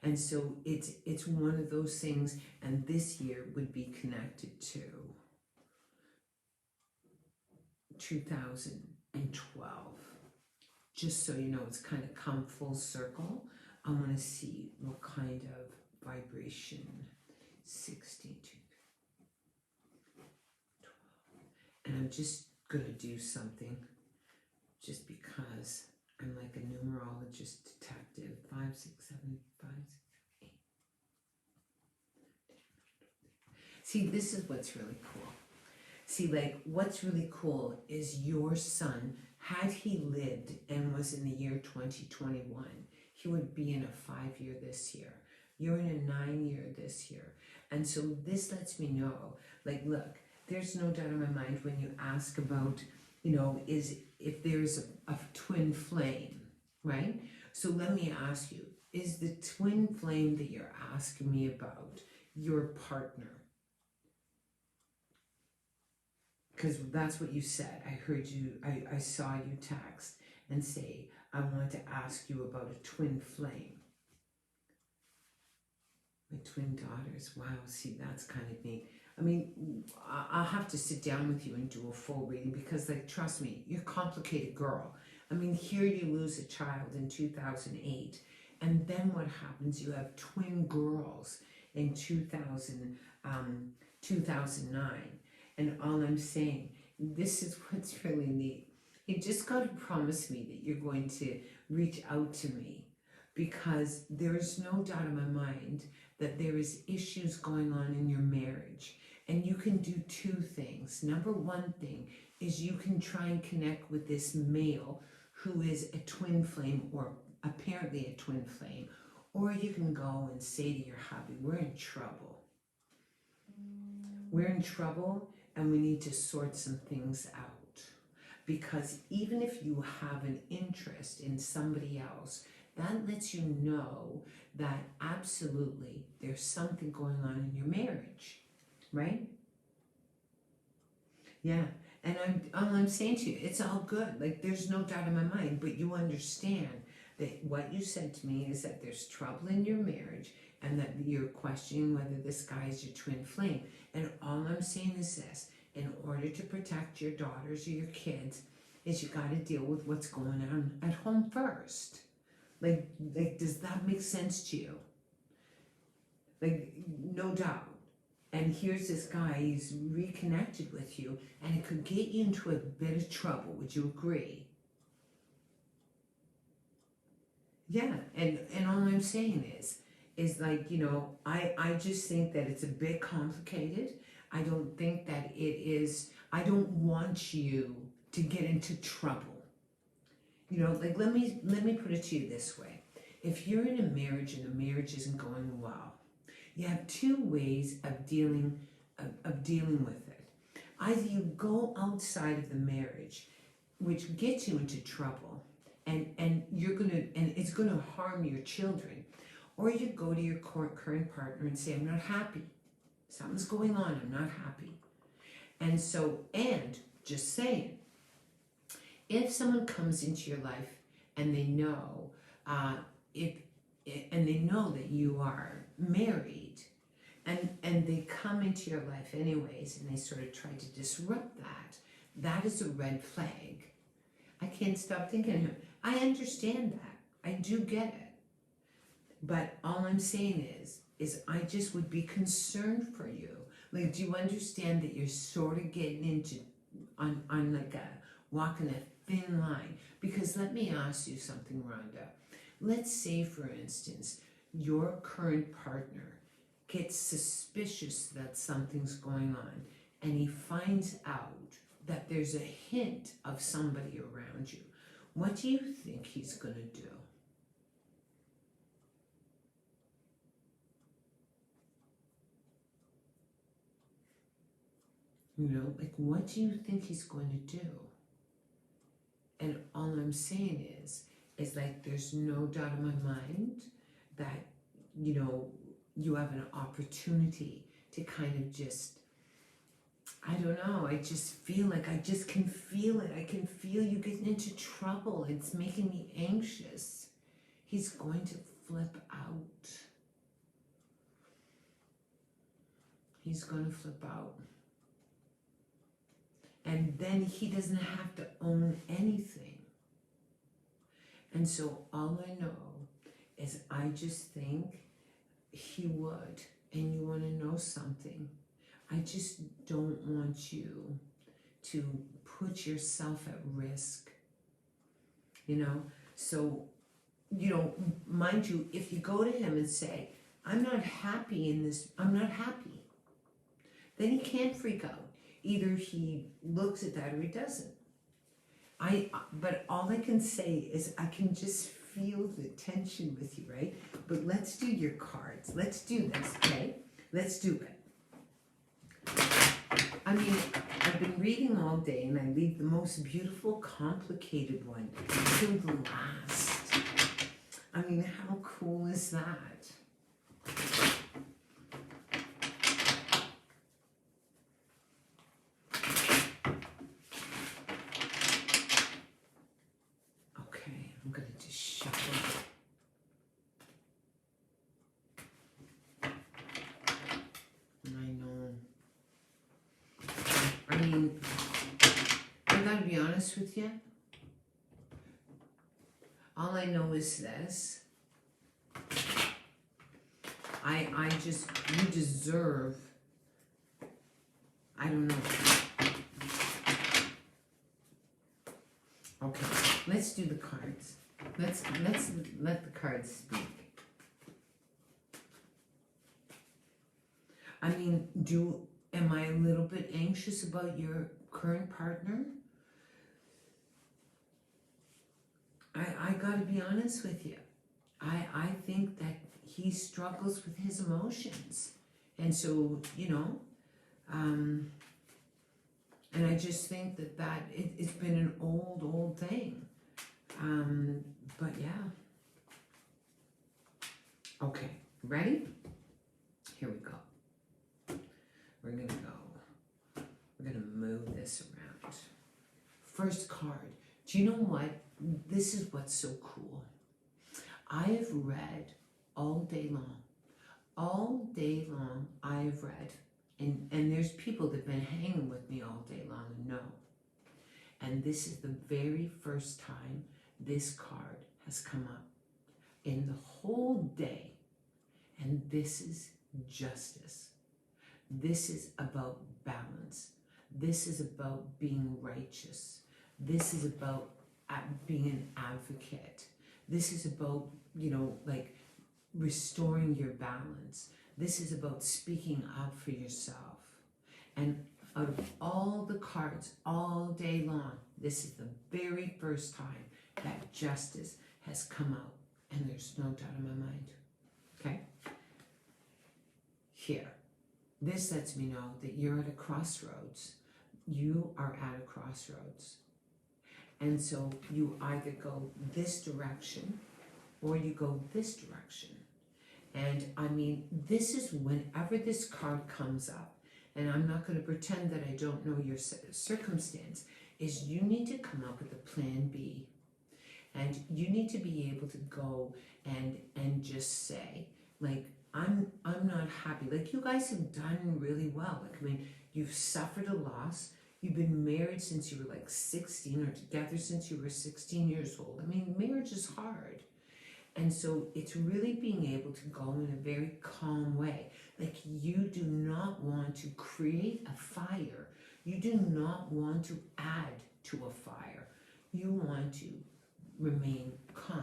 Speaker 1: And so it's one of those things, and this year would be connected to 2012. Just so you know, it's kind of come full circle. I want to see what kind of vibration 16 to 12. And I'm just going to do something just because I'm like a numerologist detective. 5, 6, 7, 5, 6, 8. See, this is what's really cool. See, like, what's really cool is your son, had he lived and was in the year 2021, he would be in a 5-year this year. You're in a 9-year this year. And so this lets me know, like, look, there's no doubt in my mind when you ask about, you know, is if there's a twin flame, right? So let me ask you, is the twin flame that you're asking me about your partner? Because that's what you said. I heard you, I saw you text and say, I want to ask you about a twin flame. My twin daughters, wow, see, that's kind of neat. I mean, I'll have to sit down with you and do a full reading because, like, trust me, you're a complicated girl. I mean, here you lose a child in 2008, and then what happens? You have twin girls in 2009. And all I'm saying, this is what's really neat. You just got to promise me that you're going to reach out to me, because there is no doubt in my mind that there is issues going on in your marriage. And you can do two things. Number one thing is you can try and connect with this male who is a twin flame, or apparently a twin flame. Or you can go and say to your hubby, we're in trouble. We're in trouble, and we need to sort some things out. Because even if you have an interest in somebody else, that lets you know that absolutely there's something going on in your marriage, right? Yeah, and I'm saying to you, it's all good. Like, there's no doubt in my mind, but you understand that what you said to me is that there's trouble in your marriage and that you're questioning whether this guy is your twin flame. And all I'm saying is this: in order to protect your daughters or your kids, is you got to deal with what's going on at home first. Like, does that make sense to you? Like, no doubt. And here's this guy, he's reconnected with you, and it could get you into a bit of trouble. Would you agree? Yeah, and all I'm saying is like, you know, I just think that it's a bit complicated. I don't think that it is, I don't want you to get into trouble. You know, like, let me put it to you this way. If you're in a marriage and the marriage isn't going well, you have two ways of dealing with it. Either you go outside of the marriage, which gets you into trouble, and it's gonna harm your children, or you go to your current partner and say, I'm not happy. Something's going on, I'm not happy. And so, and just saying, if someone comes into your life and they know and they know that you are married, and they come into your life anyways, and they sort of try to disrupt that is a red flag. I can't stop thinking of him. I understand that. I do get it. But all I'm saying is I just would be concerned for you. Like, do you understand that you're sort of getting into on like walking a thin line? Because let me ask you something, Rhonda. Let's say, for instance, your current partner gets suspicious that something's going on, and he finds out that there's a hint of somebody around you. What do you think he's going to do? You know, like, what do you think he's going to do? And all I'm saying is like, there's no doubt in my mind that, you know, you have an opportunity to kind of just I don't know, I just feel like I just can feel it. I can feel you getting into trouble. It's making me anxious. He's going to flip out. He's going to flip out. And then he doesn't have to own anything. And so all I know is I just think he would. And you want to know something? I just don't want you to put yourself at risk, you know? So, you know, mind you, if you go to him and say, I'm not happy in this, I'm not happy, then he can't freak out. Either he looks at that or he doesn't. But all I can say is I can just feel the tension with you, right? But let's do your cards. Let's do this, okay? Let's do it. I mean, I've been reading all day and I leave the most beautiful, complicated one till the last. I mean, how cool is that? Okay, I'm gonna just shuffle. I know. I mean, I gotta be honest with you. All I know is this. You deserve, I don't know. Okay, let's do the cards. Let's let the cards speak. I mean, am I a little bit anxious about your current partner? I gotta be honest with you. I think that he struggles with his emotions. And so, you know, and I just think that it's been an old thing. But yeah. Okay, ready? Here we go. We're gonna move this around. First card. Do you know what? This is what's so cool. I have read all day long. All day long I have read. And there's people that have been hanging with me all day long and know. And this is the very first time this card has come up in the whole day. And this is justice. This is about balance. This is about being righteous. This is about being an advocate. This is about, you know, like restoring your balance. This is about speaking up for yourself. And out of all the cards all day long, this is the very first time that justice has come out. And there's no doubt in my mind. Okay? Here. This lets me know that you're at a crossroads. You are at a crossroads. And so you either go this direction or you go this direction. And I mean, this is whenever this card comes up, and I'm not going to pretend that I don't know your circumstance, is you need to come up with a plan B. And you need to be able to go and just say, like, I'm not happy. Like, you guys have done really well. Like, I mean, you've suffered a loss. You've been married since you were like 16 or together since you were 16 years old. I mean, marriage is hard. And so it's really being able to go in a very calm way. Like, you do not want to create a fire. You do not want to add to a fire. You want to remain calm.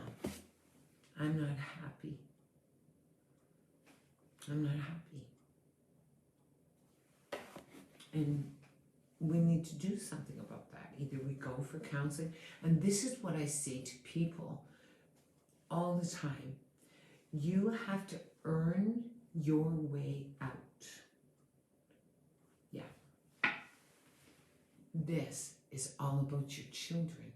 Speaker 1: I'm not happy. I'm not happy. And we need to do something about that. Either we go for counseling, and this is what I say to people all the time. You have to earn your way out. Yeah. This is all about your children.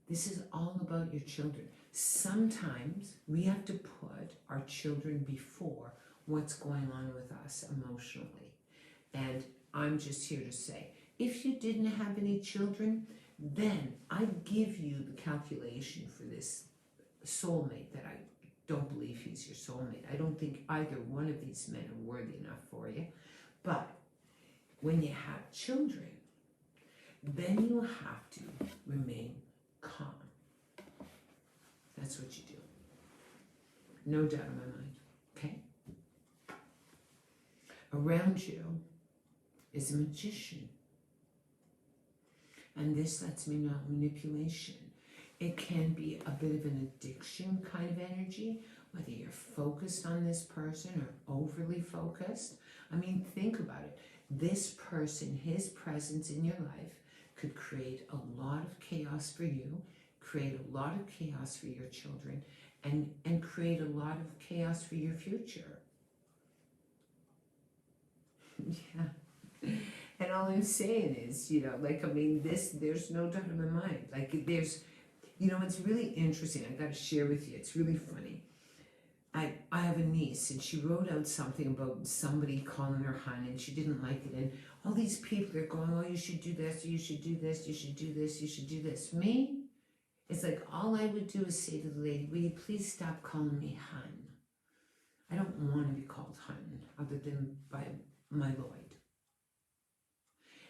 Speaker 1: This is all about your children. Sometimes we have to put our children before what's going on with us emotionally. And I'm just here to say, if you didn't have any children, then I give you the calculation for this soulmate that I don't believe he's your soulmate. I don't think either one of these men are worthy enough for you. But when you have children, then you have to remain calm. That's what you do. No doubt in my mind. Okay? Around you is a magician. And this lets me know manipulation. It can be a bit of an addiction kind of energy, whether you're focused on this person or overly focused. I mean, think about it. This person, his presence in your life could create a lot of chaos for you, create a lot of chaos for your children, and create a lot of chaos for your future. Yeah. And all I'm saying is, like, I mean, there's no doubt in my mind. Like, there's, it's really interesting. I got to share with you. It's really funny. I have a niece, and she wrote out something about somebody calling her hun, and she didn't like it. And all these people are going, oh, you should do this, you should do this, you should do this, you should do this. Me, it's like all I would do is say to the lady, will you please stop calling me hun? I don't want to be called hun, other than by my Lloyd.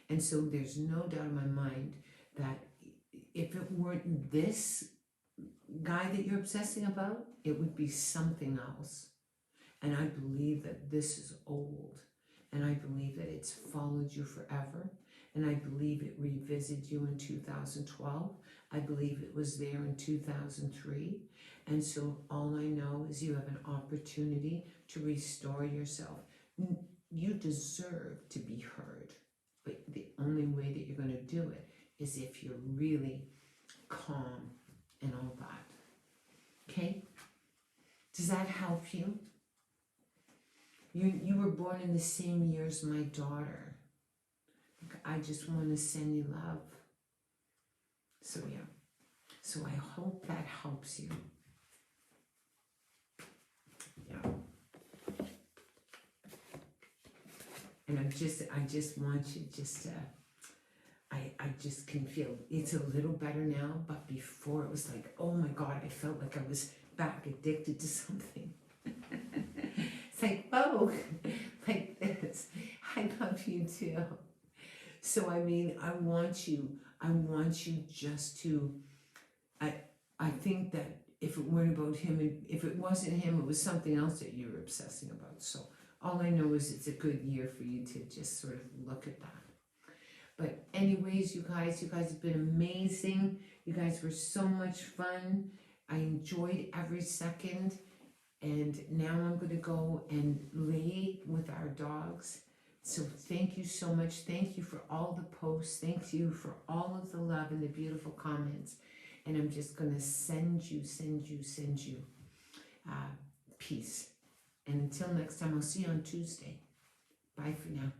Speaker 1: And so there's no doubt in my mind that if it weren't this guy that you're obsessing about, it would be something else. And I believe that this is old. And I believe that it's followed you forever. And I believe it revisited you in 2012. I believe it was there in 2003. And so all I know is you have an opportunity to restore yourself. You deserve to be heard. But the only way that you're going to do it is if you're really calm and all that. Okay? Does that help you? You were born in the same year as my daughter. I just want to send you love. So yeah. So I hope that helps you. Yeah. And I just want you just to, I just can feel it's a little better now, but before it was like, oh my God, I felt like I was back addicted to something. It's like, oh, like this. I love you too. So I mean, I want you just to, I think that if it weren't about him, if it wasn't him, it was something else that you were obsessing about. So all I know is it's a good year for you to just sort of look at that. But anyways, you guys have been amazing. You guys were so much fun. I enjoyed every second. And now I'm going to go and lay with our dogs. So thank you so much. Thank you for all the posts. Thank you for all of the love and the beautiful comments. And I'm just going to send you peace. And until next time, I'll see you on Tuesday. Bye for now.